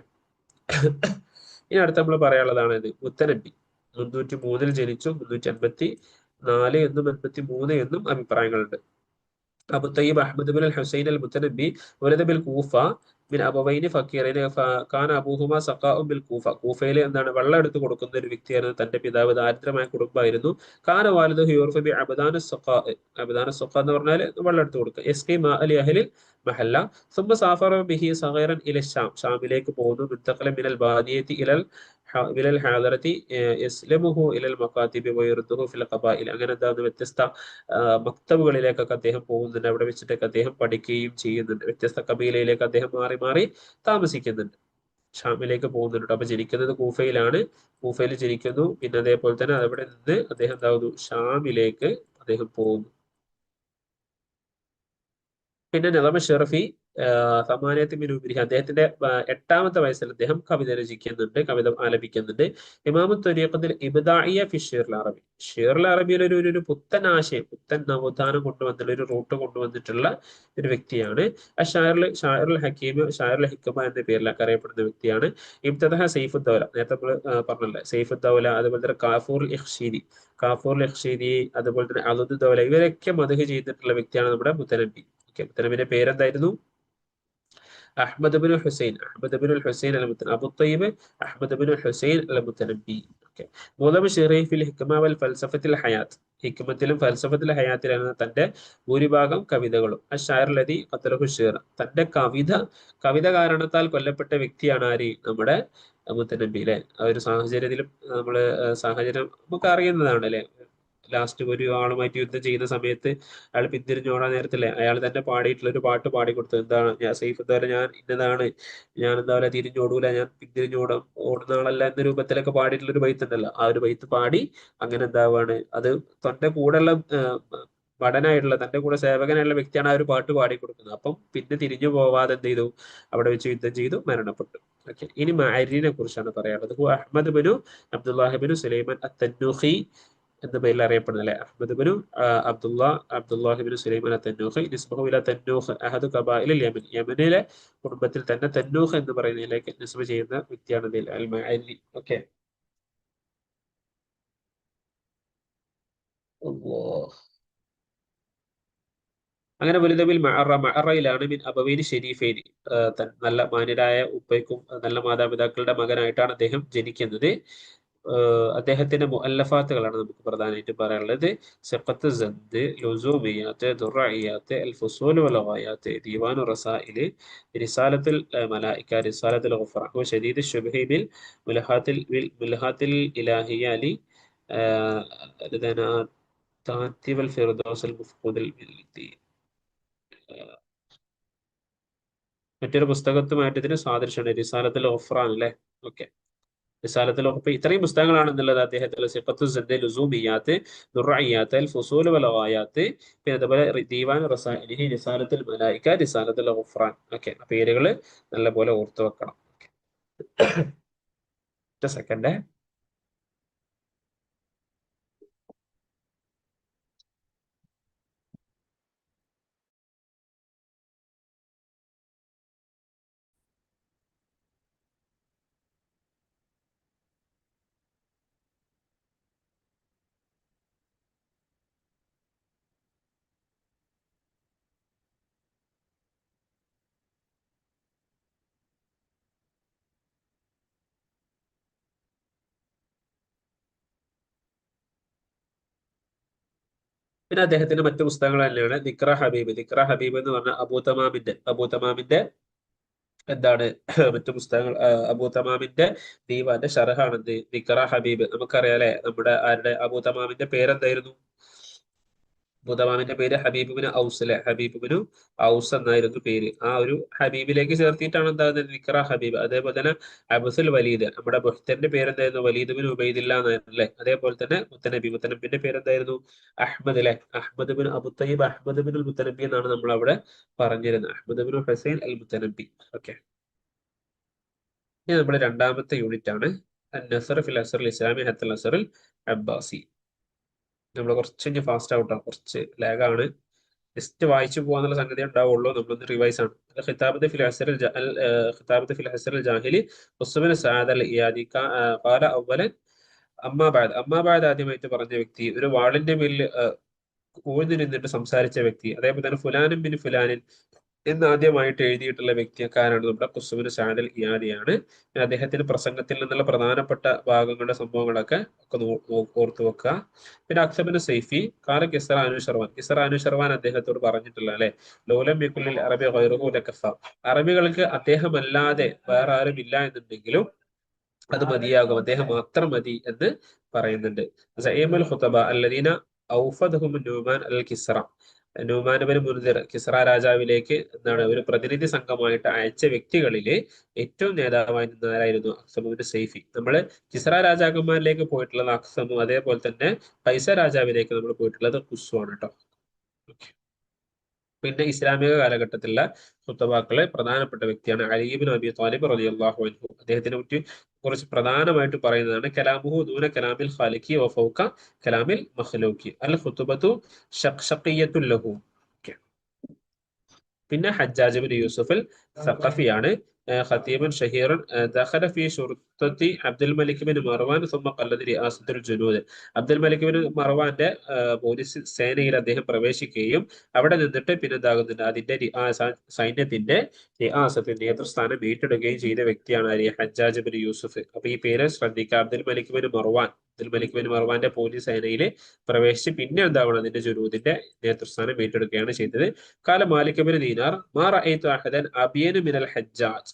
ഇനി അടുത്ത് നമ്മൾ പറയാനുള്ളതാണ് ഇത് മുത്തനബി. 303 ജനിച്ചു, 384 എന്നും 83 എന്നും അഭിപ്രായങ്ങളുണ്ട്. Abu Tayyib Ahmad bin Hussain al Mutanabbi വലദ ബിൽ കൂഫ മിൻ അബവൈനി ഫക്കീറൈനി കാന അബൂഹുമാ സഖാഉ ബിൽ കൂഫ, കൂഫയിൽ എന്താണ് വെള്ളം എടുത്ത് കൊടുക്കുന്ന ഒരു വ്യക്തിയായിരുന്നു. തന്റെ പിതാവ് ദാരിദ്ര്യമായ കുടുംബമായിരുന്നു. കാന വാലിദുഹു യുർഫു ബി അബ്ദാന സഖാ, അബ്ദാന സഖാ എന്ന് പറഞ്ഞാൽ വെള്ളം എടുത്ത് കൊടുക്കുക. യസ്ഖി മാ അലി അഹ്ലിൽ മഹല്ല സുമ്മ സാഫറ ബിഹി സഗീറൻ ഇല ഷാം, ഷാമിലേക്ക് പോകുന്നു. മുൻതഖല മിനൽ ബാദിയത്തി ഇലൽ ഹാദറത്തി യസ്ലമുഹു ഇലൽ മഖാതിബി വയർദുഹു ഫിൽ ഖബായിൽ, അങ്ങനെ എന്താ വ്യത്യസ്ത മക്തബുകളിലേക്കൊക്കെ അദ്ദേഹം പോകുന്നുണ്ട്. അവിടെ വെച്ചിട്ടൊക്കെ അദ്ദേഹം പഠിക്കുകയും ചെയ്യുന്നുണ്ട്. വ്യത്യസ്ത കബീലയിലേക്ക് അദ്ദേഹം മാറി മാറി താമസിക്കുന്നുണ്ട്. ഷാമിലേക്ക് പോകുന്നുണ്ട്. അപ്പൊ ജനിക്കുന്നത് കൂഫയിലാണ്. കൂഫയിൽ ജനിക്കുന്നു. പിന്നെ അതേപോലെ തന്നെ അവിടെ നിന്ന് അദ്ദേഹം എന്താകുന്നു, ഷാമിലേക്ക് അദ്ദേഹം പോകുന്നു. പിന്നെ നദമ ഷെറഫി സമാനത്തി മിനുബിരി, അദ്ദേഹത്തിന്റെ 8ാമത്തെ വയസ്സിൽ അദ്ദേഹം കവിത രചിക്കുന്നുണ്ട്, കവിത ആലപിക്കുന്നുണ്ട്. ഇമാമു ത്വരീഖത്തിൽ ഇബ്ദാഇയ ഫി ഷിഅറിൽ അറബി, ഷിഅറിൽ അറബിയിൽ ഒരു പുത്തൻ ആശയം, പുത്തൻ നവോത്ഥാനം കൊണ്ടുവന്നിട്ടുള്ള ഒരു റൂട്ട് കൊണ്ടുവന്നിട്ടുള്ള ഒരു വ്യക്തിയാണ്. ഷായറുൽ ഹക്കീം, ഷായറുൽ ഹിക്കമ എന്ന പേരിലൊക്കെ അറിയപ്പെടുന്ന വ്യക്തിയാണ്. ഇബ്തദഹ സൈഫുദ്ദൗല, നേരത്തെ നമ്മൾ പറഞ്ഞല്ലേ സൈഫുദ്ദൗല, അതുപോലെ തന്നെ കാഫൂർ ഇഖ്ശീദി, അതുപോലെ തന്നെ അലുദ്ദൗല, ഇവരൊക്കെ മദ്ഹ് ചെയ്തിട്ടുള്ള വ്യക്തിയാണ് നമ്മുടെ മുത്തനബി. മുത്തനബിന്റെ പേരെന്തായിരുന്നു? Ahmad bin Hussain, Abu Tayyib Ahmad bin Hussain al Mutanabbi. Okay, മൂലം ഷെറീഫിൽ ഹിക്മ വൽ ഫൽസഫത്തിൽ ഹയാത്ത്, ഹിക്മത്തിലും ഫൽസഫത്തിലെ ഹയാത്തിലാണ് തന്റെ ഭൂരിഭാഗം കവിതകളും. അഷായർലതി ഖത്തലഹു ഷീർ, തന്റെ കവിത കാരണത്താൽ കൊല്ലപ്പെട്ട വ്യക്തിയാണ് ആര്? നമ്മുടെ മുത്തനബി. അല്ലെ, ആ ഒരു സാഹചര്യത്തിലും സാഹചര്യം നമുക്ക് അറിയുന്നതാണ് അല്ലെ. ലാസ്റ്റ് ഒരു ആളുമായിട്ട് യുദ്ധം ചെയ്യുന്ന സമയത്ത് അയാൾ പിന്തിരിഞ്ഞോടാൻ നേരത്തില്ലേ അയാൾ തന്നെ പാടിയിട്ടുള്ള ഒരു പാട്ട് പാടിക്കൊടുത്തു. എന്താണ് ഞാൻ സൈഫ് എന്താ പറയുക, ഞാൻ ഇന്നതാണ്, ഞാൻ എന്താ പറയുക തിരിഞ്ഞോടൂല, ഞാൻ ഓടുന്ന ആളല്ല എന്ന രൂപത്തിലൊക്കെ പാടിയിട്ടുള്ള ഒരു ബൈത്ത് ഉണ്ടല്ലോ, ആ ഒരു ബൈത്ത് പാടി അങ്ങനെ എന്താവാണ് അത് തന്റെ കൂടെയുള്ള ഭടനായിട്ടുള്ള തന്റെ കൂടെ സേവകനായുള്ള വ്യക്തിയാണ് ആ ഒരു പാട്ട് പാടിക്കൊടുക്കുന്നത്. അപ്പം പിന്നെ തിരിഞ്ഞു പോവാതെ എന്ത് ചെയ്തു, അവിടെ വെച്ച് യുദ്ധം ചെയ്തു മരണപ്പെട്ടു. ഓക്കെ, ഇനി മഅരിനെ കുറിച്ചാണ് പറയാനുള്ളത്. അഹ്മദ് ബിനു അബ്ദുല്ലാഹിബിനു സുലൈമാൻ അത്തന്നൂഖി എന്ന പേരിൽ അറിയപ്പെടുന്നത് അല്ലെ. അഹ്മദ് ബിനു അബ്ദുല്ലാഹിബിനു സുലൈമാൻ അത്തന്നൂഖി നിസ്ബഹു ഇല തന്നൂഖ് അഹദു ഖബാഇലിൽ യമൻ, യമനിലെ കുടുംബത്തിൽ തന്നെ തന്നൂഖ് എന്ന് പറയുന്നതിലേക്ക് നിസ്ബ ചെയ്യുന്ന വ്യക്തിയാണ് ഇതിൽ അൽ മഅരി. ഓക്കെ, അങ്ങനെ വലുതവിൽ മഅറയിലാണ് മിൻ അബവൈനി ഷെരീഫൈനി, നല്ല മാന്യരായ ഉപ്പയ്ക്കും നല്ല മാതാപിതാക്കളുടെ മകനായിട്ടാണ് അദ്ദേഹം ജനിക്കുന്നത്. അദ്ദേഹത്തിന്റെ മുഅല്ലഫാത്തുകളാണ് നമുക്ക് പ്രധാനമായിട്ടും പറയാനുള്ളത്. സിഖത്ത് സന്ദ്, ലുസൂമിയാത്ത്, ദുറഇയാത്ത്, അൽ ഫുസൂൽ വൽ ഗായാത്ത്, ദീവാനു റസായില്, റിസാലത്തുൽ മലായിക, റിസാലത്തുൽ ഗുഫറ, ശദീദ് ശുബ്ഹി ബിൽ മുൽഹാത്തിൽ ഇലാഹിയ താത്തി വൽ ഫിർദൗസ് അൽ മുഫ്ഖൂദ് മറ്റൊരു പുസ്തകത്തുമായിട്ട് ഇതിന് സാദൃശ്യമാണ്, റിസാലത്തുൽ ഗുഫ്റാൻ അല്ലേ. ഓക്കെ, റിസാലത്തുൽ ഗുഫ്റാൻ, ഇത്രയും പുസ്തകങ്ങളാണെന്നുള്ളത് അദ്ദേഹത്തിലെ സിഖത്തു സദ്ദ്, ലുസൂമിയാത്ത്, ദുറഇയാത്ത്, അൽ ഫുസൂൽ വൽ ഗായാത്ത്, പിന്നെ അതുപോലെ ദീവാൻ റസായിലിഹി, റിസാലത്തുൽ മലായിക, റിസാലത്തുൽ ഗുഫ്റാൻ. ഓക്കെ, പേരുകൾ നല്ലപോലെ ഓർത്തു വെക്കണം. സെക്കൻഡ്. പിന്നെ അദ്ദേഹത്തിന്റെ മറ്റു പുസ്തകങ്ങൾ തന്നെയാണ് ദിക്ര ഹബീബ്. ദിക്ര ഹബീബ് എന്ന് പറഞ്ഞ അബൂ തമാമിന്റെ എന്താണ് മറ്റു പുസ്തകങ്ങൾ, അബൂ തമാമിന്റെ ദീവാന്റെ ഷർഹാണെന്ത് ദിക്ര ഹബീബ്. നമുക്കറിയാം അല്ലെ, നമ്മുടെ ആരുടെ അബൂ തമാമിന്റെ പേരെന്തായിരുന്നു? അബൂ പേര് ഹബീബിന് ഔസ് അല്ലെ, ഹബീബിന് ഔസ് എന്നായിരുന്നു പേര്. ആ ഒരു ഹബീബിലേക്ക് ചേർത്തിട്ടാണ് എന്താകുന്നത് ദിക്ര ഹബീബ്. അതേപോലെ തന്നെ അബ്സുൽ വലീദ്, നമ്മുടെ ബുഹ്തന്റെ പേരെന്തായിരുന്നു? വലീദ് ബിൻ ഉബൈദില്ല എന്നായിരുന്നു അല്ലെ. അതേപോലെ തന്നെ മുത്തനബിന്റെ പേരെന്തായിരുന്നു? അഹ്മദ് അല്ലെ. Ahmad bin Abu Tayyib, Ahmad bin Mutanabbi എന്നാണ് നമ്മൾ അവിടെ പറഞ്ഞിരുന്നത്, Ahmad bin Hussain al Mutanabbi. Okay, ഇനി നമ്മുടെ രണ്ടാമത്തെ യൂണിറ്റ് ആണ് അൻ-നസർ ഫിൽ അസ്ർ ഇസ്ലാമി ഹത്തൽ അസ്ർ അബ്ബാസി. നമ്മൾ കുറച്ച് ഇനി ഫാസ്റ്റ് ഔട്ടാണ്, കുറച്ച് ലാഗാണ്, ജസ്റ്റ് വായിച്ചു പോകാന്നുള്ള സംഗതി ഉണ്ടാവുള്ളൂ. നമ്മളൊന്ന് റിവൈസ് ആണ്. ഖിതാബത്ത് ഫിൽ അസ്ർ അൽ ജാഹിലി ഉസ്മാൻ സഅദ് അൽ ഇയാദി ഖാല അവ്വലൻ അമ്മാബാദ് ആദ്യമായിട്ട് പറഞ്ഞ വ്യക്തി, ഒരു വാളിന്റെ മേലിൽ ഊഴ്ന്നു നിന്നിട്ട് സംസാരിച്ച വ്യക്തി, അതേപോലെ തന്നെ ഫുലാനും ബിൻ ഫുലാനിൻ എന്ന് ആദ്യമായിട്ട് എഴുതിയിട്ടുള്ള വ്യക്തിക്കാരാണ് നമ്മുടെ ഖുസ്ബിൻ സഅദ് അൽ ഇയാദിയാണ്. അദ്ദേഹത്തിന്റെ പ്രസംഗത്തിൽ നിന്നുള്ള പ്രധാനപ്പെട്ട ഭാഗങ്ങളുടെ സംഭവങ്ങളൊക്കെ ഓർത്തു വെക്കുക. പിന്നെ അക്സബിന് സൈഫി കാല കിസറ അനു ഷർവാൻ അദ്ദേഹത്തോട് പറഞ്ഞിട്ടുള്ള അല്ലെ, ലോലം യകുലിൽ അറബി ഗൈറുഹു ലകഫ, അറബികൾക്ക് അദ്ദേഹമല്ലാതെ വേറെ ആരും ഇല്ല എന്നുണ്ടെങ്കിലും അത് മതിയാകും, അദ്ദേഹം മാത്രം മതി എന്ന് പറയുന്നുണ്ട്. സഈമുൽ ഖുതബ അല്ലദീന ഔഫദഹും നൂമാൻ അൽ കിസ്റ, നൂമാൻ ബിൻ മുൻദിർ കിസ്റ രാജാവിലേക്ക് എന്താണ് ഒരു പ്രതിനിധി സംഘമായിട്ട് അയച്ച വ്യക്തികളിലെ ഏറ്റവും നേതാവായി നിന്നവരായിരുന്നു അക്സമുബിൻ സൈഫി. നമ്മള് കിസ്റ രാജാക്കന്മാരിലേക്ക് പോയിട്ടുള്ളത് അക്സമും, അതേപോലെ തന്നെ കൈസർ രാജാവിലേക്ക് നമ്മൾ പോയിട്ടുള്ളത് ഖുസ്വാണ് കേട്ടോ. പിന്നെ ഇസ്ലാമിക കാലഘട്ടത്തിലുള്ള ഖുത്തബാക്കളെ പ്രധാനപ്പെട്ട വ്യക്തിയാണ് അലി ഇബ്നു അബി ത്വാലിബ് റളിയല്ലാഹു അൻഹു. അദ്ദേഹത്തിനെ പറ്റി കുറച്ച് പ്രധാനമായിട്ട് പറയുന്നതാണ് കലാമുഹു ദൂന കലാമിൽ ഖാലിഖി വ ഫൗക കലാമിൽ മഖ്ലൂഖി അൽ ഖുതുബത്തു ഷഖ്ഷഖിയ്യത്തുൽ ലഹു. പിന്നെ ഹജ്ജാജ് ബിൻ യൂസുഫ് അൽ സഖഫിയാണ്, ഖതീബുൻ ഷഹീറുൻ ദഖല ഫീ ശുർത്തത്തി അബ്ദുൽ മലിക് ബിൻ മർവാൻ സുമ്മ ഖല്ലദ റിയാസത്തുൽ ജുനൂദ്. അബ്ദുൽ മലിക് ബിൻ മർവാന്റെ പോലീസ് സേനയിൽ അദ്ദേഹം പ്രവേശിക്കുകയും അവിടെ നിന്നിട്ട് പിന്നെ എന്താകുന്നുണ്ട് അതിന്റെ സൈന്യത്തിന്റെ റിയാസത്ത് നേതൃസ്ഥാനം ഏറ്റെടുക്കുകയും ചെയ്ത വ്യക്തിയാണ് ഹജ്ജാജ് ബിൻ യൂസുഫ്. അപ്പൊ ഈ പേര് ശ്രദ്ധിക്കുക, അബ്ദുൽ മലിക് ബിൻ മർവാന്റെ പോലീസ് സേനയിൽ പ്രവേശിച്ച് പിന്നെ എന്താവണം അതിന്റെ ജുനൂദിന്റെ നേതൃസ്ഥാനം ഏറ്റെടുക്കുകയാണ് ചെയ്തത്. കാല മാലിക് ബിൻ ദീനാർ മാ റഅയ്തു അഹദൻ അബിയന മിനൽ ഹജ്ജാജ്,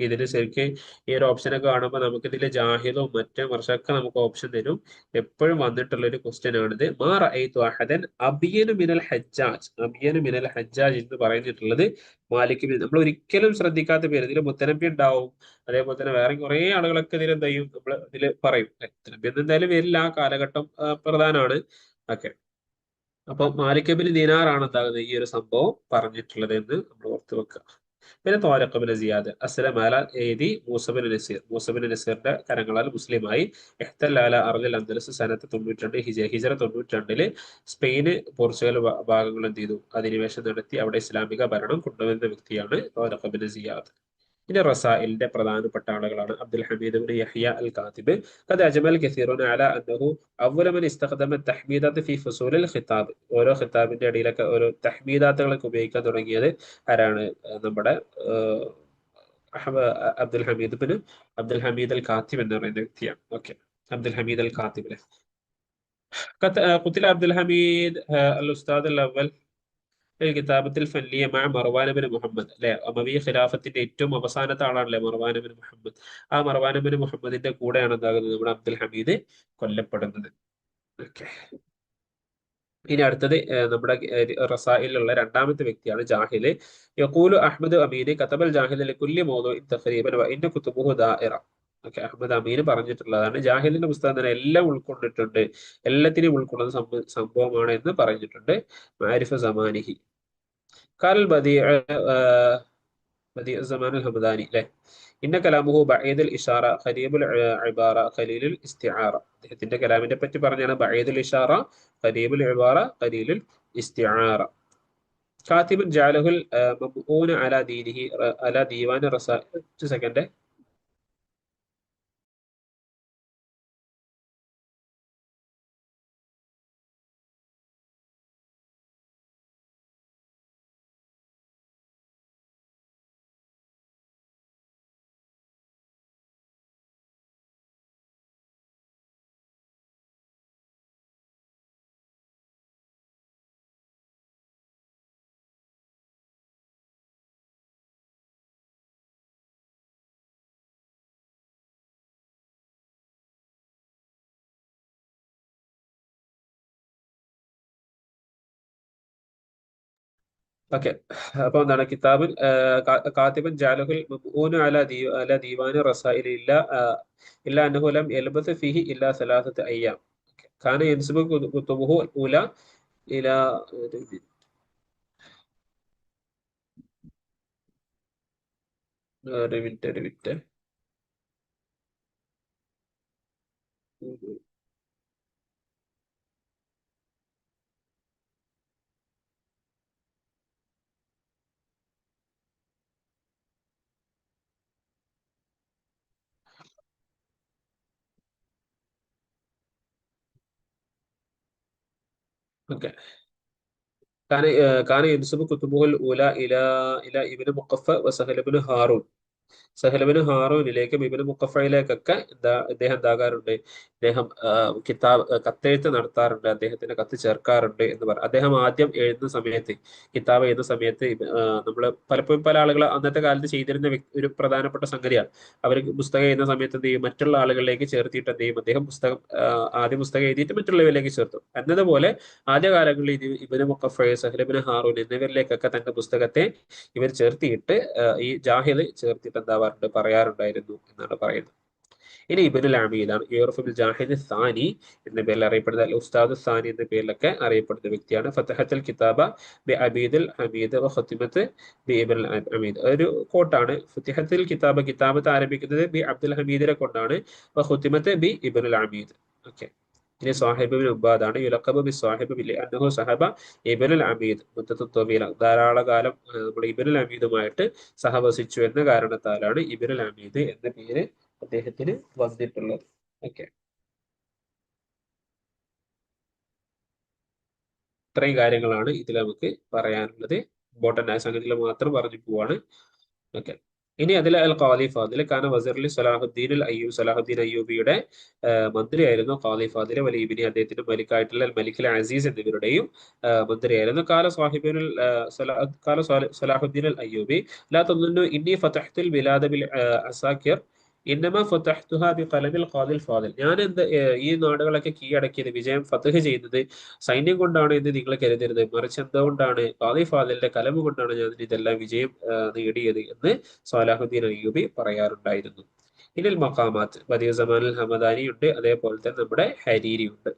ഇതിന് ശരിക്കും ഈ ഒരു ഓപ്ഷനൊക്കെ കാണുമ്പോൾ നമുക്ക് ഇതിൽ ജാഹിദും മറ്റേ മറിച്ചൊക്കെ നമുക്ക് ഓപ്ഷൻ തരും. എപ്പോഴും വന്നിട്ടുള്ള ഒരു ക്വസ്റ്റ്യൻ ആണിത്. മാ റഅയ്തു അഹദൻ അബിയനു മിനൽ ഹജ്ജാജ്. അബിയനു മിനൽ ഹജ്ജാജ് എന്ന് പറഞ്ഞിട്ടുള്ളത് മാലിക് ബിൻ, നമ്മൾ ഒരിക്കലും ശ്രദ്ധിക്കാത്ത പേര്. ഇതിൽ മുത്തനബി ഉണ്ടാവും, അതേപോലെ തന്നെ വേറെ കുറെ ആളുകളൊക്കെ ഇതിൽ എന്ത് ചെയ്യും, നമ്മൾ ഇതിൽ പറയും. മുത്തനബി ഒന്നും എന്തായാലും വരില്ല, ആ കാലഘട്ടം പ്രധാനമാണ്. ഓക്കെ, അപ്പൊ മാലിക് ബിൻ ദീനാറാണ് എന്താകുന്നത് ഈ ഒരു സംഭവം പറഞ്ഞിട്ടുള്ളത് എന്ന് നമ്മൾ ഓർത്ത് വെക്കുക. പിന്നെ തോരഖ് ബിൻ സിയാദ് അസ്ലം അല എഴുതി മൂസബിൻ നസീർ, മൂസബിൻ നസീറിന്റെ കരങ്ങളാൽ മുസ്ലിമായി. ഇഹ്തലാല അർദിൽ അന്ദലസ് സനത്ത് 92 ഹിജറ 92-ല് സ്പെയിന് പോർച്ചുഗൽ ഭാഗങ്ങൾ എന്ത് ചെയ്തു, അധിനിവേശം നടത്തി അവിടെ ഇസ്ലാമിക ഭരണം കൊണ്ടുവരുന്ന വ്യക്തിയാണ് തോരഖ് ബിൻ സിയാദ്. പിന്നെ റസായിലിന്റെ പ്രധാനപ്പെട്ട ആളുകളാണ് അബ്ദുൽ ഹമീദ് ബിൻ യഹ്യ അൽ കാത്തിബ്. ഖദ് അജ്മൽ കസീറുൻ അല അന്നഹു അവ്വല മൻ ഇസ്തഖദമ തഹ്മീദാത്ത് ഫി ഫുസൂലിൽ ഖിതാബ്. ഓരോ ഖിതാബിന്റെ ഇടയിലൊക്കെ ഓരോ തഹ്മീദാത്തുകളൊക്കെ ഉപയോഗിക്കാൻ തുടങ്ങിയത് ആരാണ്? നമ്മുടെ അബ്ദുൽ ഹമീദ് ബിൻ അബ്ദുൽ ഹമീദ് അൽ കാത്തിബ് എന്ന് പറയുന്ന വ്യക്തിയാണ്. ഓക്കെ, അബ്ദുൽ ഹമീദ് അൽ കാത്തിബ്. قتل عبد الحميد الأستاذ الأول കിതാബത്തിൽ ഫന്നിയ മഅ മർവാൻ ബിൻ മുഹമ്മദ്. അല്ലെ, അമവി ഖിലാഫത്തിന്റെ ഏറ്റവും അവസാനത്തെ ആളാണല്ലേ മർവാൻ ബിൻ മുഹമ്മദ്. ആ മർവാൻ ബിൻ മുഹമ്മദിന്റെ കൂടെയാണ് എന്താകുന്നത് നമ്മുടെ അബ്ദുൽ ഹമീദ് കൊല്ലപ്പെടുന്നത്. ഓക്കെ, ഇനി അടുത്തത് നമ്മുടെ റസായിലുള്ള രണ്ടാമത്തെ വ്യക്തിയാണ് ജാഹില്. യഖൂലു അഹ്മദ് അമീന് കതബൽ ജാഹിദ് ലികുല്ലി മൗദൂഇൻ തഖരീബൻ വ ഇന്ന കുതുബുഹു ദാഇറ. ഓക്കെ, അഹ്മദ് അമീന് പറഞ്ഞിട്ടുള്ളതാണ് ജാഹിദിന്റെ പുസ്തകം തന്നെ എല്ലാം ഉൾക്കൊണ്ടിട്ടുണ്ട്, എല്ലാത്തിനെയും ഉൾക്കൊള്ളുന്ന സംഭവമാണ് എന്ന് പറഞ്ഞിട്ടുണ്ട്. മാരിഫ സമാനിഹി കാൽ ബദീ സമാൻ അൽ ഹമദാനി. അല്ലെ, ഇന്ന കലാമുഹു ബഈദുൽ ഇഷാറ ഖരീബുൽ ഇബാറ ഖലീലുൽ ഇസ്തിആറ. അദ്ദേഹത്തിന്റെ കലാമിനെ പറ്റി പറഞ്ഞാണ് ബഈദുൽ ഇഷാറ ഖരീബുൽ ഇബാറ ഖലീലുൽ ഇസ്തിആറ. കാത്തിബുൻ ജഅലഹുൽ മബ്ഊന അലാ ദീനിഹി അലാ ദീവാൻ റസാഇൽ. ഒരു സെക്കൻഡ്. ഓക്കെ, അപ്പൊ എന്താണ് കിതാബുൻ കാത്തിബൻ ജഅലഹുൽ മബ്ഊന അലാ ദീവാൻ റസാഇൽ ഇല്ല ഇല്ല അന്നഹു ലം യൽബസ് ഫീഹി ഇല്ല സലാസത്ത് അയ്യാം. കാന യൻസുബു കുതുബുഹു ഉല ഇലാ. ഒരു മിനിറ്റ്, ഒരു മിനിറ്റ്. ഓക്കെ, കാന കാന യൻസുബു കുതുബുഹുൽ ഉല ഇലാ ഇബ്നു മുഖഫ വസഹൽ ഇബ്നു ഹാറൂൻ. സഹലബിന് ഹാറൂനിലേക്കും ഇബിന് മുക്കഫയിലേക്കൊക്കെ ഇദ്ദേഹം എന്താകാറുണ്ട്, ഇദ്ദേഹം കത്തെഴുത്ത് നടത്താറുണ്ട്, അദ്ദേഹത്തിന്റെ കത്ത് ചേർക്കാറുണ്ട് എന്ന് പറയും. അദ്ദേഹം ആദ്യം എഴുതുന്ന സമയത്ത്, കിതാബ് എഴുതുന്ന സമയത്ത് നമ്മൾ പലപ്പോഴും പല ആളുകൾ അന്നത്തെ കാലത്ത് ചെയ്തിരുന്ന ഒരു പ്രധാനപ്പെട്ട സംഗതിയാണ്. അവർ പുസ്തകം എഴുതുന്ന സമയത്ത് എന്ത് ചെയ്യും, മറ്റുള്ള ആളുകളിലേക്ക് ചേർത്തിട്ട് എന്ത് ചെയ്യും, അദ്ദേഹം ആദ്യം പുസ്തകം എഴുതിയിട്ട് മറ്റുള്ളവരിലേക്ക് ചേർത്തു. എന്നതുപോലെ ആദ്യകാലങ്ങളിൽ ഇബിന് മുക്കഫ, സഹലബിന് ഹാറൂൻ എന്നിവരിലേക്കൊക്കെ തന്റെ പുസ്തകത്തെ ഇവർ ചേർത്തിയിട്ട് ഈ ജാഹിദ് ചേർത്തിട്ട് എന്താവാറുണ്ട്, പറയാറുണ്ടായിരുന്നു എന്നാണ് പറയുന്നത്. ഇനി ഇബ്നുൽ അമീദാണ്. യൂറഫ് ബിൽ ജാഹിദ് സാനി എന്ന പേരിൽ അറിയപ്പെടുന്ന, ഉസ്താദ് സാനി എന്ന പേരിലൊക്കെ അറിയപ്പെടുന്ന വ്യക്തിയാണ്. ഫതഹത്തുൽ കിതാബ ബി അബീദുൽ ഹമീദ് വ ഖത്തിമത്ത് ബി ഇബ്നുൽ അമീദ്. ഒരു കോട്ടാണ്. ഫതഹത്തുൽ കിതാബ, കിതാബത്ത് ആരംഭിക്കുന്നത് ബി അബ്ദുൽ ഹമീദിനെ കൊണ്ടാണ്. വ ഖത്തിമത്ത് ബി ഇബ്നുൽ അമീദ്. ഓക്കെ, ഇനി സാഹിബ് ബിൻ ഉബാദാണ്. യുലഖബ് ബി സാഹിബ് ബി അന്നഹു സഹബ ഇബ്നുൽ അമീദ് മുദ്ദത്തു ത്വവീല. ധാരാളം കാലം നമ്മൾ ഇബ്നുൽ അമീദുമായിട്ട് സഹവസിച്ചു എന്ന കാരണത്താലാണ് ഇബ്നുൽ അമീദ് എന്ന പേര് അദ്ദേഹത്തിന് വന്നിട്ടുള്ളത്. ഓക്കെ, ഇത്രയും കാര്യങ്ങളാണ് ഇതിൽ നമുക്ക് പറയാനുള്ളത്. ഇമ്പോർട്ടന്റ് ആയ സംഗതികൾ മാത്രം പറഞ്ഞു പോവാണ്. ഓക്കെ, ഇനി അതിൽ അൽ ഖാദി ഫാദിൽ ഖാന വസീറുൽ സലാഹുദ്ദീൻ അൽ അയ്യൂബ്, സലാഹുദ്ദീൻ അയ്യൂബിയുടെ മന്ത്രിയായിരുന്നു ഖാദി ഫാദിൽ. വലിബിനി അദ്ദേഹത്തിന്റെ മലിക്കായിട്ടുള്ള അൽ മലിക് അൽ അസീസ് എന്നിവരുടെയും മന്ത്രിയായിരുന്നു. കാല സാഹിബുൽ സലാഹുദ്ദീൻ അൽ അയ്യൂബി ലാ തظنوا ഇന്നി ഫതഹ്തുൽ ബിലാദ ബിൽ അസാക്കിർ ഇന്നമ ഫതഹ്തുഹാ ബി ഖലമിൽ ഖാദിൽ ഫാദിൽ. ഞാൻ എന്ത് ഈ നാടുകളൊക്കെ കീഴടക്കിയത്, വിജയം ഫതഹ് ചെയ്യുന്നത് സൈന്യം കൊണ്ടാണ് എന്ന് നിങ്ങൾ കരുതരുത്, മറിച്ച് എന്തുകൊണ്ടാണ്, ഖാദി ഫാദിലിന്റെ കലമ് കൊണ്ടാണ് ഞാൻ ഇതെല്ലാം വിജയം നേടിയത് എന്ന് സലാഹുദ്ദീൻ അയ്യൂബി പറയാറുണ്ടായിരുന്നു. ഇതിൽ മഖാമാത്ത് ബദിഉ സമാനിൽ ഹമദാനി ഉണ്ട്, അതേപോലെ തന്നെ നമ്മുടെ ഹരീരി ഉണ്ട്.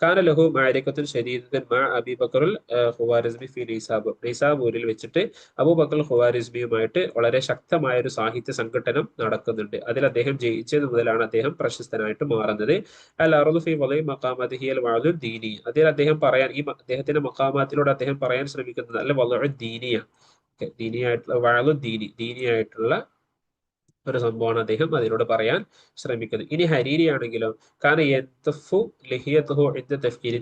കാന ലഹു മഅരികത്തുൻ ശദീദത്തുൻ മഅ അബീ ബക്കറുൽ ഖുവാരിസ്മി ഫി നൈസാബൂർ. നൈസാബൂരിൽ വെച്ചിട്ട് അബൂബക്കർ ഖുവാരിസ്മിയുമായിട്ട് വളരെ ശക്തമായ ഒരു സാഹിത്യ സംഘടനം നടക്കുന്നുണ്ട്. അതിൽ അദ്ദേഹം ജയിച്ചത് മുതലാണ് അദ്ദേഹം പ്രശസ്തനായിട്ട് മാറുന്നത്. അൽ അർദു ഫി വളി മഖാമതിഹി അൽ വഅദു ദീനി. അതിൽ അദ്ദേഹം പറയാൻ, ഈ അദ്ദേഹത്തിന്റെ മഖാമാത്തിലൂടെ അദ്ദേഹം പറയാൻ ശ്രമിക്കുന്നത് അല്ല വളഉ ദീനിയ, ദീനിയായിട്ടുള്ള വഅദു ദീനി, ദീനിയായിട്ടുള്ള ഒരു സംഭവമാണ് അദ്ദേഹം അതിലൂടെ പറയാൻ ശ്രമിക്കുന്നത്. ഇനി ഹരീരി ആണെങ്കിലോ കാരണം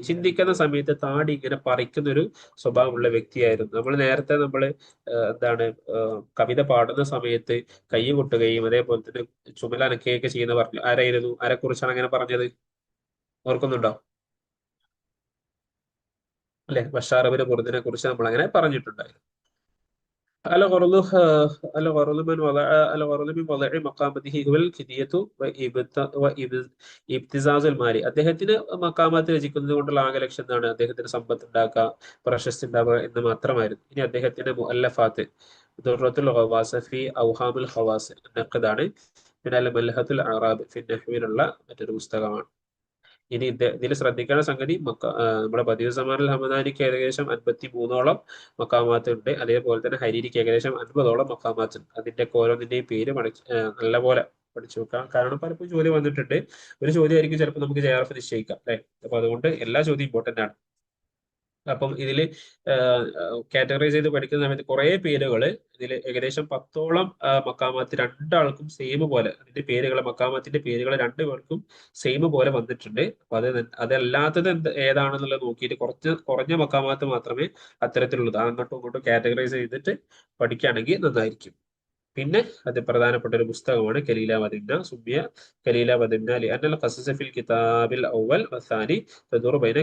ചിന്തിക്കുന്ന സമയത്ത് താടി ഇങ്ങനെ പറിക്കുന്ന ഒരു സ്വഭാവമുള്ള വ്യക്തിയായിരുന്നു. നമ്മൾ എന്താണ് കവിത പാടുന്ന സമയത്ത് കൈ കൊട്ടുകയും അതേപോലെ തന്നെ ചുമലനക്കുകയൊക്കെ ചെയ്യുന്ന പറഞ്ഞു ആരായിരുന്നു, ആരെക്കുറിച്ചാണ് അങ്ങനെ പറഞ്ഞത്, ഓർക്കുന്നുണ്ടോ? അല്ലെ, ബഷാർ അബിന് ബുർദിനെ കുറിച്ച് നമ്മൾ അങ്ങനെ പറഞ്ഞിട്ടുണ്ടായിരുന്നു. الغرض الغرض من وضع الغرض من وضع مقامته هو الكدية وابتزاز المال. അദ്ദേഹത്തിന് മക്കാമാത്ത് രചിക്കുന്നത് കൊണ്ടുള്ള ആകെ ലക്ഷ്യം എന്താണ്, അദ്ദേഹത്തിന് സമ്പത്ത് ഉണ്ടാക്കുക, പ്രശസ്തി ഉണ്ടാവുക എന്ന് മാത്രമായിരുന്നു. ഇനി അദ്ദേഹത്തിന്റെ മുഅല്ലഫാത്ത് ദുർറത്തുൽ ഖവാസ് ഫി ഔഹാമുൽ ഖവാസ് നഖദാണ്, പിന്നെ അൽ മൽഹത്തുൽ അറാബ് ഫി നഹ്വിലുള്ള മറ്റൊരു പുസ്തകമാണ്. ഇനി ഇതിൽ ശ്രദ്ധിക്കേണ്ട സംഗതി നമ്മുടെ ബദിഉ സമാനിൽ ഹമദാനിക്ക് ഏകദേശം 53ഓളം മക്കാമാത്ത് ഉണ്ട്. അതേപോലെ തന്നെ ഹരീരിക്ക് ഏകദേശം 50ഓളം മക്കാമാത്ത് ഉണ്ട്. അതിന്റെ ഓരോന്നിന്റെയും പേര് നല്ലപോലെ പഠിച്ചു വെക്കാം. കാരണം പലപ്പോഴും ചോദ്യം വന്നിട്ടുണ്ട്. ഒരു ചോദ്യമായിരിക്കും ചിലപ്പോൾ നമുക്ക് JRF നിശ്ചയിക്കാം, അല്ലെ? അപ്പൊ അതുകൊണ്ട് എല്ലാ ചോദ്യം ഇമ്പോർട്ടന്റ് ആണ്. അപ്പം ഇതിൽ കാറ്റഗറൈസ് ചെയ്ത് പഠിക്കുന്ന സമയത്ത് കുറെ പേരുകൾ ഇതിൽ ഏകദേശം 10ഓളം മക്കാമാത്ത് രണ്ടാൾക്കും സെയിം പോലെ, അതിന്റെ പേരുകൾ, മക്കാമാത്തിന്റെ പേരുകൾ രണ്ടുപേർക്കും സെയിം പോലെ വന്നിട്ടുണ്ട്. അപ്പൊ അതല്ലാത്തത് ഏതാണെന്നുള്ളത് നോക്കിയിട്ട് കുറഞ്ഞ മക്കാമാത്ത് മാത്രമേ അത്തരത്തിലുള്ളത് അങ്ങോട്ടും ഇങ്ങോട്ടും കാറ്റഗറൈസ് ചെയ്തിട്ട് പഠിക്കുകയാണെങ്കിൽ നന്നായിരിക്കും. പിന്നെ അത് പ്രധാനപ്പെട്ട ഒരു പുസ്തകമാണ് കലീല വദിന്ന സുബിയ കലീല വദിന്ന ലിഅന്നൽ ഖസസ ഫിൽ കിതാബിൽ അവൽ വസാനി തദൂറു ബൈന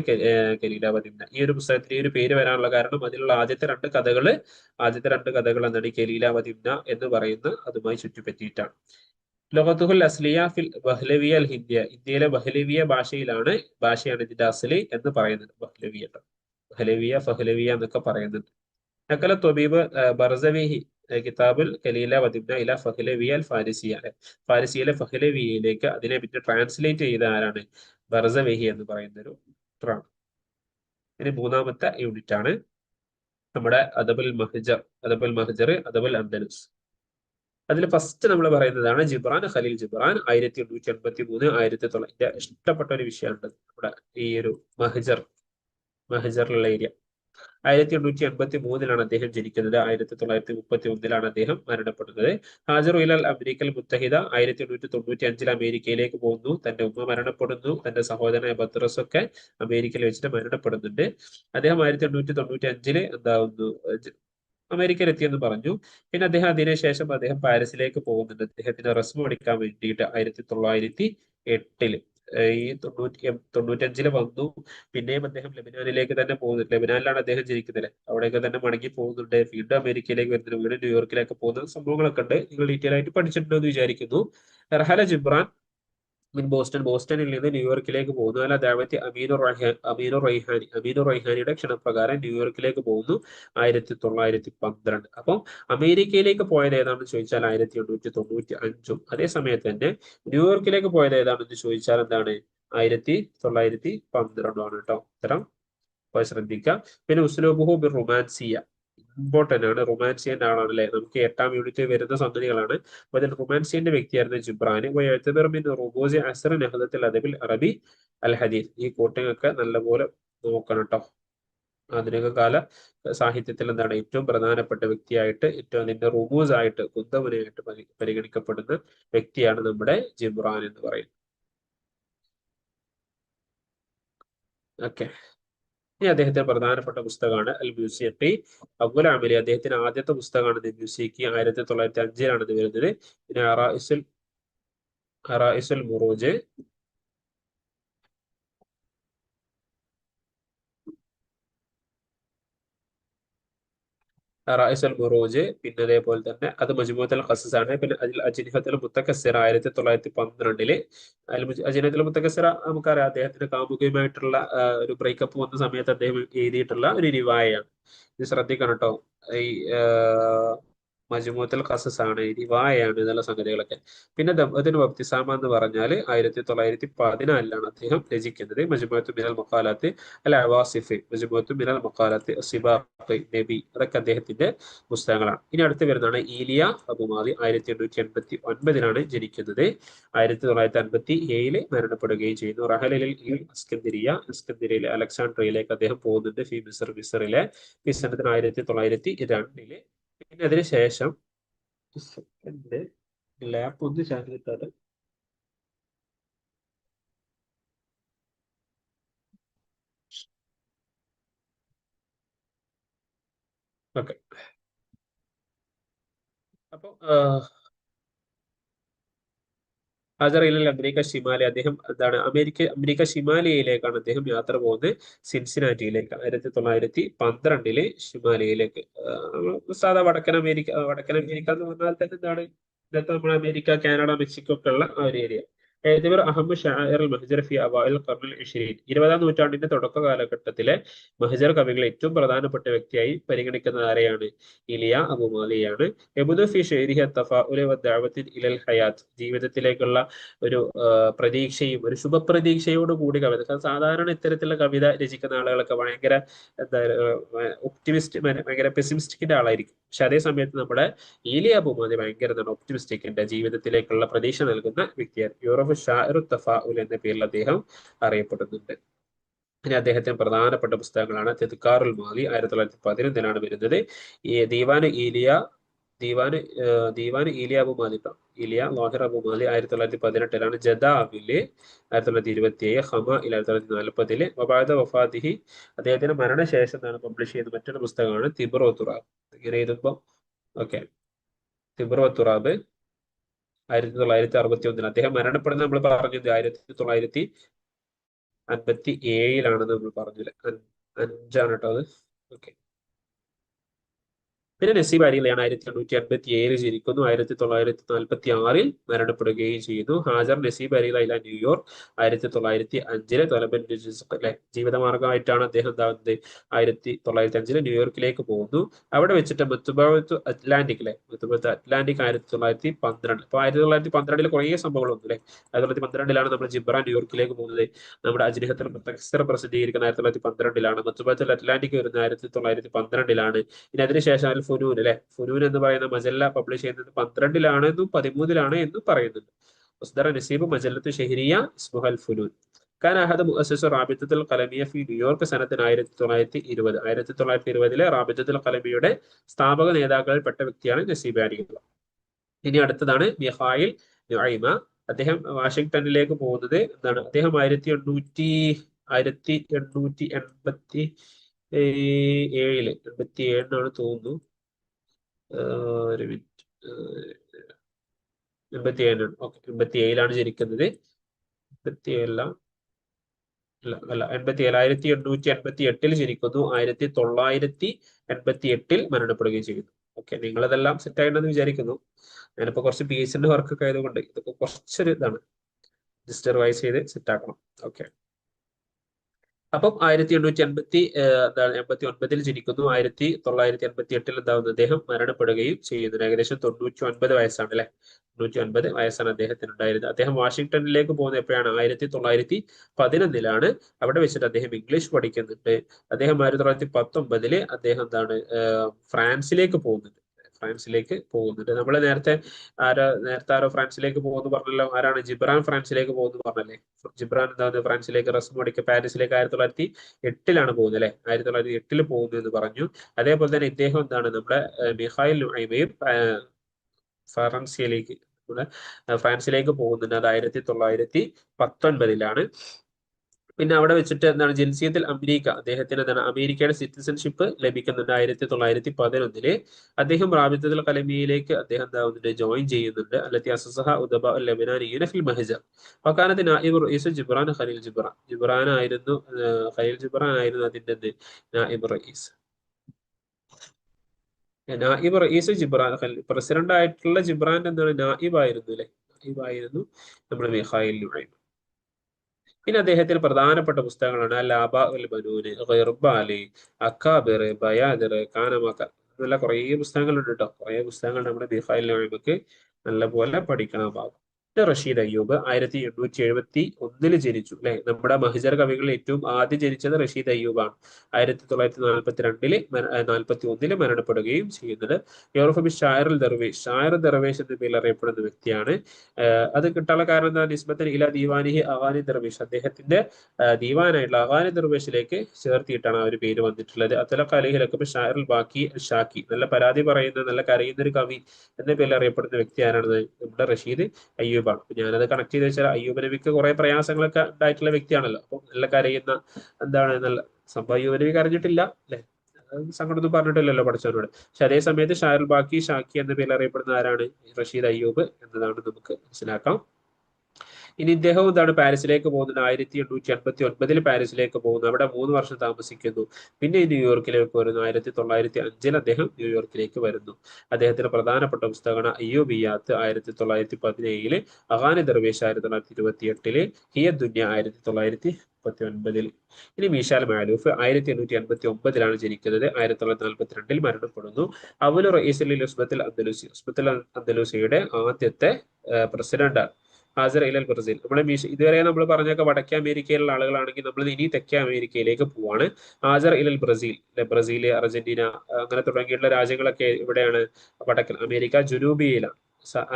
കലീല വദിന്ന. ഈ ഒരു പുസ്തകത്തിന് ഈ ഒരു പേര് വരാനുള്ള കാരണം അതിലുള്ള ആദ്യത്തെ രണ്ട് കഥകൾ എന്താണ് കലീല വദിന്ന എന്ന് പറയുന്ന അതുമായി ചുറ്റിപ്പറ്റിയിട്ടാണ്. ലൊഹത്തുൽ അസ്ലിയ ഫിൽ ബഹ്ലവിയ അൽ ഹിന്ദിയ. ഇന്ത്യയിലെ ബഹ്ലവിയ ഭാഷയാണ് ഇതിന്റെ അസ്ലി എന്ന് പറയുന്നത്. ബഹ്ലവിയ ഫഹ്ലവിയ എന്നൊക്കെ പറയുന്നുണ്ട്. നക്കല ത്വബീബ് ബർസവിഹി കിതാബുൽ കലീല വദിബ്ന ഇല ഫഹ്ലവിയ അൽ ഫാരിസിയ. ഫാരിസിയിലെ ഫഹ്ലവിയയിലേക്ക് അതിനെ പറ്റി ട്രാൻസ്ലേറ്റ് ചെയ്ത ആരാണ്? ബർസവിഹി എന്ന് പറയുന്ന ഒരു ഡോക്ടറാണ്. ഇനി മൂന്നാമത്തെ യൂണിറ്റ് ആണ് നമ്മുടെ അദബുൽ മഹ്ജർ അദബുൽ അന്ദലുസ്. അതിൽ ഫസ്റ്റ് നമ്മൾ പറയുന്നതാണ് ജിബ്രാൻ, ഖലീൽ ജിബ്രാൻ 1883 1900. ഇഷ്ടപ്പെട്ട ഒരു വിഷയമുണ്ട് നമ്മുടെ ഈ ഒരു മഹ്ജറിലുള്ള ഏരിയ. 1883 അദ്ദേഹം ജനിക്കുന്നത്. 1931 അദ്ദേഹം മരണപ്പെടുന്നത്. ഹാജർ ഇലൽ അമേരിക്കൽ മുത്തഹിദ 1895 അമേരിക്കയിലേക്ക് പോകുന്നു. തന്റെ ഉമ്മ മരണപ്പെടുന്നു. തന്റെ സഹോദരനായ ബദ്രസ് ഒക്കെ അമേരിക്കയിൽ വെച്ചിട്ട് മരണപ്പെടുന്നുണ്ട്. അദ്ദേഹം 1895 എന്താവുന്നു, അമേരിക്കയിൽ എത്തിയെന്ന് പറഞ്ഞു. പിന്നെ അതിനുശേഷം അദ്ദേഹം പാരീസിലേക്ക് പോകുന്നുണ്ട്. അദ്ദേഹത്തിന്റെ റസ്മ് പഠിക്കാൻ വേണ്ടിയിട്ട് 1908 ഈ 95 വന്നു. പിന്നെയും അദ്ദേഹം ലെബനാനിലേക്ക് തന്നെ പോകുന്നുണ്ട്. ലെബനാനിലാണ് അദ്ദേഹം ജനിക്കുന്നത്. അവിടെയൊക്കെ തന്നെ മടങ്ങി പോകുന്നുണ്ട്. വീണ്ടും അമേരിക്കയിലേക്ക് വരുന്നുണ്ട്. വീണ്ടും ന്യൂയോർക്കിലേക്ക് പോകുന്ന സംഭവങ്ങളൊക്കെ ഉണ്ട്. നിങ്ങൾ ഡീറ്റെയിൽ ആയിട്ട് പഠിച്ചിട്ടുണ്ടോ എന്ന് വിചാരിക്കുന്നു. റഹല ജിബ്രാൻ ബോസ്റ്റണിൽ നിന്ന് ന്യൂയോർക്കിലേക്ക് പോകുന്നു. അല്ല ദാവത്തി അമീനുർ റൈഹാനിയുടെ ക്ഷണപ്രകാരം ന്യൂയോർക്കിലേക്ക് പോകുന്നു 1912. അപ്പം അമേരിക്കയിലേക്ക് പോയത് ഏതാണെന്ന് ചോദിച്ചാൽ 1895. അതേസമയത്ത് തന്നെ ന്യൂയോർക്കിലേക്ക് പോയത് ഏതാണെന്ന് ചോദിച്ചാൽ എന്താണ്, 1912 ആണ് കേട്ടോ ഉത്തരം. ശ്രദ്ധിക്കാം. പിന്നെ ഉസ്ലൂബുഹു ബിർ റൊമാൻസിയ ഇമ്പോർട്ടന്റ് ആണ്. റൊമാൻസിയന്റെ ആളാണ് അല്ലെ, നമുക്ക് 8ാം യൂണിറ്റ് വരുന്ന സംഗതികളാണ്. അപ്പൊ അതിൽ റൊമാൻസിയന്റെ വ്യക്തിയായിരുന്നു ജിബ്രാന്. അദബിൽ അറബി അൽ ഹദീസ്. ഈ കോട്ടിംഗ് ഒക്കെ നല്ലപോലെ നോക്കണം കേട്ടോ. ആധുനിക കാല സാഹിത്യത്തിൽ എന്താണ് ഏറ്റവും പ്രധാനപ്പെട്ട വ്യക്തിയായിട്ട്, ഏറ്റവും അതിന്റെ റുമൂസ് ആയിട്ട്, കുന്തമുനയായിട്ട് പരിഗണിക്കപ്പെടുന്ന വ്യക്തിയാണ് നമ്മുടെ ജിബ്രാൻ എന്ന് പറയുന്നത്. ഓക്കെ. ഇനി അദ്ദേഹത്തിന്റെ പ്രധാനപ്പെട്ട പുസ്തകമാണ് അൽ മ്യൂസിയത്തി അവ്വൽ അമലി. അദ്ദേഹത്തിന്റെ ആദ്യത്തെ പുസ്തകമാണ് ദി മ്യൂസിയക്കി. 1905 ഇത് വരുന്നത്. പിന്നെ അറായിസുൽ മുറൂജ്, റായിസുൽ മുറൂജ്, പിന്നെ അതേപോലെ തന്നെ അത് മജ്മുഅത്തുൽ ഖസസ് ആണ്. പിന്നെ അതിൽ അജ്നിഹത്തുൽ മുത്തക്കസ്സിറ 1912 അതിൽ അജ്നിഹത്തുൽ മുത്തക്കസ്സിറ നമുക്കറിയാം, അദ്ദേഹത്തിന്റെ കാമുകിയുമായിട്ടുള്ള ഒരു ബ്രേക്കപ്പ് വന്ന സമയത്ത് അദ്ദേഹം എഴുതിയിട്ടുള്ള ഒരു റിവായയാണ്. ഇത് ശ്രദ്ധിക്കണം കേട്ടോ. ഈ മജ്മുഅത്തുൽ ഖസസ് ആണ്, റിവായയാണ് എന്നുള്ള സംഗതികളൊക്കെ. പിന്നെ ദംഅത്തുൽ വബ്തിസാമ എന്ന് പറഞ്ഞാൽ 1914 അദ്ദേഹം രചിക്കുന്നത്. മജ്മുഅത്തു മിനൽ മഖാലാത്ത് അൽ അവാസിഫ്, മജ്മുഅത്തു മിനൽ മഖാലാത്ത് സിബാഖ് നബി, അതൊക്കെ അദ്ദേഹത്തിന്റെ പുസ്തകങ്ങളാണ്. ഇനി അടുത്ത് വരുന്നതാണ് ഈലിയ അബുമാലി. 1889 ജനിക്കുന്നത്. 1957 മരണപ്പെടുകയും ചെയ്യുന്നു. റഹലലിൽ അസ്കന്ദരിയയിലെ അലക്സാണ്ട്രിയയിലേക്ക് അദ്ദേഹം പോകുന്നുണ്ട്. ഫി മിസർ, മിസറിലെ പിസനത്തിന് 1902. പിന്നെ അതിന് ശേഷം ലാപ്പ് ഒന്ന് ചാർജ് കിട്ടാതെ. ഓക്കെ. അപ്പൊ ഹാജറയിലെ അമേരിക്ക ഷിമാലി, അദ്ദേഹം എന്താണ് അമേരിക്ക ഷിമാലിയയിലേക്കാണ് അദ്ദേഹം യാത്ര പോകുന്നത്. സിൻസിനാറ്റിയിലേക്ക് 1912 ഷിമാലിയയിലേക്ക്. സാധാ വടക്കൻ അമേരിക്ക എന്ന് പറഞ്ഞാൽ തന്നെ എന്താണ് ഇന്നത്തെ നമ്മുടെ അമേരിക്ക, കാനഡ, മെക്സിക്കോ ഒക്കെ ഉള്ള ആ ഒരു ഏരിയ. എഴുതിയവർ അഹമ്മദ് ഷാഇർ മഹ്ജർ ഫി അവൈൽ ഖർനുൽ 20. 20-ാം നൂറ്റാണ്ടിന്റെ തുടക്ക കാലഘട്ടത്തിലെ മഹ്ജർ കവികളിൽ ഏറ്റവും പ്രധാനപ്പെട്ട വ്യക്തിയായി പരിഗണിക്കുന്നത് ആരെയാണ്? ഇലിയ അബുമാലിയാണ്. യബ്ദു ഫി ഷെയ്രിഹി അത്തഫാഉൽ വദ്ദഅവത്തി ഇലൽ ഹയാത്ത്, ജീവിതത്തിലേക്കുള്ള ഒരു പ്രതീക്ഷയും ഒരു ശുഭപ്രതീക്ഷയോട് കൂടി കവിത. സാധാരണ ഇത്തരത്തിലുള്ള കവിത രചിക്കുന്ന ആളുകളൊക്കെ ഭയങ്കര എന്താ ഒപ്റ്റിമിസ്റ്റ്, ഭയങ്കര പെസിമിസ്റ്റിക്കിന്റെ ആളായിരിക്കും. പക്ഷെ അതേ സമയത്ത് നമ്മുടെ ഈലിയ അബുമാലി ഭയങ്കര ഒപ്റ്റിമിസ്റ്റിക്കിന്റെ, ജീവിതത്തിലേക്കുള്ള പ്രതീക്ഷ നൽകുന്ന വ്യക്തിയാണ്. യൂറോപ്പ് ഷാഇറു തഫാഉൽ എന്ന പേരിൽ അദ്ദേഹം അറിയപ്പെടുന്നുണ്ട്. ഇനി അദ്ദേഹത്തിന് പ്രധാനപ്പെട്ട പുസ്തകങ്ങളാണ് തെദ്കാറുൽ മാലി, 1911 വരുന്നത്. ഈ ദീവാന് അബു മാലിക്, ഇലിയ ലോഹിർ അബു മാലി 1918 ജദാവില് 1927, ഹമാഇൽ 1940. വബഅദ വഫാത്തിഹി, അദ്ദേഹത്തിന്റെ മരണശേഷം പബ്ലിഷ് ചെയ്ത മറ്റൊരു പുസ്തകമാണ് തിബ്ർ തുറാബ്. ഇങ്ങനെ എഴുതുമ്പോൾ ഓക്കെ, തിബ്ർ തുറാബ് 1961. അദ്ദേഹം മരണപ്പെടുന്നത് നമ്മൾ പറഞ്ഞത് 1957 നമ്മൾ പറഞ്ഞില്ല, 5 കേട്ടോ അത്. ഓക്കെ. പിന്നെ നസീബ് അലിയാണ് 1887 ജനിക്കുന്നു. 1946 മരണപ്പെടുകയും ചെയ്യുന്നു. ഹാജർ നസീബ് അലി ലൈല ന്യൂയോർക്ക് 1905 തൊലബൻ അല്ലെ ജീവിതമാർഗമായിട്ടാണ് അദ്ദേഹം എന്താകുന്നത്. 1905 ന്യൂയോർക്കിലേക്ക് പോകുന്നു. അവിടെ വെച്ചിട്ട് മുത്തുബഅത്ത് അറ്റ്ലാന്റിക് മുത്തുബഅത്ത് അറ്റ്ലാന്റിക് 1912. അപ്പൊ 1912 കുറേ സംഭവങ്ങൾ വന്നു അല്ലെ. 1912 നമ്മൾ ജിബ്രാൻ ന്യൂയോർക്കിലേക്ക് പോകുന്നത്. നമ്മുടെ അജ്നിഹത്തുൽ മുത്തഖസ്സിർ പ്രസിദ്ധീകരിക്കുന്ന 1912. മുത്തുബഅത്തുൽ അറ്റ്ലാന്റിക് വരുന്നത് 1912. ഇനി അതിനുശേഷം അൽ ഫുനൂൻ അല്ലെ, ഫുനൂൻ എന്ന് പറയുന്ന മജല്ല പബ്ലിഷ് ചെയ്യുന്നത് 12 എന്നും 13 എന്നും പറയുന്നുണ്ട്. മുസ്ദറ നസീബ് മജല്ലത്തു ഷഹരിയ ഇസ്മുഹ അൽ ഫുനൂൻ. كان أحد مؤسس رابطة القلمية في ന്യൂയോർക്ക് സനത്തിന് 1920. 1920 റാബിത്തത്തുൽ ഖലമിയുടെ സ്ഥാപക നേതാക്കളിൽ പെട്ട വ്യക്തിയാണ് നസീബ് അലി. ഇനി അടുത്തതാണ് മിഖായിൽ നുഐമ. അദ്ദേഹം വാഷിംഗ്ടണിലേക്ക് പോകുന്നത് എന്താണ്? അദ്ദേഹം 1887 തോന്നുന്നു. ഒരു മിനിറ്റ്, 87. ഓക്കെ, 87 ജനിക്കുന്നത്. 87 അല്ല, 87, 1888 ജനിക്കുന്നു. 1988 മരണപ്പെടുകയും ചെയ്യുന്നു. ഓക്കെ, നിങ്ങളതെല്ലാം സെറ്റ് ആയിട്ടുണ്ടെന്ന് വിചാരിക്കുന്നു. ഞാനിപ്പോ കുറച്ച് PhD വർക്കൊക്കെ ആയതുകൊണ്ട് ഇതൊക്കെ കുറച്ചൊരു ഇതാണ്, ജസ്റ്റ് റിവൈസ് ചെയ്ത് സെറ്റ് ആക്കണം. ഓക്കെ. അപ്പം 1889 ജനിക്കുന്നു. 1988 എന്താവുന്നു? അദ്ദേഹം മരണപ്പെടുകയും ചെയ്യുന്നു. ഏകദേശം 99 വയസ്സാണ് അല്ലെ. 99 വയസ്സാണ് അദ്ദേഹത്തിന് ഉണ്ടായിരുന്നത്. അദ്ദേഹം വാഷിംഗ്ടണിലേക്ക് പോകുന്നത് എപ്പോഴാണ്? 1911. അവിടെ വെച്ചിട്ട് അദ്ദേഹം ഇംഗ്ലീഷ് പഠിക്കുന്നുണ്ട്. അദ്ദേഹം 1919 അദ്ദേഹം എന്താണ് ഫ്രാൻസിലേക്ക് പോകുന്നുണ്ട്. നമ്മൾ നേരത്തെ ആരോ ഫ്രാൻസിലേക്ക് പോകുന്നു പറഞ്ഞല്ലോ. ആരാണ്? ജിബ്രാൻ ഫ്രാൻസിലേക്ക് പോകുന്നു പറഞ്ഞല്ലേ. ജിബ്രാൻ എന്താണ് ഫ്രാൻസിലേക്ക് റസ്മു പഠിക്കുക പാരീസിലേക്ക് 1908 പോകുന്നത് അല്ലെ. 1908 പോകുന്നു എന്ന് പറഞ്ഞു. അതേപോലെ തന്നെ ഇദ്ദേഹം എന്താണ് നമ്മുടെ മിഖായിൽ നുഐമയും ഫ്രാൻസിലേക്ക് പോകുന്നുണ്ട്. അത് 1919. പിന്നെ അവിടെ വെച്ചിട്ട് എന്താണ് ജിൻസിയത്തിൽ അമേരിക്ക, അദ്ദേഹത്തിന് എന്താണ് അമേരിക്കയുടെ സിറ്റിസൺഷിപ്പ് ലഭിക്കുന്നുണ്ട് 1911. അദ്ദേഹം റാബിത്തത്തുൽ കലമിയയിലേക്ക് അദ്ദേഹം എന്താവുന്നുണ്ട്, ജോയിൻ ചെയ്യുന്നുണ്ട്. അല്ലത്തി അസസഹ ഉദബ ലബനാനിയന ഫിൽ മഹജർ. വക്കാനത്ത് നായിബ് റئീസ് ജിബ്രാൻ ഖലീൽ ജിബ്രാൻ. ജിബ്രാൻ ആയിരുന്നു, ഖലീൽ ജിബ്രാൻ ആയിരുന്നു അതിന്റെ നായിബ് റئീസ്. നായിബ് റئീസ് ജിബ്രാൻ ഖലീൽ, പ്രസിഡന്റ് ആയിട്ടുള്ള ജിബ്രാൻ എന്താണ് നായിബ് ആയിരുന്നു അല്ലെ, നായിബ് ആയിരുന്നു നമ്മുടെ മിഖായിൽ നുഐം. പിന്നെ അദ്ദേഹത്തിന് പ്രധാനപ്പെട്ട പുസ്തകങ്ങളാണ് അൽ ആബാ ഉൽ ബനൂന്, ഖിർബാലി, അക്കാബിർ, ബയാദിർ, കാനമക്ക, നല്ല കുറേ പുസ്തകങ്ങളുണ്ട് കേട്ടോ. കുറേ പുസ്തകങ്ങൾ നമ്മുടെ ബിഫായിൽ നമുക്ക് നല്ലപോലെ പഠിക്കണം. റഷീദ് അയ്യൂബ് 1871 ജനിച്ചു അല്ലെ. നമ്മുടെ മഹജർ കവികളിൽ ഏറ്റവും ആദ്യം ജനിച്ചത് റഷീദ് അയ്യൂബാണ്. 1942 41 മരണപ്പെടുകയും ചെയ്യുന്നത്. യൂറോഫ് ബി ഷായറുൽ ദർവേഷ്, ഷായർ ദർവേഷ് എന്ന പേരിൽ അറിയപ്പെടുന്ന വ്യക്തിയാണ്. അത് കിട്ടാനുള്ള കാരണം എന്താ, നിസ്ബത്തൻ ഇല ദീവാനിഹി അഗാനി ദർവേഷ്, അദ്ദേഹത്തിന്റെ ദീവാനായിട്ടുള്ള അഗാനി ദർവേഷിലേക്ക് ചേർത്തിയിട്ടാണ് ആ ഒരു പേര് വന്നിട്ടുള്ളത്. അത്തലഖ അലൈഹി ലഖബ് ഷായറുൽ ബാക്കി ഷാക്കി, നല്ല പരാതി പറയുന്ന നല്ല കരയുന്ന ഒരു കവി എന്ന പേരിൽ അറിയപ്പെടുന്ന വ്യക്തി ആരാണ്, നമ്മുടെ റഷീദ് അയ്യൂബാണ്. ഞാനത് കണക്ട് ചെയ്ത് വെച്ചാൽ അയ്യൂബ് നബിക്ക് കുറെ പ്രയാസങ്ങളൊക്കെ ഉണ്ടായിട്ടുള്ള വ്യക്തിയാണല്ലോ. അപ്പൊ നല്ല കരയുന്ന എന്താണ് നല്ല സംഭവം, അയ്യൂബ് നബി കരഞ്ഞിട്ടില്ല അല്ലെ, സങ്കടമൊന്നും പറഞ്ഞിട്ടില്ലല്ലോ പഠിച്ചവരോട്. പക്ഷെ അതേ സമയത്ത് ഷായറുൽ ബാക്കി ഷാക്കി എന്ന പേരിൽ അറിയപ്പെടുന്ന ആരാണ്, റഷീദ് അയ്യൂബ് എന്നതാണ് നമുക്ക് മനസ്സിലാക്കാം. ഇനി ഇദ്ദേഹം എന്താണ് പാരീസിലേക്ക് പോകുന്നത്, 1889 പാരീസിലേക്ക് പോകുന്നു. അവിടെ 3 വർഷം താമസിക്കുന്നു. പിന്നെ ന്യൂയോർക്കിലേക്ക് വരുന്നു. 1905 അദ്ദേഹം ന്യൂയോർക്കിലേക്ക് വരുന്നു. അദ്ദേഹത്തിന്റെ പ്രധാനപ്പെട്ട പുസ്തകമാണ് അയ്യൂബിയാത്ത് 1917, അഗാനി ദർവേഷ് 1928, ഹിയ ദുന്യ 1939. ഇനി മീശാൽ മാലൂഫ് 1889 ജനിക്കുന്നത്, 1942 മരണപ്പെടുന്നു. അവലു റئീസുൽ ഉസ്ബത്തുൽ അന്ദലൂസി, ഉസ്ബത്തുൽ അന്ദലൂസിയുടെ ആദ്യത്തെ പ്രസിഡന്റാണ്. ഹാസർ ഇലൽ ബ്രസീൽ. നമ്മളെ ഇതുവരെ നമ്മൾ പറഞ്ഞൊക്കെ വടക്കേ അമേരിക്കയിലുള്ള ആളുകളാണെങ്കിൽ നമ്മൾ ഇനി തെക്കേ അമേരിക്കയിലേക്ക് പോവാണ്. ഹാസർ ഇലൽ ബ്രസീൽ, ബ്രസീൽ, അർജന്റീന അങ്ങനെ തുടങ്ങിയിട്ടുള്ള രാജ്യങ്ങളൊക്കെ ഇവിടെയാണ്, വടക്കൻ അമേരിക്ക ജുനൂബിയയിലാണ്.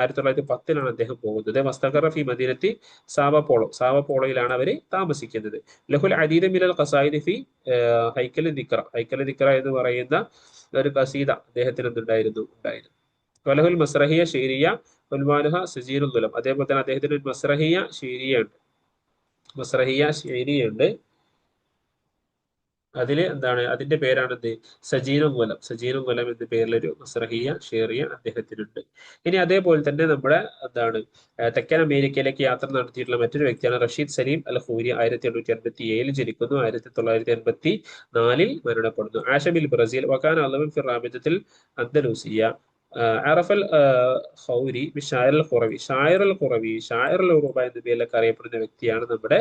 1910 അദ്ദേഹം പോകുന്നത്. വസ്തഖറ ഫി മദീനത്തി സാവപോളോ, സാവപോളോയിലാണ് അവർ താമസിക്കുന്നത്. ലഹുൽ അദീദ മിനൽ ഖസായിദ് ഫി ഹൈക്കൽ ദിക്ര, ഹൈക്കൽ ദിക്ര എന്ന് പറയുന്ന ഒരു ഖസീദ അദ്ദേഹത്തിന് ഉണ്ടായിരുന്നു. വലഹുൽ മസ്രഹിയ ഷീരിയ ഉൽമാനുഹ സജീറുൽ ദുലം. അതേപോലെ തന്നെ അദ്ദേഹത്തിന് ഒരു മസ്രഹിയ ഷീരിയ ഉണ്ട്, മസ്രഹിയ ഷീരിയ ഉണ്ട്. അതിൽ എന്താണ്, അതിന്റെ പേരാണെന്ത്, സജീനുൽ ഗുലം, സജീനുൽ ഗുലം എന്ന പേരിലൊരു മസ്രഹിയ ഷേറിയ അദ്ദേഹത്തിനുണ്ട്. ഇനി അതേപോലെ തന്നെ നമ്മുടെ എന്താണ് തെക്കൻ അമേരിക്കയിലേക്ക് യാത്ര നടത്തിയിട്ടുള്ള മറ്റൊരു വ്യക്തിയാണ് റഷീദ് സലീം അൽ ഖൂരി. 1887 ജനിക്കുന്നു, 1994 മരണപ്പെടുന്നു. ആഷമിൽ ബ്രസീൽ, വക്കാന അള്ളവൻ ഫിർ റാബിത്തത്തിൽ അന്ദലൂസിയ. അറഫൽ ഖൗരി ഷായർ അൽ ഖുറവി, ഷായർ അൽ ഖുറവി, ഷായർ അൽ ഉറൂബ എന്ന പേരിലൊക്കെ അറിയപ്പെടുന്ന വ്യക്തിയാണ് നമ്മുടെ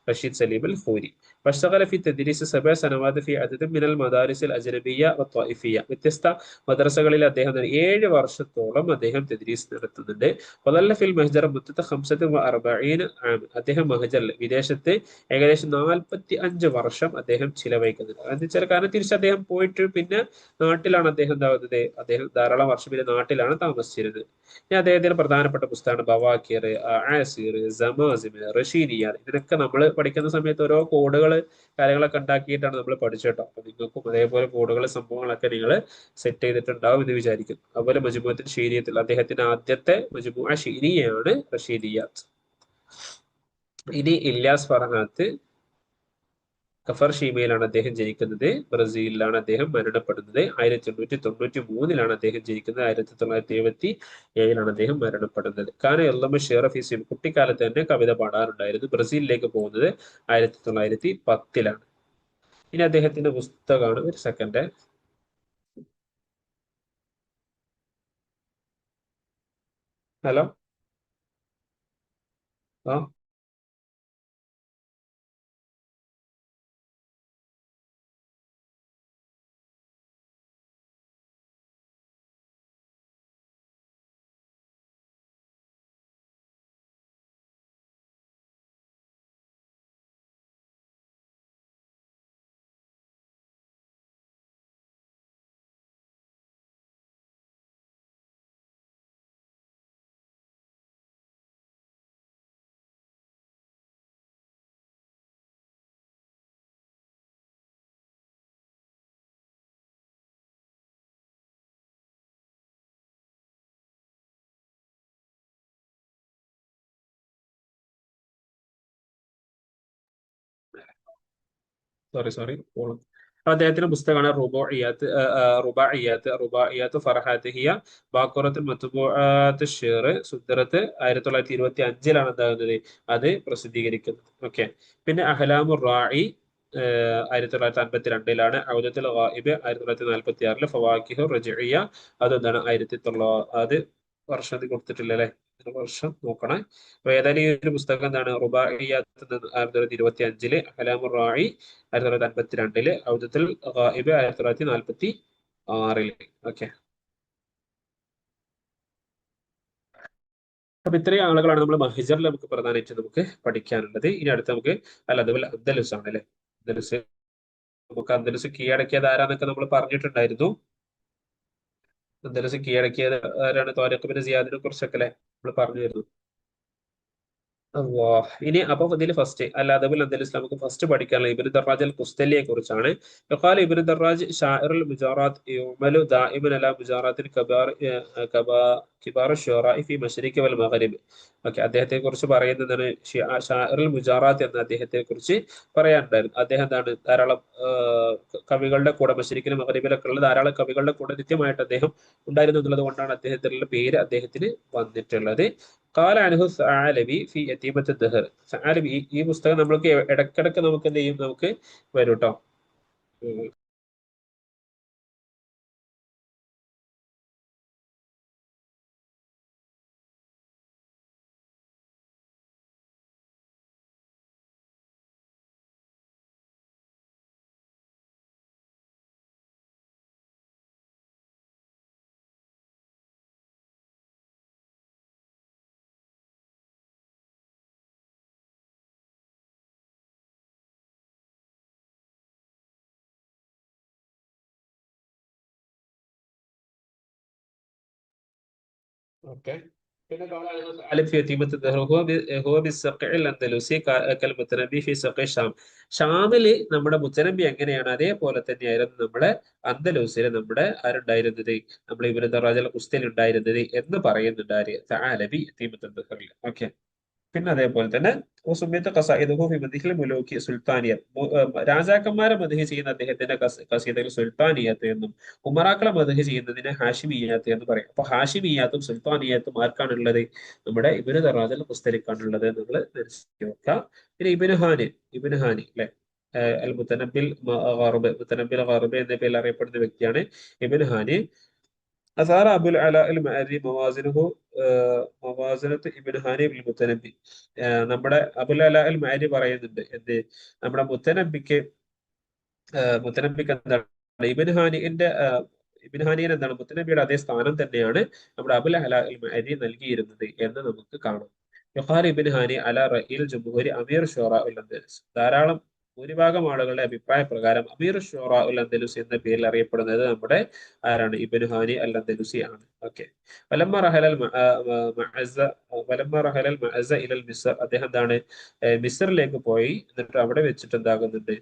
റഷീദ് സലീം അൽ ഖൂരി. واشتغل في التدريس 7 سنوات في عدد من المدارس الأجنبية والطائفية. വ്യത്യസ്ത മദ്രസകളിൽ അദ്ദേഹം 7 വർഷത്തോളം അദ്ദേഹം തദ്രീസ് നടത്തുന്നുണ്ട്. വദല്ല ഫിൽ മഹ്ജർ മുദ്ദത 45 ആം, അദ്ദേഹം മഹ്ജറിൽ വിദേശത്ത് ഏകദേശം 45 വർഷം അദ്ദേഹം ചിലവഴിക്കുന്നുണ്ട്. എന്ന് വെച്ചാൽ കാരണം തിരിച്ച് അദ്ദേഹം പോയിട്ട് പിന്നെ നാട്ടിലാണ് അദ്ദേഹം എന്താവുന്നത്, അദ്ദേഹം ധാരാളം വർഷം പിന്നെ നാട്ടിലാണ് താമസിച്ചിരുന്നത്. ഇനി അദ്ദേഹത്തിന് പ്രധാനപ്പെട്ട പുസ്തകമാണ് ബവാക്കിർ, ആസിർ, സമാസിം, റഷീദിയ. ഇതിനൊക്കെ നമ്മൾ പഠിക്കുന്ന സമയത്ത് ഓരോ കോഡുകൾ കാര്യങ്ങളൊക്കെ ഉണ്ടാക്കിയിട്ടാണ് നമ്മൾ പഠിച്ചേട്ടോ. അപ്പൊ നിങ്ങൾക്കും അതേപോലെ കോഡുകൾ സംഭവങ്ങളൊക്കെ നിങ്ങൾ സെറ്റ് ചെയ്തിട്ടുണ്ടാവും എന്ന് വിചാരിക്കും. അതുപോലെ മജ്മുഅത്തുൽ ഷീരിയത്തിൽ അദ്ദേഹത്തിന്റെ ആദ്യത്തെ മജ്മുഅ ഷീരിയയാണ് റഷീദിയാത്ത്. ഇനി ഇല്യാസ് ഫർഹാത്ത്, ഖഫർ ഷീമയിലാണ് അദ്ദേഹം ജനിക്കുന്നത്. ബ്രസീലിലാണ് അദ്ദേഹം മരണപ്പെടുന്നത്. 1893 അദ്ദേഹം ജനിക്കുന്നത്. 1977 അദ്ദേഹം മരണപ്പെടുന്നത്. കാന യല്ലമു ഷിഅറ ഫീ സിൻ, കുട്ടിക്കാലത്ത് തന്നെ കവിത പാടാറുണ്ടായിരുന്നു. ബ്രസീലിലേക്ക് പോകുന്നത് 1910. ഇനി അദ്ദേഹത്തിന്റെ പുസ്തകമാണ്, ഒരു സെക്കൻഡ്, ഹലോ, ആ സോറി അദ്ദേഹത്തിന്റെ പുസ്തകമാണ് റുബാഇയാത്ത് ഫർഹാത്ത് ഹിയ ബാഖുറത്തുൽ മത്ബൂആത്ത് ഷിർ സുദ്റത്ത് 1925 എന്താകുന്നത് അത് പ്രസിദ്ധീകരിക്കുന്നത്. ഓക്കെ. പിന്നെ അഹ്ലാമുർ റാഇ 1952 ഔദത്തുൽ ഗായിബ് 1946 ഫവാക്കിഹുർ റജിഇയ്യ അതെന്താണ് 1900 വർഷം കൊടുത്തിട്ടില്ല അല്ലെ, വർഷം നോക്കണേ. അപ്പൊ ഏതായാലും ഈ ഒരു പുസ്തകം എന്താണ് റുബാഇയാത്ത് 1925, അഹ്ലാമുർ റാഇ 1952, ഔദത്തുൽ ഗായിബ് 1946. ഓക്കെ. അപ്പൊ ഇത്രയും ആളുകളാണ് നമ്മൾ മഹിജറിൽ നമുക്ക് പ്രധാനമായിട്ട് നമുക്ക് പഠിക്കാനുള്ളത്. ഇനി അടുത്ത് നമുക്ക് അതുപോലെ അന്ദലുസ് ആണ് അല്ലെ. അന്ദലുസ് നമുക്ക് അന്ദലുസ് കീഴടക്കിയത് ആരാന്നൊക്കെ നമ്മൾ പറഞ്ഞിട്ടുണ്ടായിരുന്നു. അന്ദലുസ് കീഴടക്കിയത് ആരാണ്? ത്വാരിഖ് ബിൻ സിയാദിനെ കുറിച്ചൊക്കെ അല്ലെ നമ്മൾ പറഞ്ഞിരുന്നു. ഇനി അപ്പൊ ഇതിൽ ഫസ്റ്റ് അതുപോലെ അന്ദലുസ് നമുക്ക് ഫസ്റ്റ് പഠിക്കാനുള്ള ഇബ്നു ദർറാജ് അൽ ഖുസ്തലിയെ കുറിച്ചാണ്. ഖാല ഇബ്നു ദർറാജ് ഷാഇറുൽ മുജാറാത്ത് യുമലു ദായിമൻ അലാ മുജാറാത്തിൽ കിബാർ ഷുറാഇ ഫി മശ്രിഖി വൽ മഗ്രിബ്. ഓക്കെ. അദ്ദേഹത്തെ കുറിച്ച് പറയുന്നതാണ് ഷാഇറുൽ മുജാറാത്ത് എന്ന അദ്ദേഹത്തെ കുറിച്ച് പറയാനുണ്ടായിരുന്നു. അദ്ദേഹം എന്താണ് ധാരാളം കവികളുടെ കൂടെ മശ്രിഖിലും മഗ്രിബിലൊക്കെ ഉള്ള ധാരാളം കവികളുടെ കൂടെ നിത്യമായിട്ട് അദ്ദേഹം ഉണ്ടായിരുന്നു എന്നുള്ളത് കൊണ്ടാണ് അദ്ദേഹത്തിനുള്ള പേര് അദ്ദേഹത്തിന് വന്നിട്ടുള്ളത്. ഖാല അൻഹു സഅലബി ഫി യതീമത്ത് ദഹർ. സഅലബി ഈ പുസ്തകം നമ്മൾക്ക് ഇടക്കിടക്ക് നമുക്ക് എന്ത് ചെയ്യും, നമുക്ക് വരും കേട്ടോ. ഓക്കെ. പിന്നെ ഷാമില് നമ്മുടെ മുത്തനബി എങ്ങനെയാണ് അതേപോലെ തന്നെയായിരുന്നു നമ്മുടെ അന്തലൂസിലെ നമ്മുടെ ആരുണ്ടായിരുന്നത്, നമ്മൾ ഇബ്നു ദറാജ് അൽ ഖുസ്തലി ഉണ്ടായിരുന്നത് എന്ന് പറയുന്നുണ്ട് ആര്? സഅലബി യതീമത്തുൽ ദഹറിൽ. ഓക്കെ. പിന്നെ അതേപോലെ തന്നെ സുൽത്താനിയ, രാജാക്കന്മാരെ മദ്ഹ് ചെയ്യുന്ന അദ്ദേഹത്തിന്റെ ഖസീദകൾ സുൽത്താനിയത്ത് എന്നും ഉമറാക്കളെ മദ്ഹ് ചെയ്യുന്നതിനെ ഹാഷിമിയ്യാത്ത് എന്ന് പറയും. അപ്പൊ ഹാഷിമിയ്യാത്തും സുൽത്താനിയത്തും ആർക്കാണുള്ളത്? നമ്മുടെ ഇബ്നു ദറാജ് അൽ ഖുസ്തലിക്കാണുള്ളത്. നമ്മൾ മനസ്സിലാക്കി വെക്കാം. പിന്നെ ഇബ്നു ഹാനി അല്ലെ, അൽ മുത്തനബിൽ ഗർബ് എന്ന പേരിൽ അറിയപ്പെടുന്ന വ്യക്തിയാണ് ഇബ്നു ഹാനി. അസാറ അബുൽ അല അൽ മഅരി മവാസിനത്ത് ഇബ്നു ഹാനി ബിൽ മുത്തനബി. നമ്മുടെ അബുൽ അല അൽ മഅരി പറയുന്നുണ്ട് എന്ത്, നമ്മുടെ മുത്തനബിക്ക് എന്താണ് ഇബ്നു ഹാനിയുടെ എന്താണ് മുത്തനബിയുടെ അതേ സ്ഥാനം തന്നെയാണ് നമ്മുടെ അബുൽ അല അൽ മഅരി നൽകിയിരുന്നത് എന്ന് നമുക്ക് കാണാം. യുഖാൽ ഇബ്നു ഹാനി അല റഈൽ ജംഹൂരി അമീർ ഷുറാ ഉൽ അന്ദലസ്. ധാരാളം ഭൂരിഭാഗം ആളുകളുടെ അഭിപ്രായ പ്രകാരം അമീർ ഷുറാ ഉൽ അന്ദലൂസ് എന്ന പേരിൽ അറിയപ്പെടുന്നത് നമ്മുടെ ആരാണ്? ഇബ്നു ഹാനി അൽ അന്ദലൂസി ആണ്. ഓക്കെ. വലമ്മ റഹലൽ മഅസ ഇലൽ മിസ്ർ. അദ്ദേഹം എന്താണ് മിസ്റിലേക്ക് പോയി. എന്നിട്ട് അവിടെ വെച്ചിട്ട് എന്താകുന്നുണ്ട്,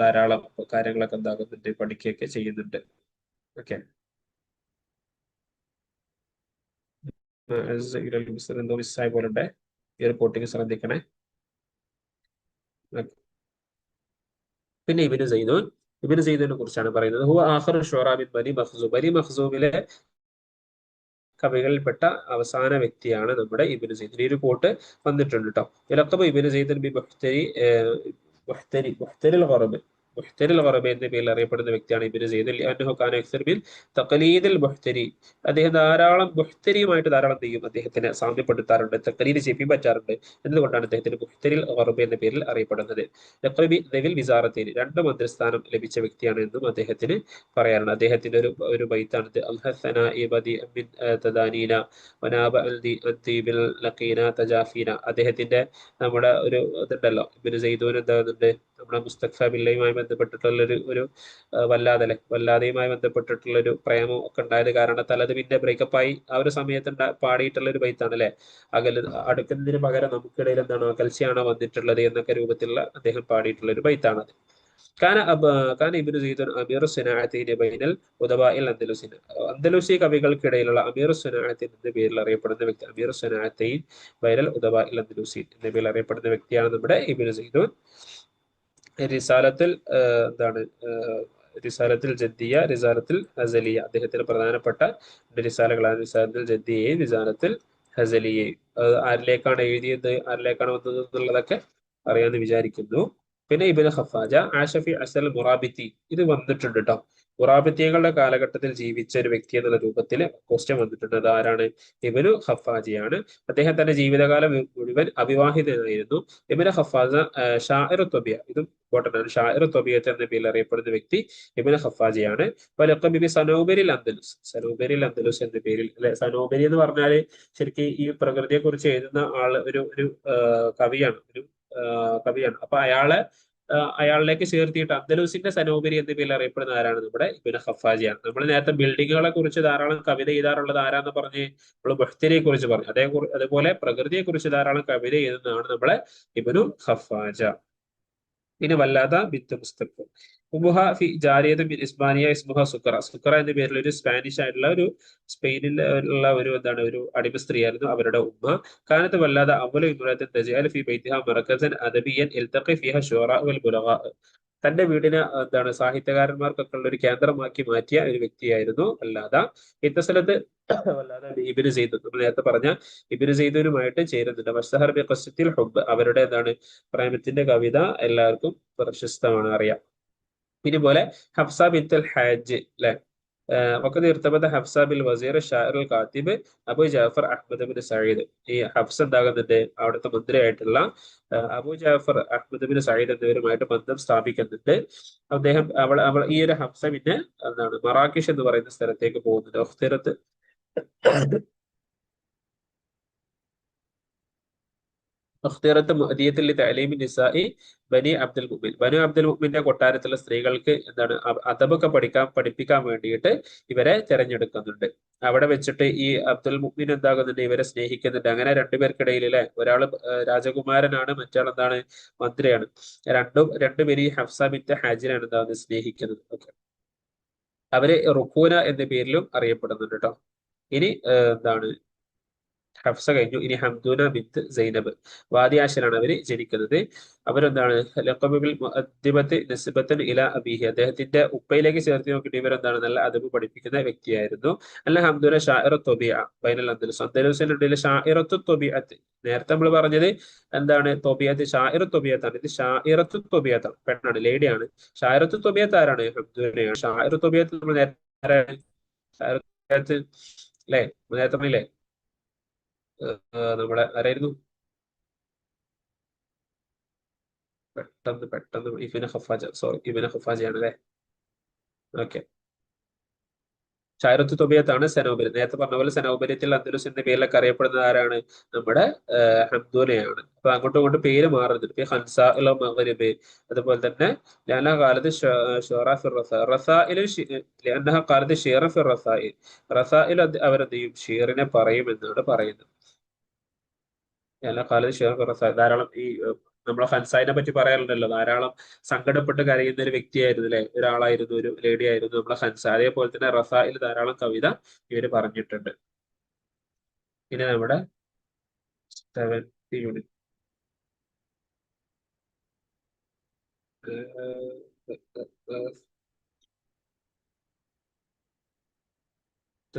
ധാരാളം കാര്യങ്ങളൊക്കെ എന്താകുന്നുണ്ട്, പഠിക്കുകയൊക്കെ ചെയ്യുന്നുണ്ട്. ഓക്കെ. ഇലൽ മിസ്ർ എന്തോ മിസ്സായ പോലെ ഈ റിപ്പോർട്ടിങ് ശ്രദ്ധിക്കണേ. പിന്നെ ഇബ്നു സൈദൂനെ കുറിച്ചാണ് പറയുന്നത്. ഹുവ ആഖിറു ശുഅറാ മിൻ ബനി മഖ്സൂം. ബനി മഖ്സൂമിലെ കവികളിൽപ്പെട്ട അവസാന വ്യക്തിയാണ് നമ്മുടെ ഇബ്നു സൈദ്. ഈ ഒരു കോട്ട് വന്നിട്ടുണ്ട് കേട്ടോ. യലഖബ ഇബ്നു സൈദ് ബി മുഹ്തരിൽ ഗറബ്. മുഹ്തരിൽ ഗറബ് എന്ന പേരിൽ അറിയപ്പെടുന്ന വ്യക്തിയാണ് ഇബ്നു സൈദ്. ലിഅന്നഹു കാന യക്സർ ബിൽ തഖലീദിൽ മുഹ്തരി. അദ്ദേഹം ധാരാളം മുഹ്തരിയുമായിട്ട് ധാരാളം ചെയ്യും, അദ്ദേഹത്തിനെ സാമ്യപ്പെടുത്താറുണ്ട്, തഖലീദ് ചെയ്യിപ്പിക്കാൻ പറ്റാറുണ്ട്. എന്നതുകൊണ്ടാണ് അദ്ദേഹത്തിന് മുഹ്തരിൽ ഗറബ് എന്ന പേരിൽ അറിയപ്പെടുന്നത്. ലഖബി ദവിൽ വിസാറത്തിന്, രണ്ട് മന്ത്രിസ്ഥാനം ലഭിച്ച വ്യക്തിയാണ് എന്നും അദ്ദേഹത്തിന് പറയാറുണ്ട്. അദ്ദേഹത്തിന്റെ ഒരു ബൈത്താണ് അദ്ദേഹത്തിന്റെ നമ്മുടെ ഒരു ഇതുണ്ടല്ലോ, ഇബ്നു സൈദൂൻ എന്താകുന്നുണ്ട്, നമ്മുടെ മുസ്തഖ്ഫ ബില്ലയുമായി ബന്ധപ്പെട്ടിട്ടുള്ള ഒരു വല്ലാതെയുമായി ബന്ധപ്പെട്ടിട്ടുള്ള ഒരു പ്രേമം ഒക്കെ ഉണ്ടായത് കാരണത്താൽ അത് പിന്നെ ബ്രേക്കപ്പായി ആ ഒരു സമയത്ത് പാടിയിട്ടുള്ള ഒരു ബൈത്താണ് അല്ലെ. അടുക്കുന്നതിന് പകരം നമുക്കിടയിൽ എന്താണ് അകൽച്ചയാണോ വന്നിട്ടുള്ളത് എന്നൊക്കെ രൂപത്തിലുള്ള അദ്ദേഹം പാടിയിട്ടുള്ള ഒരു ബൈത്താണത്. കാന ഇബ്നു സൈദുൻ അമീർ സുനാഅത്തൈൻ ബൈനൽ ഉദബാഇൽ അന്ദലൂസിൻ. അന്ദലൂസി കവികൾക്കിടയിലുള്ള അമീർ സുനാഅത്തൈൻ എന്ന പേരിൽ അറിയപ്പെടുന്ന വ്യക്തി, അമീർ സുനാഅത്തൈൻ ബൈനൽ ഉദബാഇൽ അന്ദലൂസിൻ എന്ന പേരിൽ അറിയപ്പെടുന്ന വ്യക്തിയാണ് നമ്മുടെ ഇബ്നു സൈദുൻ. റിസാലത്തിൽ എന്താണ് റിസാലത്തിൽ ജദ്ദിയ, റിസാലത്തിൽ ഹസലിയ, അദ്ദേഹത്തിന് പ്രധാനപ്പെട്ട റിസാലകളാണ് റിസാലത്തിൽ ജദ്ദിയയും റിസാലത്തിൽ ഹസലിയയും. ആരിലേക്കാണ് എഴുതിയത്, ആരിലേക്കാണ് വന്നത് എന്നുള്ളതൊക്കെ അറിയാമെന്ന് വിചാരിക്കുന്നു. പിന്നെ ഇബ്നു ഖഫാജ ആഷഫി അസൽ മുറാബിത്തി, ഇത് വന്നിട്ടുണ്ട് കേട്ടോ. മുറാബിത്തികളുടെ കാലഘട്ടത്തിൽ ജീവിച്ച ഒരു വ്യക്തി എന്നുള്ള രൂപത്തിൽ ക്വസ്റ്റ്യൻ വന്നിട്ടുണ്ട്. അത് ആരാണ്? ഇബ്നു ഖഫാജിയാണ്. അദ്ദേഹം തന്റെ ജീവിതകാലം മുഴുവൻ അവിവാഹിതനായിരുന്നു. ഇബ്നു ഖഫാജ ഷാഇറു ത്വബിയ, ഇതും ഇമ്പോർട്ടന്റ് ആണ്. ഷാഇറു ത്വബിയത്ത് എന്ന പേരിൽ അറിയപ്പെടുന്ന വ്യക്തി ഇബ്നു ഖഫാജിയാണ്. വലഖബി സനൂബരിൽ അന്ദലുസ്, സനൂബരിൽ അന്ദലുസ് എന്ന പേരിൽ, അല്ലെ സനൂബരി എന്ന് പറഞ്ഞാല് ശരിക്കും ഈ പ്രകൃതിയെ കുറിച്ച് എഴുതുന്ന ആള് ഒരു ഒരു കവിയാണ്, ഒരു കവിയാണ്. അപ്പൊ അയാളിലേക്ക് ചേർത്തിയിട്ട് അന്ദലൂസിന്റെ സനോബരി എന്ന പേരിൽ അറിയപ്പെടുന്ന ആരാണ്? നമ്മുടെ ഇബ്നു ഖഫാജിയാണ്. നമ്മൾ നേരത്തെ ബിൽഡിങ്ങുകളെ കുറിച്ച് ധാരാളം കവിത എഴുതാറുള്ളത് ആരാന്ന് പറഞ്ഞ് നമ്മൾ ബഹ്തരിയെ കുറിച്ച് പറഞ്ഞു. അതേപോലെ പ്രകൃതിയെ കുറിച്ച് ധാരാളം കവിത എഴുതുന്നതാണ് നമ്മളെ ഇബ്നു ഖഫാജ. പിന്നെ വല്ലാത ബിത്ത് മുസ്തഖ് ഉമുഹ ഫി ജാരിയത്ത് ബിൻ ഇസ്ബാനിയ ഇസ്മുഹ സുക്കറ, സുക്കറ എന്ന പേരിൽ ഒരു സ്പാനിഷ് ആയിട്ടുള്ള ഒരു സ്പെയിനിൽ ഉള്ള ഒരു എന്താണ് ഒരു അടിമ സ്ത്രീയായിരുന്നു അവരുടെ ഉമ്മ. കാനത്ത് വല്ലാതെ അവലു ഇമ്രാത്തിൻ തജഅൽ ഫി ബൈതിഹ മർകസൻ അദബിയൻ ഇൽതഖി ഫിഹ ശുഅറ വൽ ബുലഗാ, തന്റെ വീടിനെ എന്താണ് സാഹിത്യകാരന്മാർക്കൊക്കെ ഉള്ള ഒരു കേന്ദ്രമാക്കി മാറ്റിയ ഒരു വ്യക്തിയായിരുന്നു അല്ലാതെ. ഇത്തസലത്ത് വല്ലാതെ ഇബ്നു സെയ്ദ്, നമ്മൾ നേരത്തെ പറഞ്ഞ ഇബ്നു സെയ്ദുനുമായിട്ട് ചേരുന്നുണ്ട്. വസ്സഹർ ബി ഖസ്സത്തിൽ ഹുബ്ബ്, അവരുടെ എന്താണ് പ്രേമത്തിന്റെ കവിത എല്ലാവർക്കും പ്രശസ്തമാണ്, അറിയാം. പിന്നെ പോലെ ഹഫ്സ ബിത്തുൽ ഹാജ് അല്ലെ, വഖദ് ഇർതബത ഹഫ്സ ബിൽ വസീർ ഷാഇർ അൽ കാത്തിബ് അബു ജാഫർ അഹ്മദ് ബിൻ സഈദ്. ഈ ഹഫ്സ എന്താകുന്നുണ്ട്? അവിടുത്തെ മന്ത്രിയായിട്ടുള്ള അബു ജാഫർ അഹ്മദ് ബിൻ സഈദ് എന്നിവരുമായിട്ട് ബന്ധം സ്ഥാപിക്കുന്നുണ്ട്. അദ്ദേഹം അവൾ ഈ ഒരു ഹഫ്സ പിന്നെ എന്താണ് മറാക്കിഷ് എന്ന് പറയുന്ന സ്ഥലത്തേക്ക് പോകുന്നുണ്ട്. ഉഖ്തിറത്ത് ഉഖ്തിറത്ത് മുഅദിയത്തുൽ തഅലീമി നിസാഇ ബനി അബ്ദുൽ മുഅ്മിൻ, ബനു അബ്ദുൽ മുഅ്മിന്റെ കൊട്ടാരത്തിലെ സ്ത്രീകൾക്ക് എന്താണ് അദബൊക്കെ പഠിപ്പിക്കാൻ വേണ്ടിയിട്ട് ഇവരെ തെരഞ്ഞെടുക്കുന്നുണ്ട്. അവിടെ വെച്ചിട്ട് ഈ അബ്ദുൽ മുഅ്മിൻ എന്താകുന്നുണ്ട്? ഇവരെ സ്നേഹിക്കുന്നുണ്ട്. അങ്ങനെ രണ്ടുപേർക്കിടയിൽ അല്ലെ, ഒരാള് രാജകുമാരനാണ്, മറ്റാൾ എന്താണ് മന്ത്രിയാണ്. രണ്ടുപേരും ഈ ഹഫ്സ ബിൻത്ത് ഹാജിനാണ് എന്താകുന്നത് സ്നേഹിക്കുന്നത്. ഓക്കെ, അവര് റുക്കൂന എന്ന പേരിലും അറിയപ്പെടുന്നുണ്ട് കേട്ടോ. ഇനി എന്താണ് ഹഫ്സ കഴിഞ്ഞു. ഇനി ഹംദൂന ബിത്ത് സൈനബ്, വാദിയാശിലാണ് അവര് ജനിക്കുന്നത്. അവരെന്താണ് ലഖബിൽ മുഅദ്ദിബത്ത് നിസ്ബത്തൻ ഇലാ അബീഹി, അദ്ദേഹത്തിന്റെ ഉപ്പയിലേക്ക് ചേർത്ത് നോക്കിയിട്ട് ഇവരെന്താണ് നല്ല അദബ് പഠിപ്പിക്കുന്ന വ്യക്തിയായിരുന്നു. അല്ല ഹംദൂന ഷാഇറു ത്വബിഅ ബൈനൽ അന്ദലുസ്, അന്ദലുസിനുള്ളിൽ ഷാഇറത്തു ത്വബിഅത്ത്, നേരത്തെ നമ്മൾ പറഞ്ഞത് എന്താണ് ത്വബിഅത്ത്, ഷാഇറു ത്വബിഅത്താണ്. ഇത് ഷാഇറത്തു ത്വബിഅത്താണ്, പെണ്ണാണ്, ലേഡിയാണ്. ഷാഇറത്തു ത്വബിഅത്ത് ആരാണ്? ഹംദൂനയാണ്. ഷാഇറു ത്വബിഅത്ത് നമ്മൾ നേരത്തെ അല്ലേ, നേരത്തെ പറഞ്ഞില്ലേ നമ്മുടെ ആരായിരുന്നു? പെട്ടെന്ന് ഇബിന് ഖഫാജ, സോറി ഇബിന് ഖഫാജയാണ് അല്ലേ. ഓക്കെ, ഷായറത്ത് തൊബിയത്താണ് സനോബരി. നേരത്തെ പറഞ്ഞ പോലെ സനോബര്യത്തിൽ അന്ദലുസ് എന്ന പേരിലൊക്കെ അറിയപ്പെടുന്നത് ആരാണ്? നമ്മുടെ ഹംദൂനയാണ്. അപ്പൊ അങ്ങോട്ടും ഇങ്ങോട്ടും പേര് മാറുന്നുണ്ട്. ഇപ്പൊ ഹൻസ ഇല മഗ്രിബ്, അതുപോലെ തന്നെ ലഅന്നഹ ഖാലത്ത് ഷുറ ഫി റസാഇൽ, ലഅന്നഹ ഖാലത്ത് ഷിറ ഫി റസാഇൽ, റസാഇൽ അവരെന്ത് ചെയ്യും? ഷീറിനെ പറയും എന്നാണ് പറയുന്നത്. ഖാലിദ് ഷെയ്ഖ് റസാഖ് ധാരാളം ഈ നമ്മളെ ഹൻസായിനെ പറ്റി പറയാറുണ്ടല്ലോ, ധാരാളം സങ്കടപ്പെട്ട് കരയുന്ന ഒരു വ്യക്തിയായിരുന്നു അല്ലെ, ഒരാളായിരുന്നു, ഒരു ലേഡി ആയിരുന്നു നമ്മളെ ഹൻസ. അതേപോലെ തന്നെ റസായിൽ ധാരാളം കവിത ഇവര് പറഞ്ഞിട്ടുണ്ട്. പിന്നെ നമ്മുടെ 7th യൂണിറ്റ്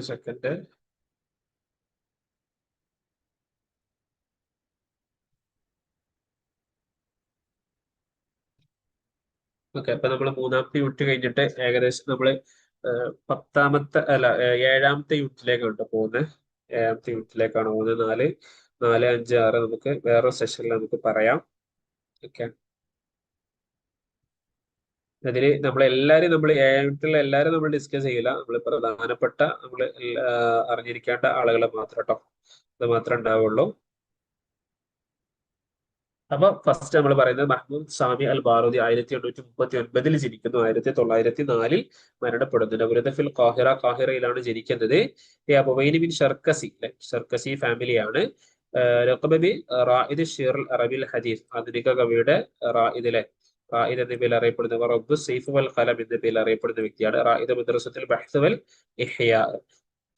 സെക്കൻഡ്. ഓക്കെ, അപ്പൊ നമ്മൾ 3ാമത്തെ യൂണിറ്റ് കഴിഞ്ഞിട്ട് ഏകദേശം നമ്മള് 10ാമത്തെ അല്ല 7ാമത്തെ യൂണിറ്റിലേക്കാണ് പോകുന്നത്. 7ാമത്തെ യൂണിറ്റിലേക്കാണ് പോകുന്നത്. 4, 4, 5, 6 നമുക്ക് വേറൊരു സെഷനിൽ നമുക്ക് പറയാം. ഓക്കെ, അതില് നമ്മൾ ഏഴാമത്തുള്ള എല്ലാരും നമ്മൾ ഡിസ്കസ് ചെയ്യില്ല. നമ്മൾ പ്രധാനപ്പെട്ട നമ്മൾ അറിഞ്ഞിരിക്കേണ്ട ആളുകളെ മാത്രം കേട്ടോ, അത് മാത്രമേ ഉണ്ടാവുള്ളൂ. അപ്പൊ ഫസ്റ്റ് നമ്മൾ പറയുന്നത് മഹ്മൂദ് സാമി അൽ ബാറൂദി 1839 ജനിക്കുന്നു, 1904 മരണപ്പെടുന്നു. നബുരദഫിൽ ഖാഹിറ, ഖാഹിറയിലാണ് ജനിക്കുന്നത്. അബുവൈനി ബിൻ ഷർക്കസി, ഷർക്കസി ഫാമിലിയാണ്. രഖബബി റായിദ് ഷിർ അറബിൽ ഹദീസ്, ആധുനിക കവിയുടെ റായിദിലെ റായിദ് എന്ന പേരിൽ അറിയപ്പെടുന്ന റബ്ബ് സൈഫ് വൽ ഖലം എന്ന പേരിൽ അറിയപ്പെടുന്ന വ്യക്തിയാണ്. റായിദ് മദ്രസത്തിൽ ബഹ്സ് വൽ ഇഹ്യാ,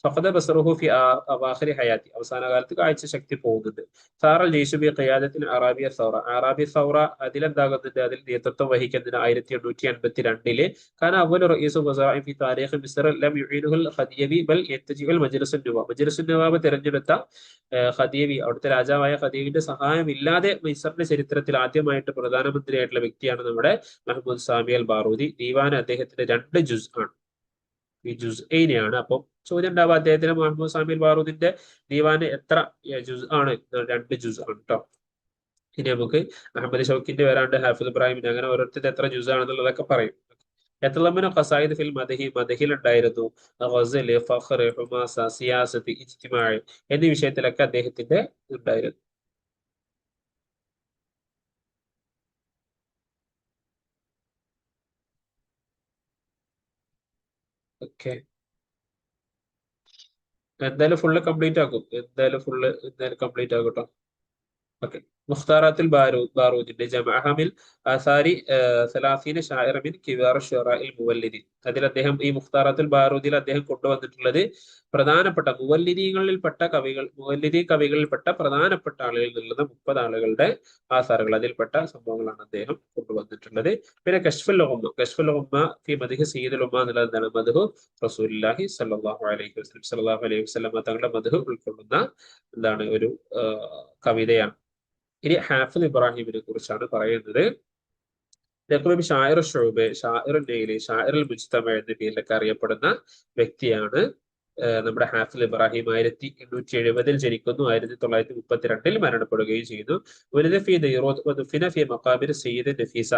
ഫഖദ ബസറുഹു ഫി അവാഖിരി ഹയാത്തി, അവസാന കാലത്ത് കാഴ്ച ശക്തി പോകുന്നുണ്ട്. സാറൽ ജയ്ഷു ബി ഖിയാദത്തിന് അറാബിയ സൗറ, അറാബി സൗറ അതിലെന്താകുന്നുണ്ട്, അതിൽ നേതൃത്വം വഹിക്കുന്നതിന് 1882 കാരണം അവലു റഈസു വസാഇ ഫി താരീഖ് മിസ്ർ ലം യുഈനുൽ ഖദിയവി ബൽ യത്തജിഉൽ മജ്ലിസുൻ നവാബ്, മജ്ലിസുൻ നവാബ് തിരഞ്ഞെടുത്ത ഖദീവി, അവിടുത്തെ രാജാവായ ഖദീവിന്റെ സഹായമില്ലാതെ മിസ്റിന്റെ ചരിത്രത്തിൽ ആദ്യമായിട്ട് പ്രധാനമന്ത്രിയായിട്ടുള്ള വ്യക്തിയാണ് നമ്മുടെ മഹ്മൂദ് സാമി അൽ ബാറൂദി. ദീവാൻ അദ്ദേഹത്തിന്റെ 2 ജുസ് ആണ്, ഈ ജുസ്ഇനെയാണ്. അപ്പം ചോദ്യം ഉണ്ടാവുക, അദ്ദേഹത്തിന് മുഹമ്മദ് സാമി അൽ ബാറൂദിന്റെ ദീവാന് എത്ര ജുസ് ആണ്? 2 ജുസ് ആണ് കേട്ടോ. ഇനി നമുക്ക് അഹമ്മദ് ഷൗക്കിന്റെ വരാണ്ട്, ഹാഫിദ് ഇബ്രാഹിമിന്റെ, അങ്ങനെ ഓരോരുത്തരുടെ എത്ര ജുസ് ആണെന്നുള്ളതൊക്കെ പറയും. യതളമ്മന ഖസായിദ് ഫിൽ മദ്ഹി, മദ്ഹിൽ ഉണ്ടായിരുന്നു ഗസൽ, ഫഖർ, ഹുമാസ, സിയാസത്ത്, ഇജ്തിമാഅ് എന്നീ വിഷയത്തിലൊക്കെ അദ്ദേഹത്തിന്റെ ഉണ്ടായിരുന്നു. ഓക്കെ, എന്തായാലും ഫുള്ള് കംപ്ലീറ്റ് ആക്കും, എന്തായാലും കംപ്ലീറ്റ് ആക്കും കേട്ടോ. ഓക്കെ, മുഖ്താറാത്തുൽ ബാറൂദിന്റെ ജമഅഹമിൽ ആസാരി സലാസീന ഷാഇറ മിൻ കിബാർ ഷുറാഇൽ മുവല്ലിദീൻ, അതിൽ അദ്ദേഹം ഈ മുഖ്താറാത്തുൽ ബാറൂദിൽ അദ്ദേഹം കൊണ്ടുവന്നിട്ടുള്ളത് പ്രധാനപ്പെട്ട മുവല്ലിദീങ്ങളിൽപ്പെട്ട കവികൾ, മുവല്ലിദീ കവികളിൽപ്പെട്ട പ്രധാനപ്പെട്ട ആളുകളിൽ നിന്നുള്ള 30 ആളുകളുടെ ആസാറുകൾ, അതിൽപ്പെട്ട സംഭവങ്ങളാണ് അദ്ദേഹം കൊണ്ടുവന്നിട്ടുള്ളത്. പിന്നെ കശ്ഫുൽ ഉമ്മ ഫി മദ്ഹി സയ്യിദുൽ ഉമ്മ എന്നുള്ളത് എന്താണ്? മദ്ഹു റസൂലുള്ളാഹി സ്വല്ലല്ലാഹു അലൈഹി വസല്ലം തങ്ങളുടെ മദ്ഹ് ഉൾക്കൊള്ളുന്ന എന്താണ്, ഒരു കവിതയാണ്. ഇനി ഹാഫിദ് ഇബ്രാഹിമിനെ കുറിച്ചാണ് പറയുന്നത്. ഷാഇർ ഷുഅബ്, ഷാഇർ നൈലി, ഷാഇർ മുജ്തമ എന്ന പേരിലൊക്കെ അറിയപ്പെടുന്ന വ്യക്തിയാണ് നമ്മുടെ ഹാഫിദ് ഇബ്രാഹിം. 1870 ജനിക്കുന്നു, 1932 മരണപ്പെടുകയും ചെയ്യുന്നു. മഖാബിർ സയ്യിദ് നഫീസ,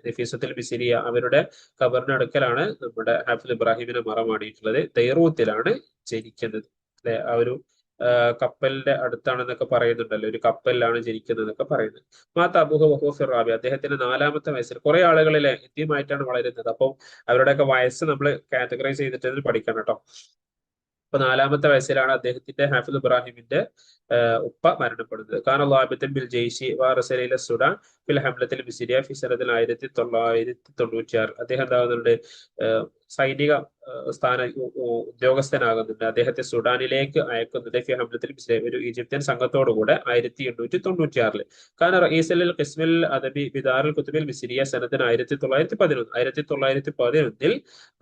നഫീസത്തുൽ മിസ്രിയ, അവരുടെ ഖബറിനടുക്കലാണ് നമ്മുടെ ഹാഫിദ് ഇബ്രാഹിമിനെ മറമാടിയിട്ടുള്ളത്. ദൈറൂത്തിലാണ് ജനിക്കുന്നത്, അല്ലെ? ആ ഒരു കപ്പലിന്റെ അടുത്താണെന്നൊക്കെ പറയുന്നുണ്ടല്ലോ, ഒരു കപ്പലിലാണ് ജനിക്കുന്നത് എന്നൊക്കെ പറയുന്നത്. മാത്ത അബൂഹ വഹൂഫിർ റാബി, അദ്ദേഹത്തിന്റെ 4-ാമത്തെ വയസ്സിൽ, കുറെ ആളുകളിലെ എത്തിയുമായിട്ടാണ് വളരുന്നത്, അപ്പം അവരുടെയൊക്കെ വയസ്സ് നമ്മൾ കാറ്റഗറൈസ് ചെയ്തിട്ട് പഠിക്കണം കേട്ടോ. അപ്പൊ 4-ാമത്തെ വയസ്സിലാണ് അദ്ദേഹത്തിന്റെ, ഹാഫിദ് ഇബ്രാഹിമിന്റെ ഉപ്പ മരണപ്പെടുന്നത്. ഖാൻ ബിൽ ജയ്ഷി വാറസലയിലെ സുഡാൻ ഫിൽ ഹംലത്തിൽ മിസിരിയ ഫി സനത്തിൽ 1996 അദ്ദേഹം എന്താകുന്നുണ്ട്, സൈനിക സ്ഥാന ഉദ്യോഗസ്ഥനാകുന്നുണ്ട്. അദ്ദേഹത്തെ സുഡാനിലേക്ക് അയക്കുന്നുണ്ട്. ഫി ഹംലത്തിൽ മിസിരിയ, ഒരു ഈജിപ്ഷ്യൻ സംഘത്തോടുകൂടെ 1896. ഖാൻ റഈസൽ ഖിസ്മിൽ അദബി ബിദാറുൽ കുത്തുബിൽ മിസിരിയ സനത്തിന് 1911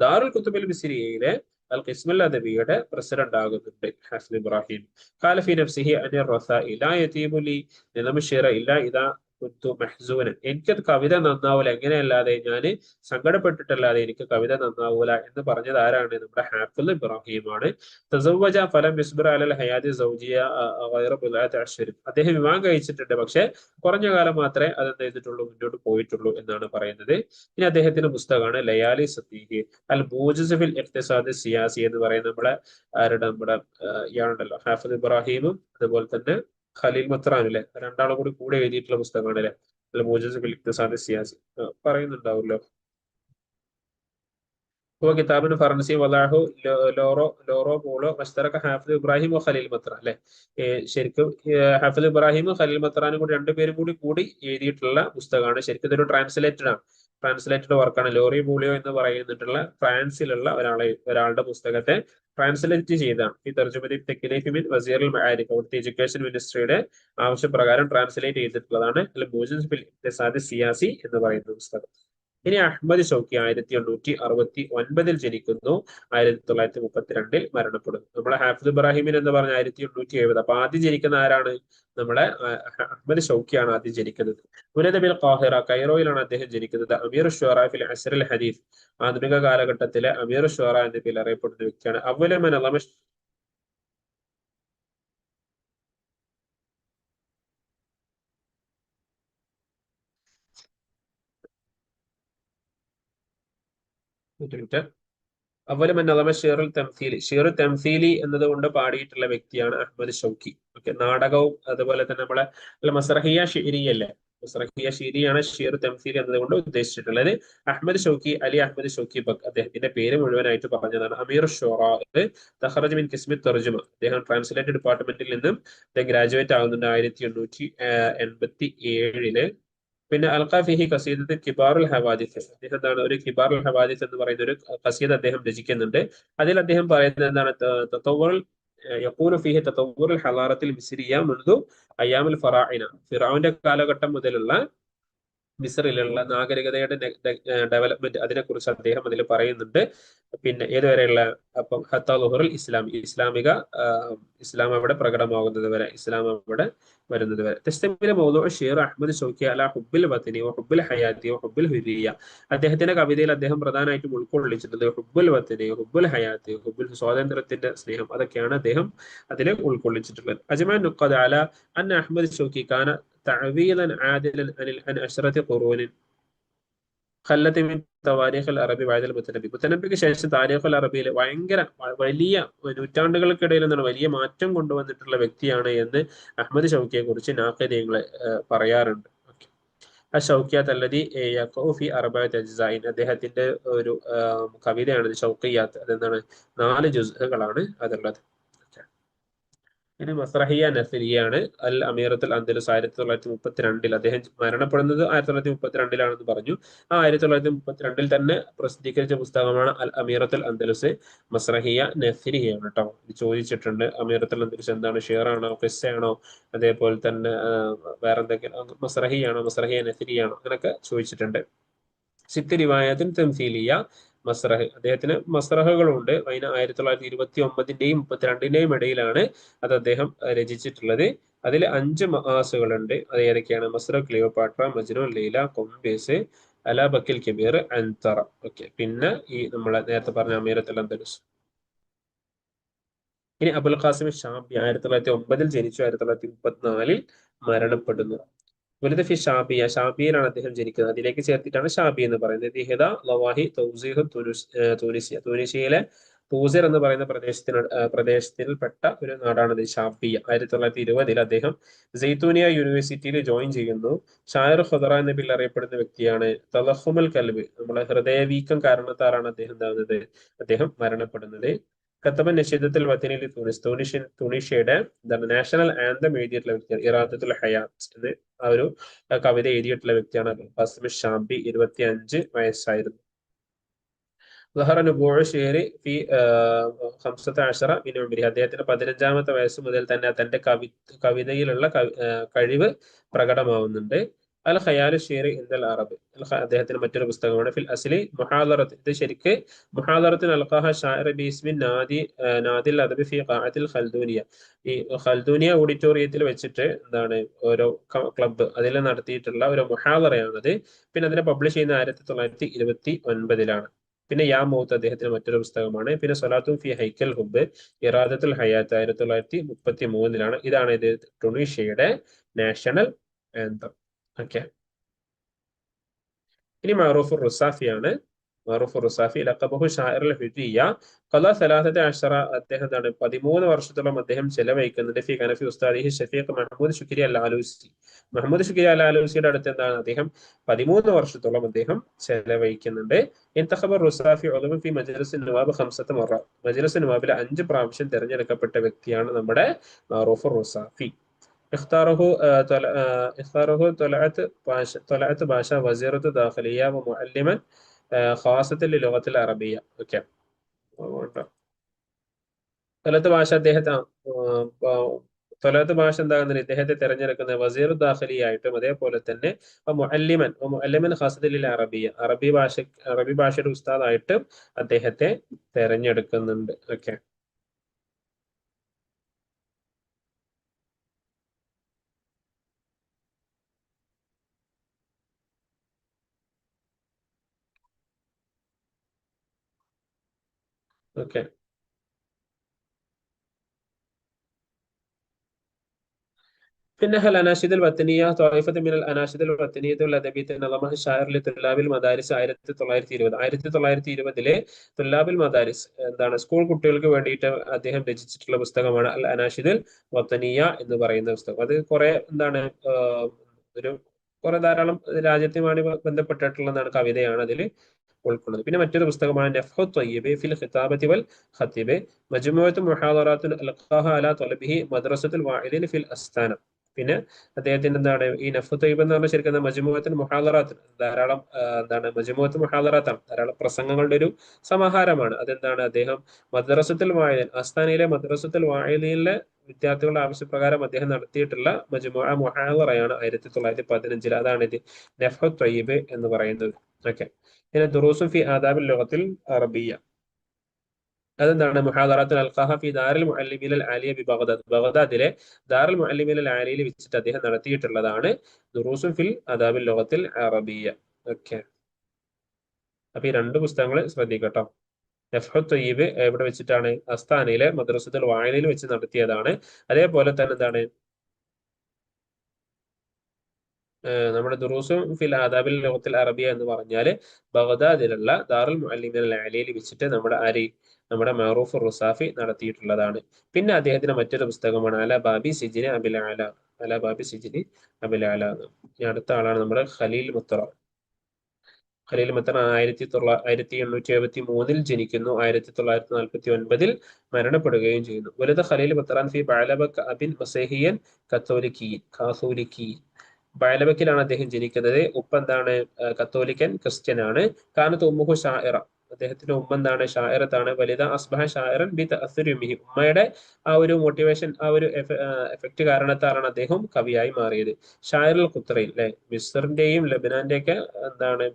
ദാറുൽ കുത്തുബിൽ മിസിരിയയിലെ അൽ ഖിസ്മുൽ അദബിയുടെ പ്രസിഡന്റ് ആകുന്നുണ്ട് ഹാഫിദ് ഇബ്രാഹിം. ഖാല ഫി നഫ്സിഹി അനി റസാഇ ലാ യതീബു ലി നിലമ ഷിറ ഇല്ലാ ഇദാ കുന്തു മഹ്സൂനൻ, എനിക്കത് കവിത നന്നാവൂല, എങ്ങനെയല്ലാതെ ഞാൻ സങ്കടപ്പെട്ടിട്ടല്ലാതെ എനിക്ക് കവിത നന്നാവൂല എന്ന് പറഞ്ഞത് ആരാണ്? നമ്മുടെ ഹാഫിദ് ഇബ്രാഹിമാണ്. തസവ്വജ ഫലം യസ്ബിർ അലൽ ഹയാതി സൗജിയ ഗൈറ ബിദ്അത്തി അശ്ഹുരിൻ, അദ്ദേഹം വിവാഹം കഴിച്ചിട്ടുണ്ട്, പക്ഷെ കുറഞ്ഞ കാലം മാത്രമേ അതെന്ത് ചെയ്തിട്ടുള്ളൂ, മുന്നോട്ട് പോയിട്ടുള്ളൂ എന്നാണ് പറയുന്നത്. ഇനി അദ്ദേഹത്തിന്റെ പുസ്തകമാണ് ലയാലി സത്തീഹി അൽ മൂജിസ് ഫിൽ ഇഖ്തിസാദ് സിയാസി എന്ന് പറയുന്ന നമ്മുടെ ഇയാളുണ്ടല്ലോ, ഹാഫിദ് ഇബ്രാഹിമും അതുപോലെ തന്നെ ഖലീൽ മത്രാനും, അല്ലെ? രണ്ടാളും കൂടെ എഴുതിയിട്ടുള്ള പുസ്തകമാണ്, അല്ലെ? അൽ മൂജിസ് ഫിൽ ഇഖ്തിസാദ് സിയാസി പറയുന്നുണ്ടാവുമല്ലോ. هو كتاب فرنسي وضعه ലോറോ പോളോ മസ്തറക്ക ഹാഫിദ് ഇബ്രാഹിം ഖലീൽ മത്ര, അല്ലെ? ശരിക്കും ഹാഫിദ് ഇബ്രാഹിമും ഖലീൽ മത്രാനും കൂടി രണ്ടുപേരും കൂടി എഴുതിയിട്ടുള്ള പുസ്തകമാണ്. ശരിക്കും ഇതൊരു ട്രാൻസ്ലേറ്റഡ് വർക്കാണ്. ലോറി മൂളിയോ എന്ന് പറയുന്നിട്ടുള്ള ഫ്രാൻസിലുള്ള ഒരാളുടെ പുസ്തകത്തെ ട്രാൻസ്ലേറ്റ് ചെയ്താണ്. ഈ തർജുമതി തെക്കിലേക്ക് മിൻ വസീറുൽ മആരിഫ്, അവിടുത്തെ എഡ്യൂക്കേഷൻ മിനിസ്ട്രിയുടെ ആവശ്യപ്രകാരം ട്രാൻസ്ലേറ്റ് ചെയ്തിട്ടുള്ളതാണ് അൽ മൂജിസ് ഫിൽ ഇഖ്തിസാദ് സിയാസി എന്ന് പറയുന്ന പുസ്തകം. ഇനി അഹമ്മദ് ഷൗക്കി 1869 ജനിക്കുന്നു, 1932 മരണപ്പെടുന്നു. നമ്മളെ ഹാഫിദ് ഇബ്രാഹിമിൻ എന്ന് പറഞ്ഞ 1870. അപ്പൊ ആദ്യം ജനിക്കുന്ന ആരാണ്? നമ്മളെ അഹമ്മദ് ഷൗക്കിയാണ് ആദ്യം ജനിക്കുന്നത്. ഉലദ ബിൽ ഖാഹിറ, കൈറോയിലാണ് അദ്ദേഹം ജനിക്കുന്നത്. അമീർ ഷുഅറ ഫിൽ അസ്റിൽ ഹദീസ്, ആധുനിക കാലഘട്ടത്തിലെ അമീർ ഷുഅറ എന്ന പേരിൽ അറിയപ്പെടുന്ന വ്യക്തിയാണ്. അവ്വല മൻ അളമ അവലമൻ നളമ ഷീറുൽ തംസീലി, ഷീറു തംസീലി എന്നതുകൊണ്ട് പാടിയിട്ടുള്ള വ്യക്തിയാണ് അഹമ്മദ് ഷൗക്കി. ഓക്കെ, നാടകവും അതുപോലെ തന്നെ നമ്മളെ മസ്റഹിയ ഷിഅരിയല്ലേ, മസ്റഹിയ ഷിഅരിയാണ് ഷീറു തംസീലി എന്നതുകൊണ്ട് ഉദ്ദേശിച്ചിട്ടുള്ളത്. Ahmed Shawqi, Ali Ahmed Shawqi Bey, അദ്ദേഹത്തിന്റെ പേര് മുഴുവനായിട്ട് പറഞ്ഞതാണ്. അമീർ ഷുറാ, തഖറജ മിൻ ഖിസ്മി തർജുമ, അദ്ദേഹം ട്രാൻസ്ലേറ്റ് ഡിപ്പാർട്ട്മെന്റിൽ നിന്നും ഗ്രാജുവേറ്റ് ആകുന്നുണ്ട് 1887. പിന്നെ അൽഖാ ഫിഹി ഖസീദത്ത് കിബാറുൽ ഹവാദിസ്, അദ്ദേഹം എന്താണ് ഒരു കിബാറുൽ ഹവാദിസ് എന്ന് പറയുന്ന ഒരു ഖസീദ അദ്ദേഹം രചിക്കുന്നുണ്ട്. അതിൽ അദ്ദേഹം പറയുന്നത് എന്താണ്, തതവ്വുറുൽ യഖൂലു ഫീഹി തതവ്വുറുൽ ഹളാറത്തിൽ മിസ്രിയ മുൻദു അയ്യാമുൽ ഫറാഇന, ഫിറഔന്റെ കാലഘട്ടം മുതലുള്ള മിസ്രിലുള്ള നാഗരികതയുടെ ഡെവലപ്മെന്റ് അതിനെക്കുറിച്ച് അദ്ദേഹം അതിൽ പറയുന്നുണ്ട്. പിന്നെ ഏതുവരെയുള്ള, അപ്പം ഹത്താ ളുഹുറുൽ ഇസ്ലാം, ഇസ്ലാം അവിടെ പ്രകടമാകുന്നത് വരെ, ഇസ്ലാം അവിടെ വരുന്നത് വരെ. തസ്തമില മൗദൂഉ ഷെയ്ർ അഹ്മദ് ഷൗക്കി അല ഹുബ്ബിൽ വതനി വ ഹുബ്ബിൽ ഹയാത്തി വ ഹുബ്ബിൽ ഹുരിയ. അദ്ദേഹത്തിന്റെ കവിതയിൽ അദ്ദേഹം പ്രധാനമായിട്ടും ഉൾക്കൊള്ളിച്ചിട്ടുള്ളത് ഹുബ്ബുൽ വതനി, ഹുബ്ബുൽ ഹയാത്തി, ഹുബ്ബുൽ സ്വാതന്ത്ര്യത്തിന്റെ സ്നേഹം, അതൊക്കെയാണ് അദ്ദേഹം അതിൽ ഉൾക്കൊള്ളിച്ചിട്ടുള്ളത്. അജ്മഅ നുഖദ് അല അന്ന അഹ്മദ് ഷൗക്കി കാന തഅവീദൻ ആദിലൻ അൻ അശ്റതി ഖുറൂനിൻ ഖല്ലത്ത് മിൻ തവാരീഖുൽ അറബി ബഅദൽ മുത്തനബി. മുത്തനബിക്ക് ശേഷം താരീഖുൽ അറബിയിൽ ഭയങ്കര വലിയ നൂറ്റാണ്ടുകൾക്കിടയിൽ നിന്നാണ് വലിയ മാറ്റം കൊണ്ടുവന്നിട്ടുള്ള വ്യക്തിയാണ് എന്ന് അഹ്മദ് ഷൗക്കിയെ കുറിച്ച് നാഖിദീങ്ങൾ പറയാറുണ്ട്. ഷൗക്കിയാത്ത് അല്ലദി യഖഉ ഫി അർബഅത്തി അജ്സാഇൻ, അദ്ദേഹത്തിന്റെ ഒരു കവിതയാണ് ഷൗക്കിയാത്ത്. അതെന്താണ്, 4 ജുസ്ഹുകളാണ് അതുള്ളത്. ഇനി മസ്രഹിയ നസരിയാണ്. അൽ അമീറത്തുൽ അന്ദലുസ് 1932, അദ്ദേഹം മരണപ്പെടുന്നത് 1932 പറഞ്ഞു. ആ 1932 തന്നെ പ്രസിദ്ധീകരിച്ച പുസ്തകമാണ് അൽ അമീറത്തുൽ അന്ദലുസ്. മസ്രഹിയ നസരിയാണ് കേട്ടോ. ഇത് ചോദിച്ചിട്ടുണ്ട്, അമീറത്തുൽ അന്ദലുസ് എന്താണ്, ഷിയറാണോ ഖിസ്സയാണോ, അതേപോലെ തന്നെ വേറെ എന്തെങ്കിലും, മസ്രഹിയാണോ മസ്രഹിയ നസരിയാണോ, അങ്ങനെയൊക്കെ ചോദിച്ചിട്ടുണ്ട്. സിത്ത് റിവായത്തുൻ തംസീലിയ മസ്രഹ്, അദ്ദേഹത്തിന് മസ്രഹുകളുണ്ട്. അതിന് 1929ന്റെയും 32ന്റെയും ഇടയിലാണ് അത് അദ്ദേഹം രചിച്ചിട്ടുള്ളത്. അതിൽ 5 മആസുകളുണ്ട്. അത് ഏതൊക്കെയാണ്, മസ്രഹ് ക്ലിയോപാട്ര, മജ്നൂൻ ലൈല, കൊംബേസ്, അല ബക്കിൽ കബീർ, അൻതറ. ഓക്കെ. പിന്നെ ഈ നമ്മളെ നേരത്തെ പറഞ്ഞ അമീറത്തുൽ അന്ദലുസ്. ഇനി അബുൽ ഖാസിം ഷാബി 1909 ജനിച്ചു, 1934 മരണപ്പെടുന്നു. വലുത് ഫി ഷാബിയ, ഷാബിയയിലാണ് അദ്ദേഹം ജനിക്കുന്നത്. അതിലേക്ക് ചേർത്തിട്ടാണ് ഷാബി എന്ന് പറയുന്നത്. ഇഹ്ദ ലവാഹി തൗസീഹ് തൂനിസിയ, തൂനിഷ്യയിലെ തൂസിർ എന്ന് പറയുന്ന പ്രദേശത്തിൽപ്പെട്ട ഒരു നാടാണത് ഷാബിയ. 1920 അദ്ദേഹം സൈത്തൂനിയ യൂണിവേഴ്സിറ്റിയിൽ ജോയിൻ ചെയ്യുന്നു. ഷായർ ഖുദറ എന്ന പേരിൽ അറിയപ്പെടുന്ന വ്യക്തിയാണ്. തലഹുമുൽ കൽബ്, നമ്മളെ ഹൃദയവീക്കം കാരണത്താലാണ് അദ്ദേഹം മരണപ്പെടുന്നത്. കത്തബ നഷീദത്തുൽ വതനിൽ തുണീഷ്യയുടെ എന്താണ് നാഷണൽ ആന്തം എഴുതിയിട്ടുള്ള വ്യക്തിയാണ്. ഇറാദത്തുൽ ഹയാത്ത് എന്ന് ആ ഒരു കവിത എഴുതിയിട്ടുള്ള വ്യക്തിയാണ് ഖാസിം ഷാബി. 25 വയസ്സായിരുന്നു. അദ്ദേഹത്തിന് 15ാമത്തെ വയസ്സ് മുതൽ തന്നെ തന്റെ കവിതയിലുള്ള കഴിവ് പ്രകടമാവുന്നുണ്ട്. അൽ ഖയാലു ഷേറി ഇന്ദൽ അറബ്, അദ്ദേഹത്തിന് മറ്റൊരു പുസ്തകമാണ്. ഫിൽ അസ്ലി മുഹാദറത്ത്, ഇത് ശരിക്ക് മുഹാദറത്തിൻ അൽഖാഹ ഷാഇർ ബിസ്മിൻ നാദിൽ അദബി ഫി ഖാഅത്തിൽ ഖൽദൂനിയ, ഈ ഖൽദൂനിയ ഓഡിറ്റോറിയത്തിൽ വെച്ചിട്ട് എന്താണ് ഓരോ ക്ലബ്ബ് അതിൽ നടത്തിയിട്ടുള്ള ഒരു മുഹാദറയാണത്. പിന്നെ അതിനെ പബ്ലിഷ് ചെയ്യുന്ന 1929 പിന്നെ യാ മൗത്ത് അദ്ദേഹത്തിന് മറ്റൊരു പുസ്തകമാണ്. പിന്നെ സൊലാത്തും ഫി ഹൈക്കൽ ഹുബ് ഇറാദത്തുൽ ഹയാത്ത് 1933. ഇതാണ് ഇത് ടുണീഷ്യയുടെ നാഷണൽ ആന്തം. ഓക്കെ. ഇനി മഅറൂഫ് റുസാഫിയാണ്. മഅറൂഫ് റുസാഫി ലഖബഹു ഷാഇറുൽ ഹുരിയ ഖല 13, അദ്ദേഹം 13 വർഷത്തോളം അദ്ദേഹം ചെലവഴിക്കുന്നുണ്ട്. ഫി കനഫി ഉസ്താദിഹി ഷഫീഖ് മഹ്മൂദ് ശുക്രി അൽ ആലൂസി, മുഹമ്മദ് ശുക്രി അൽ ആലൂസിയുടെ അടുത്ത് എന്താണ് അദ്ദേഹം 13 വർഷത്തോളം അദ്ദേഹം ചെലവഴിക്കുന്നുണ്ട്. ഇൻതഖബ റുസാഫി ഉദവൻ ഫി മജ്ലിസ് നവാബ് 5 മറ, മജ്ലിസ് നവാബിലെ 5 പ്രാവശ്യം തിരഞ്ഞെടുക്കപ്പെട്ട വ്യക്തിയാണ് നമ്മുടെ മഅറൂഫ് റുസാഫി. اختاره طلعت باشا وزيرة داخلية ومعلما خاصة للغة العربية. ഓക്കെ. തൊലത്ത് ഭാഷ എന്താകുന്നത്, ഇദ്ദേഹത്തെ തെരഞ്ഞെടുക്കുന്ന വസീർ ദാഖലി ആയിട്ടും അതേപോലെ തന്നെ മുഅല്ലിമൻ ഖാസത്തിൽ അറബിയ, അറബി ഭാഷയുടെ ഉസ്താദായിട്ടും അദ്ദേഹത്തെ തെരഞ്ഞെടുക്കുന്നുണ്ട്. ഓക്കെ. ഓക്കെ. പിന്നെ അനാഷിദുൽ വത്തനിയ ത്വായിഫത്ത് മിനൽ അനാഷിദുൽ വത്തനിയത്തുൽ അദബിയ്യത്ത് നളമഹ ഷാഇർ ലിതുല്ലാബിൽ മദാരിസ് 1920. 1920 തുല്ലാബിൽ മദാരിസ് എന്താണ് സ്കൂൾ കുട്ടികൾക്ക് വേണ്ടിയിട്ട് അദ്ദേഹം രചിച്ചിട്ടുള്ള പുസ്തകമാണ് അൽ അനാഷിദുൽ വത്തനിയ എന്ന് പറയുന്ന പുസ്തകം. അത് കുറെ എന്താണ് ഒരു കുറെ ധാരാളം രാജ്യത്തുമായി ബന്ധപ്പെട്ടിട്ടുള്ളതാണ്, കവിതയാണ് അതിൽ ഉൾക്കൊള്ളുന്നത്. പിന്നെ മറ്റൊരു പുസ്തകമാണ് നഫ്ഹു ത്വയ്യിബ് ഫിൽ ഖിതാബത്തി വൽ ഖത്ബ് മജ്മുഅത്തു മുഹാദറാത്തുൻ അൽഖാഹ അലാ ത്വലബിഹി മദ്രസത്തുൽ വാഇദീൻ ഫിൽ അസ്താന. പിന്നെ അദ്ദേഹത്തിന്റെ എന്താണ് ഈ നഫ്ഹു ത്വയ്യിബ് എന്ന് പറഞ്ഞാൽ ശരിക്കും മജ്മുഅത്തുൽ മുഹാദറാത്ത്, ധാരാളം എന്താണ് മജ്മുഅത്തുൽ മുഹാദറാത്താണ്, ധാരാളം പ്രസംഗങ്ങളുടെ ഒരു സമാഹാരമാണ്. അതെന്താണ് അദ്ദേഹം മദ്രസത്തുൽ വാഇദീൻ, ആസ്ഥാനയിലെ മദ്രസത്തുൽ വാഇദീനിലെ വിദ്യാർത്ഥികളുടെ ആവശ്യപ്രകാരം അദ്ദേഹം നടത്തിയിട്ടുള്ള മജ്മുഅ മുഹാദറയാണ് 1915. അതാണ് ഇത് നഫ്ഹു ത്വയ്യിബ് എന്ന് പറയുന്നത്. ഓക്കെ. പിന്നെ ദുറൂസുൻ ഫി ആദാബിൽ ലുഗത്തിൽ അറബിയ്യ, അതെന്താണ് മുഹാദറാത്തുൽ അൽഖാഹ ഫി ദാറുൽ മുഅല്ലിമീൻ അൽ ആലിയ ബി ബഗ്ദാദ്, ബഗ്ദാദിലെ ദാറുൽ മുഅല്ലിമീൻ അൽ ആലിയയിൽ വെച്ചിട്ട് അദ്ദേഹം നടത്തിയിട്ടുള്ളതാണ് ദുറൂസുൻ ഫിൽ ആദാബിൽ ലുഗത്തിൽ അറബിയ്യ. ഓക്കെ. അപ്പൊ ഈ രണ്ട് പുസ്തകങ്ങൾ ശ്രദ്ധിക്കട്ടോ. നഫ്ഹു ത്വയ്യിബ് എവിടെ വെച്ചിട്ടാണ്? അസ്താനയിലെ മദ്രസത്തുൽ വാഇദയിൽ വെച്ച് നടത്തിയതാണ്. അതേപോലെ തന്നെ എന്താണ് നമ്മുടെ ദുറൂസും ഫിൽ ആദാബിൽ ലുഗത്തിൽ അറബിയ എന്ന് പറഞ്ഞാൽ ബഗ്ദാദിലുള്ള ദാറുൽ മുഅല്ലിമീൻ അൽ ആലിയയിൽ വെച്ചിട്ട് നമ്മുടെ മഅറൂഫ് റുസാഫി നടത്തിയിട്ടുള്ളതാണ്. പിന്നെ അദ്ദേഹത്തിന്റെ മറ്റൊരു പുസ്തകമാണ് അല ബാബി സിജ്നി അബിൽ അല, അല ബാബി സിജ്നി അബിൽ അല. ഈ അടുത്ത ആളാണ് നമ്മുടെ ഖലീൽ മുത്തറ. ഖലീൽ മത്തൻ 1873 ജനിക്കുന്നു, 1949 മരണപ്പെടുകയും ചെയ്യുന്നു. വലുത് ഖലീൽ മത്തറാൻ ഫി ബഅലബക് അബിൻ മസീഹിയൻ കാത്തോലിക്കീൻ. ബഅലബക്കിലാണ് അദ്ദേഹം ജനിക്കുന്നത്. ഉപ്പ എന്താണ്? കത്തോലിക്കൻ ക്രിസ്ത്യൻ ആണ്. കാനത്ത് ഉമ്മുഹു ഷാഇറ, അദ്ദേഹത്തിന്റെ ഉമ്മ എന്താണ്? ഷാഇറത്താണ്. വലുത അസ്ബഹ ഷാഇറൻ ബി തഅസ്സുരി ഉമ്മിഹി, ഉമ്മയുടെ ആ ഒരു മോട്ടിവേഷൻ, ആ ഒരു എഫക്ട് കാരണത്താലാണ് അദ്ദേഹം കവിയായി മാറിയത്. ഷാഇറുൽ ഖുത്രൈൻ, അല്ലെ, മിസ്റിന്റെയും ലബനാന്റെ ഒക്കെ എന്താണ്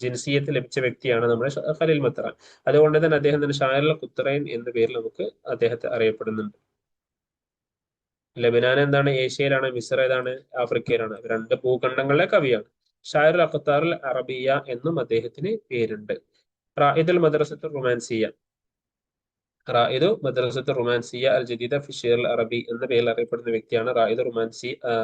ജിൻസിയത്ത് ലഭിച്ച വ്യക്തിയാണ് നമ്മുടെ ഖലീൽ മത്റാൻ. അതുകൊണ്ട് തന്നെ അദ്ദേഹം തന്നെ ഷാഇറുൽ ഖുത്രൈൻ എന്ന പേരിൽ നമുക്ക് അദ്ദേഹത്തെ അറിയപ്പെടുന്നുണ്ട്. ലബനാൻ എന്താണ്? ഏഷ്യയിലാണ്. മിസ്ർ ഏതാണ്? ആഫ്രിക്കയിലാണ്. രണ്ട് ഭൂഖണ്ഡങ്ങളിലെ കവിയാണ്. ഷാഇറുൽ അഖ്താറുൽ അറബിയ എന്നും അദ്ദേഹത്തിന് പേരുണ്ട്. റായിദുൽ മദ്രസത്തുൽ റുമാൻസിയ, റുമാൻസിയ അൽ ജദീദ ഫി ഷിർ അൽ അറബി എന്ന പേരിൽ അറിയപ്പെടുന്ന വ്യക്തിയാണ്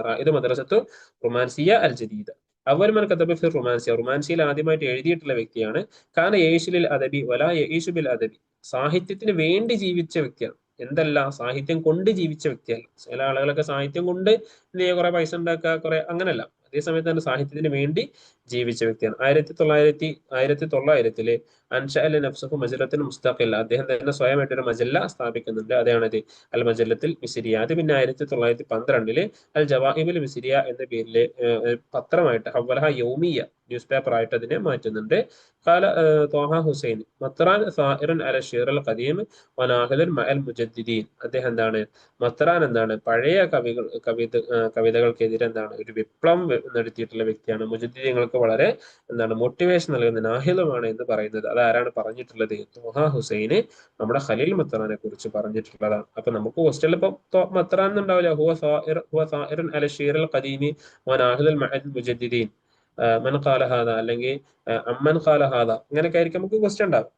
റായിദ് മദ്രസത്തു റുമാൻസിയ അൽ ജദീദ. അവൽ മൻ കതബ ഫി റുമാൻസിയ, റുമാൻസിയിൽ ആദ്യമായിട്ട് എഴുതിയിട്ടുള്ള വ്യക്തിയാണ്. കാന യേശുലിൽ അദബി വലാ യേശു ബിൽ അദബി, സാഹിത്യത്തിന് വേണ്ടി ജീവിച്ച വ്യക്തിയാണ്, എന്തല്ല സാഹിത്യം കൊണ്ട് ജീവിച്ച വ്യക്തിയല്ല. ചില ആളുകളൊക്കെ സാഹിത്യം കൊണ്ട് കുറെ പൈസ ഉണ്ടാക്കുക, കുറെ അങ്ങനല്ല. അതേസമയത്ത് തന്നെ സാഹിത്യത്തിന് വേണ്ടി ജീവിച്ച വ്യക്തിയാണ്. 1900 അൻഷ അൽ നഫ്സഹു മജല്ലത്തുൽ മുസ്തഖില്ല, അദ്ദേഹം തന്നെ സ്വയമായിട്ട് ഒരു മജല്ല സ്ഥാപിക്കുന്നുണ്ട്. അതാണത് അൽ മജല്ലത്തുൽ മിസ്രിയ. അത് പിന്നെ 1912 അൽ ജവാഹിബുൽ മിസ്രിയ എന്ന പേരില് പത്രമായിട്ട് ഹവ്വലഹ യൗമിയ, ന്യൂസ് പേപ്പർ ആയിട്ട് അതിനെ മാറ്റുന്നുണ്ട്. قال طه حسين മത്റാൻ സായിറുൻ അല ഷിർ അൽ ഖദീം വനാഹിദുൻ മഅൽ മുജദ്ദിദീൻ, അദ്ദേഹം എന്താണ്? മത്റാൻ എന്താണ്? പഴയ കവിതകൾക്കെതിരെ എന്താണ് ഒരു വിപ്ലവം നടത്തിയിട്ടുള്ള വ്യക്തിയാണ്. മുജദ്ദിദീങ്ങൾക്ക് വളരെ എന്താണ് മോട്ടിവേഷൻ നൽകുന്ന നാഹിദുമാണ് എന്ന് പറയുന്നത്. അതാരാണ് പറഞ്ഞിട്ടുള്ളത്? ത്വഹ ഹുസൈന് നമ്മുടെ ഖലീൽ മത്റാനെ കുറിച്ച് പറഞ്ഞിട്ടുള്ളതാണ്. അപ്പൊ നമുക്ക് ഹോസ്റ്റലിൽ ഇപ്പൊ മത്റാൻ എന്നുണ്ടാവില്ല, ഹുവ സായിറുൻ അല ഷിർ അൽ ഖദീമി വനാഹിദുൽ മഅൽ മുജദ്ദിദീൻ മൻ ഖാല ഹാദ, അല്ലെങ്കിൽ അമ്മൻ ഖാല ഹാദ, ഇങ്ങനെയൊക്കെ ആയിരിക്കും നമുക്ക് ക്വസ്റ്റ്യൻ ഉണ്ടാവും.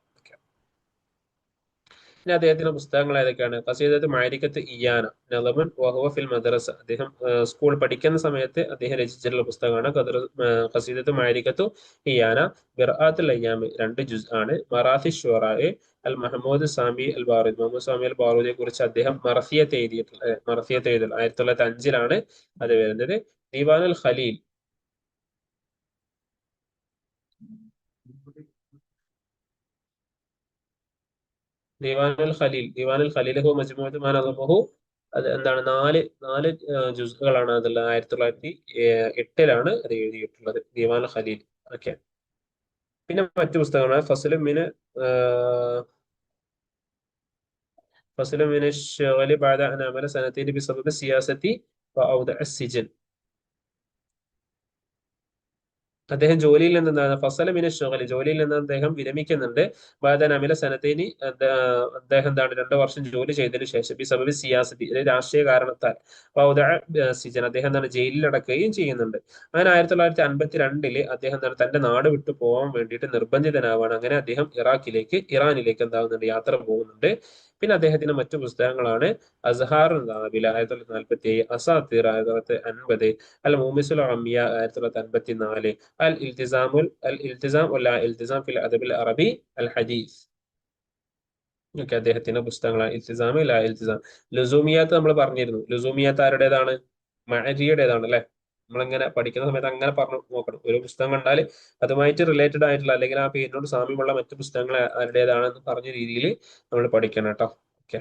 പിന്നെ അദ്ദേഹത്തിന്റെ പുസ്തകങ്ങൾ ഏതൊക്കെയാണ്? ഖസീദത്ത് മാരിക്കത്ത് ഇയാന നളമൻ വഹുവ ഫിൽ മദ്രസ, അദ്ദേഹം സ്കൂൾ പഠിക്കുന്ന സമയത്ത് അദ്ദേഹം രചിച്ചിട്ടുള്ള പുസ്തകമാണ് ഖസീദത്ത് മാരിക്കത്തു ഇയാന. ബിർആത്തുൽ അയ്യാമി 2 ജുസ് ആണ്. മറാത്തി ഷുറാഇ അൽ മഹമൂദ് സാമി അൽ ബാറൂദി, മുഹമ്മദ് സാമി അൽ ബാറൂദിയെ കുറിച്ച് അദ്ദേഹം മറഫിയത്ത് എഴുതിയിട്ടുള്ള 1905 അത് വരുന്നത്. ദീവാനുൽ ഖലീൽ, ദീവാനുൽ ഖലീൽ ഹു മജ്മുഅത്ത് മാ നളമഹു, അത് എന്താണ്? നാല് ജുസുകളാണ് അതുള്ളത്. 1908 അത് എഴുതിയിട്ടുള്ളത്, ദീവാനുൽ ഖലീൽ. ഓക്കെ. പിന്നെ മറ്റു പുസ്തകങ്ങളാണ് ഫസ്ലു മിന ശഗലി ബഅദ അൻ അമല സനതൈനി ബിസബബി സിയാസത്തി വഔദഅ അസ്സിജൻ, അദ്ദേഹം ജോലിയിൽ നിന്ന് എന്താണ്? ഫസല മിന ഷുഗലി, ജോലിയിൽ നിന്ന് അദ്ദേഹം വിരമിക്കുന്നുണ്ട്. ബാദൻ അമില സനതൈനി, അദ്ദേഹം എന്താണ് 2 വർഷം ജോലി ചെയ്തതിനു ശേഷം ബി സബബി സിയാസത്തി, രാഷ്ട്രീയ കാരണത്താൽ സിജൻ, അദ്ദേഹം എന്താണ് ജയിലിൽ അടക്കുകയും ചെയ്യുന്നുണ്ട്. അങ്ങനെ 1952 അദ്ദേഹം എന്താണ് തന്റെ നാട് വിട്ടു പോകാൻ വേണ്ടിയിട്ട് നിർബന്ധിതനാവാണ്. അങ്ങനെ അദ്ദേഹം ഇറാനിലേക്ക് എന്താവുന്നുണ്ട്? യാത്ര പോകുന്നുണ്ട്. പിന്നെ അദ്ദേഹത്തിന്റെ മറ്റു പുസ്തകങ്ങളാണ് അസ്ഹാർ 1947, അസാത്തീർ 1950, അൽ മൂമിസുൽ അമിയ 1954, ഇൽത്തിസാം ഫിൽ അദബിൽ അറബി അൽ ഹദീസ്, ഒക്കെ അദ്ദേഹത്തിന്റെ പുസ്തകങ്ങളാണ്. ഇൽത്തിസാം ലാ ഇൽത്തിസാം. ലുസൂമിയാത്ത് നമ്മൾ പറഞ്ഞിരുന്നു. ലുസൂമിയാത്ത് ആരുടേതാണ്? മഅരിയുടേതാണ് അല്ലെ. നമ്മളിങ്ങനെ പഠിക്കുന്ന സമയത്ത് അങ്ങനെ പറഞ്ഞു നോക്കണം. ഒരു പുസ്തകം കണ്ടാൽ അതുമായിട്ട് റിലേറ്റഡ് ആയിട്ടുള്ള, അല്ലെങ്കിൽ ആ പേരിനോട് സാമ്യമുള്ള മറ്റു പുസ്തകങ്ങൾ ആരുടേതാണെന്ന് പറഞ്ഞ രീതിയിൽ നമ്മൾ പഠിക്കണം കേട്ടോ. ഓക്കെ.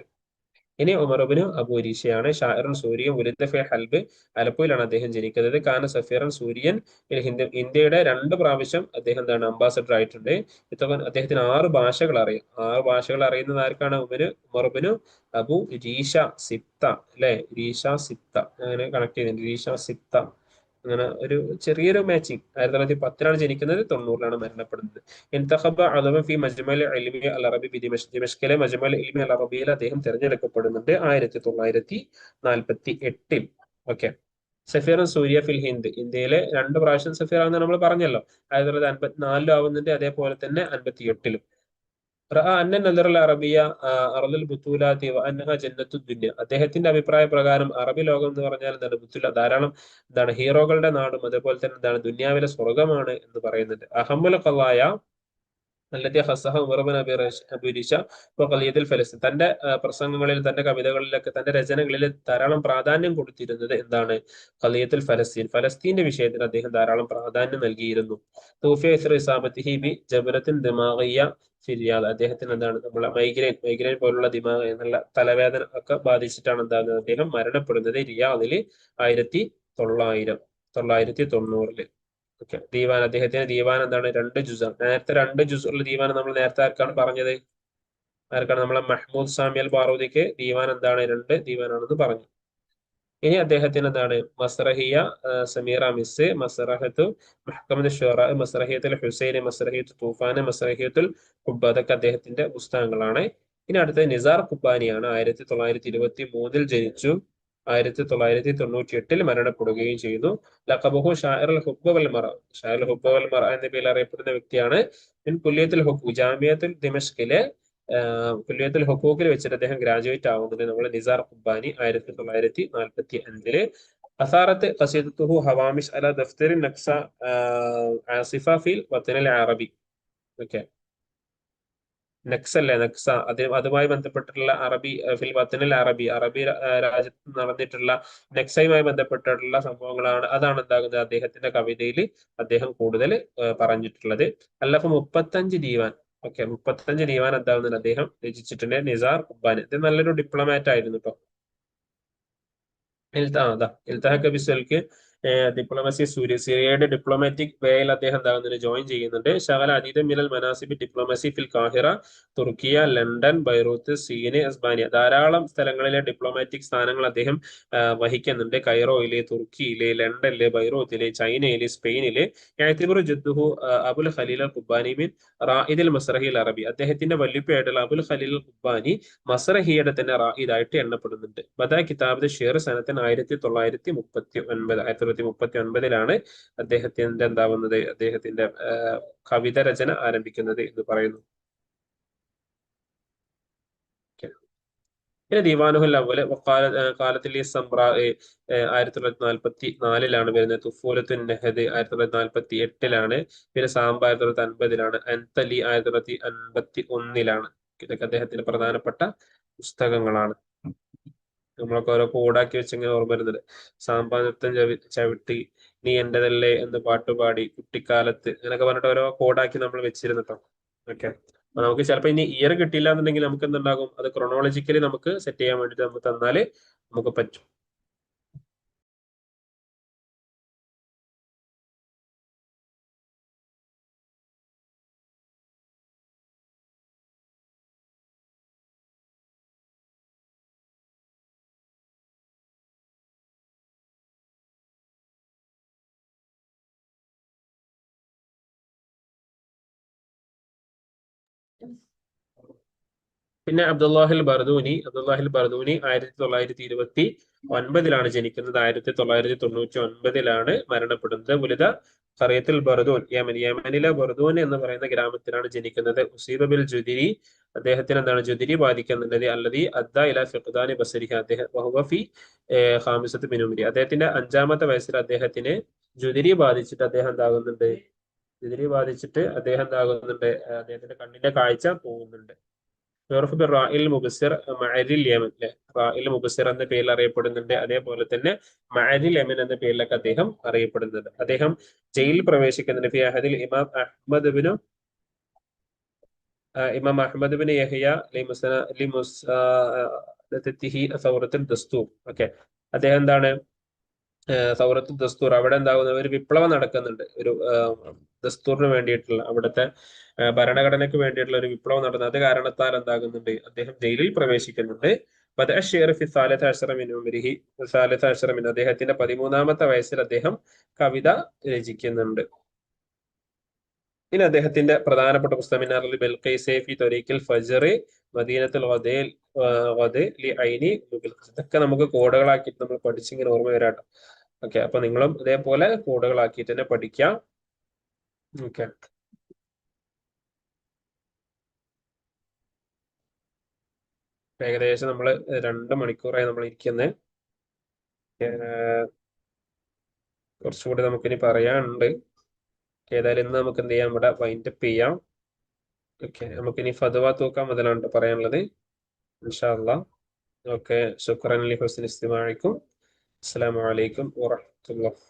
ഇനി ഉമറുബിന് അബൂരീഷയാണ്. ഷാഇറുൻ സൂര്യൻ ഉലിദ ഫി ഹൽബ്, ആലപ്പുഴയിലാണ് അദ്ദേഹം ജനിക്കുന്നത്. കാന സഫീറൻ സൂര്യൻ ഇന്ത്യയുടെ 2 പ്രാവശ്യം അദ്ദേഹം എന്താണ് അംബാസഡർ ആയിട്ടുണ്ട്. അദ്ദേഹത്തിന് 6 ഭാഷകൾ അറിയാം. 6 ഭാഷകൾ അറിയുന്നത് ആർക്കാണ്? ഉമറുബിന് അബു രീഷ സിത്ത, അല്ലെ? രീഷ സിത്ത, അങ്ങനെ കണക്ട് ചെയ്യുന്നുണ്ട്. രീഷ സിത്ത, അങ്ങനെ ഒരു ചെറിയൊരു മാച്ചിങ്. 1910 ജനിക്കുന്നത്, 90 മരണപ്പെടുന്നത്. ഇന്തഖബ അദവ ഫി മജ്മൽ ഇൽമി അൽ അറബി ബി ദിമഷ്ക്, ദിമഷ്കിലെ മജ്മൽ ഇൽമി അൽ അറബിയിൽ അദ്ദേഹം തിരഞ്ഞെടുക്കപ്പെടുന്നുണ്ട് 1948. ഓക്കെ. സഫീർ സൂര്യ ഫിൽ ഹിന്ദ്, ഇന്ത്യയിലെ 2 പ്രാവശ്യം സഫീർ ആണെന്ന് നമ്മൾ പറഞ്ഞല്ലോ. 1954 ആവുന്നുണ്ട്, അതേപോലെ തന്നെ 1958. അന്ന നദർ അറബിയ അറദുൽ ബുത്തൂലാത്തി അന്നഹ ജന്നത്തു ദുന്യ, അദ്ദേഹത്തിന്റെ അഭിപ്രായ പ്രകാരം അറബി ലോകം എന്ന് പറഞ്ഞാൽ എന്താണ്? ബുത്തുല, ധാരാളം എന്താണ് ഹീറോകളുടെ നാടും അതേപോലെ തന്നെ എന്താണ് ദുന്യാവിലെ സ്വർഗമാണ് എന്ന് പറയുന്നുണ്ട്. അഹമ്മൽ ഖളായ അല്ലത്തി ഹസ്സഹ ഉമർ ബിൻ അബി റിഷ ഖളിയത്തുൽ ഫലസ്തീൻ, തന്റെ പ്രസംഗങ്ങളിൽ, തന്റെ കവിതകളിലൊക്കെ, തന്റെ രചനകളിൽ ധാരാളം പ്രാധാന്യം കൊടുത്തിരുന്നത് എന്താണ്? ഖളിയത്തുൽ ഫലസ്തീൻ, ഫലസ്തീന്റെ വിഷയത്തിന് അദ്ദേഹം ധാരാളം പ്രാധാന്യം നൽകിയിരുന്നു. തൂഫിയ ഇസ്ര ഇസാബത്തിഹി ബി ജബറത്തിൻ ദിമാഗിയ ഫിരിയാദ്, അദ്ദേഹത്തിന് എന്താണ് നമ്മളെ മൈഗ്രെയിൻ പോലുള്ള ദിമാഗ് എന്നുള്ള തലവേദന ഒക്കെ ബാധിച്ചിട്ടാണ് എന്താകുന്നത്? അദ്ദേഹം മരണപ്പെടുന്നത് റിയാദില് 1990. ഓക്കെ. ദീവാൻ, അദ്ദേഹത്തിന്റെ ദീവാൻ എന്താണ്? 2 ജുസാണ്. നേരത്തെ 2 ജുസുള്ള ദീവാൻ നമ്മൾ നേരത്തെ ആർക്കാണ് പറഞ്ഞത്? ആർക്കാണ്? നമ്മളെ മഹ്മൂദ് സാമി അൽ ബാറൂദിക്ക് ദീവാൻ എന്താണ്? 2 ദീവാനാണെന്ന് പറഞ്ഞു. ഇനി അദ്ദേഹത്തിന് എന്താണ്? മസ്റഹിയ സമീറ മിസ്, മസ്റഹത്തു മഹ്കമത്ത് ഷുറ, മസ്റഹിയത്തുൽ ഹുസൈൻ, മസ്റഹിയത്തു തൂഫാൻ, മസ്റഹിയത്തുൽ ഹുബ്ബ, അതൊക്കെ അദ്ദേഹത്തിന്റെ പുസ്തകങ്ങളാണ്. ഇനി അടുത്തത് നിസാർ കുബാനിയാണ്. 1923 ജനിച്ചു, 1998 മരണപ്പെടുകയും ചെയ്തു. ലഖബഹു ഷാഇറുൽ ഹുബ്ബ വൽ മറ, ഷാഇറുൽ ഹുബ്ബ വൽ മറ എന്ന പേരിൽ അറിയപ്പെടുന്ന വ്യക്തിയാണ്. കുല്ലിയത്തുൽ ഹുഖൂഖ്, ജാമിയത്തുൽ ദിമഷ്കിലെ കുല്ലിയത്തുൽ ഹുഖൂഖിൽ വെച്ചിട്ട് അദ്ദേഹം ഗ്രാജുവേറ്റ് ആവുന്നത് നമ്മൾ നിസാർ കുബാനി 1945. അസാറത്ത് ഖസീദത്തുഹു ഹവാമിഷ് അല ദഫ്തർ നക്സ ആസിഫ ഫിൽ വത്തനിൽ അറബി. ഓക്കെ. നക്സ് അല്ലേ? നക്സ, അതുമായി ബന്ധപ്പെട്ടിട്ടുള്ള അറബി ഫിൽ വത്തനിൽ അറബി, അറബി രാജ്യത്ത് നടന്നിട്ടുള്ള നക്സയുമായി ബന്ധപ്പെട്ടിട്ടുള്ള സംഭവങ്ങളാണ്. അതാണ് എന്താകുന്നത്? അദ്ദേഹത്തിന്റെ കവിതയിൽ അദ്ദേഹം കൂടുതൽ പറഞ്ഞിട്ടുള്ളത്. അല്ലഫ് 35 ദീവാൻ. ഓക്കെ, 35 ദീവാൻ എന്താകുന്നത്? അദ്ദേഹം രചിച്ചിട്ടുണ്ട്. നിസാർ കുബാനി ഇത് നല്ലൊരു ഡിപ്ലോമാറ്റ് ആയിരുന്നു കേട്ടോ. ഇൽത്തഹഖ ബിസ്വൽക്ക്, ഡിപ്ലോമസി, സിറിയയുടെ ഡിപ്ലോമാറ്റിക് വേയിൽ അദ്ദേഹം എന്താകുന്നത്? ജോയിൻ ചെയ്യുന്നുണ്ട്. ശകല അതീതം മിനൽ മനാസിബി ഡിപ്ലോമസി ഫിൽ കാഹിറ, തുർക്കിയ, ലണ്ടൻ, ബൈറൂത്ത്, സീന്, എസ്ബാനിയ, ധാരാളം സ്ഥലങ്ങളിലെ ഡിപ്ലോമാറ്റിക് സ്ഥാനങ്ങൾ അദ്ദേഹം വഹിക്കുന്നുണ്ട്. കൈറോയില്, തുർക്കിയില്, ലണ്ടനില്, ബൈറൂത്തില്, ചൈനയില്, സ്പെയിനില്. യഅ്തബറു ജദ്ദുഹു അബുൽ ഖലീൽ അൽ ഖുബാനി മിൻ റായിദുൽ മസ്റഹിൽ അറബി, അദ്ദേഹത്തിന്റെ വല്യപ്പയായിട്ടുള്ള അബുൽ ഖലീൽ അൽ ഖുബാനി മസ്റഹിയുടെ തന്നെ റായിദായിട്ട് എണ്ണപ്പെടുന്നുണ്ട്. ബദാ കിതാബ് ഷെയർ സനത്തിന് 1939 അദ്ദേഹത്തിന്റെ എന്താവുന്നത്? അദ്ദേഹത്തിന്റെ കവിത രചന ആരംഭിക്കുന്നത് എന്ന് പറയുന്നു. പിന്നെ ദിവാനുഹുൽ അവല് കാലത്തിൽ സംബ്ര 1944 വരുന്നത്. തുഫൂലത്തുൻ നെഹദ് 1948. പിന്നെ സാമ്പ 1950. അൻതലി 1951. ഇതൊക്കെ അദ്ദേഹത്തിന്റെ പ്രധാനപ്പെട്ട പുസ്തകങ്ങളാണ്. നമ്മളൊക്കെ ഓരോ കോഡാക്കി വെച്ചിങ്ങനെ ഓർമ്മ വരുന്നത്. സാമ്പാ നൃത്തം ചവിട്ടി, നീ എന്റേതല്ലേ എന്ന് പാട്ടുപാടി, കുട്ടിക്കാലത്ത്, അങ്ങനെയൊക്കെ പറഞ്ഞിട്ട് ഓരോ കോഡാക്കി നമ്മൾ വെച്ചിരുന്നു കേട്ടോ. ഓക്കെ. അപ്പൊ നമുക്ക് ചിലപ്പോൾ ഇനി ഇയർ കിട്ടിയില്ല എന്നുണ്ടെങ്കിൽ നമുക്ക് എന്തുണ്ടാകും? അത് ക്രൊണോളജിക്കലി നമുക്ക് സെറ്റ് ചെയ്യാൻ വേണ്ടിട്ട് നമുക്ക് തന്നാല് നമുക്ക് പറ്റും. പിന്നെ അബ്ദുല്ലാഹിൽ ബർദൂനി 1929 ജനിക്കുന്നത്. 1999 മരണപ്പെടുന്നത്. വലുത ഖറിയത്തുൽ ബർദൂൻ, യമനിലെ ബർദൂൻ എന്ന് പറയുന്ന ഗ്രാമത്തിലാണ് ജനിക്കുന്നത്. ഉസീബ ബിൽ ജുദിരി, അദ്ദേഹത്തിന് എന്താണ്? ജുദിരി ബാധിക്കുന്നുണ്ട്. അല്ലതി അദ്ദ ഇല ഫിഖ്ദാനി ബസരിഹ, അദ്ദേഹം വഹുവ ഫി ഖാമിസത്ത് മിൻ ഉംരി, അദ്ദേഹത്തിന്റെ 5-ാമത്തെ വയസ്സിൽ അദ്ദേഹത്തിന് ജുദിരി ബാധിച്ചിട്ട് അദ്ദേഹം എന്താകുന്നുണ്ട്? ജുദിരി ബാധിച്ചിട്ട് അദ്ദേഹം എന്താകുന്നുണ്ട്? അദ്ദേഹത്തിന്റെ കണ്ണിന്റെ കാഴ്ച പോകുന്നുണ്ട്. റാഇൽ മുബസിർ മഅരിൽ യമൻ, അല്ലെ? റാഇൽ മുബസിർ എന്ന പേരിൽ അറിയപ്പെടുന്നുണ്ട്. അതേപോലെ തന്നെ മഅരിൽ യമൻ എന്ന പേരിലൊക്കെ അദ്ദേഹം അറിയപ്പെടുന്നുണ്ട്. അദ്ദേഹം ജയിലിൽ പ്രവേശിക്കുന്നുണ്ട്. ഫി അഹദിൽ ഇമാം Ahmad bin Yahya സൗറത്തുൽ Dastur. Okay, അദ്ദേഹം എന്താണ് സൗറത്തുൽ ദസ്തൂർ, അവിടെ എന്താകുന്ന ഒരു വിപ്ലവം നടക്കുന്നുണ്ട്, ഒരു ദസ്തൂറിന് വേണ്ടിയിട്ടുള്ള അവിടുത്തെ ഭരണഘടനയ്ക്ക് വേണ്ടിയിട്ടുള്ള ഒരു വിപ്ലവം നടന്നത്. അത് കാരണത്താൽ എന്താകുന്നുണ്ട്, അദ്ദേഹം ജയിലിൽ പ്രവേശിക്കുന്നുണ്ട്. അദ്ദേഹത്തിന്റെ 13-ാമത്തെ വയസ്സിൽ അദ്ദേഹം കവിത രചിക്കുന്നുണ്ട്. ഇനി അദ്ദേഹത്തിന്റെ പ്രധാനപ്പെട്ട പുസ്തകം മിനാറുൽ ബൽഖൈസ് ഫി ത്വരീഖിൽ ഫജ്ർ, മദീനത്തുൽ ഗദയിൽ ലി ഐനി ബിൽഖിസ്. ഇതൊക്കെ നമുക്ക് കോഡുകളാക്കിയിട്ട് നമ്മൾ പഠിച്ചിങ്ങനെ ഓർമ്മ വരാട്ടോ. ഓക്കെ, അപ്പൊ നിങ്ങളും ഇതേപോലെ കോഡുകളാക്കിയിട്ട് തന്നെ പഠിക്കാം. ഓക്കെ, ഏകദേശം നമ്മൾ 2 മണിക്കൂറായി നമ്മൾ ഇരിക്കുന്നത്. കുറച്ചുകൂടി നമുക്കിനി പറയാനുണ്ട്. ഏതായാലും ഇന്ന് നമുക്ക് എന്ത് ചെയ്യാം, ഇവിടെ വൈൻഡപ്പ് ചെയ്യാം. ഓക്കെ, നമുക്കിനി ഫത്വ തൂക്കം മുതലാണ് പറയാനുള്ളത് ഇൻഷാ അല്ലാഹ്. ഓക്കെ, ശുക്രൻ ലി ഹുസ്നി ഇസ്തിമാഇക്കും. അസ്സലാമു അലൈക്കും വറഹ്മത്തുള്ളാഹി.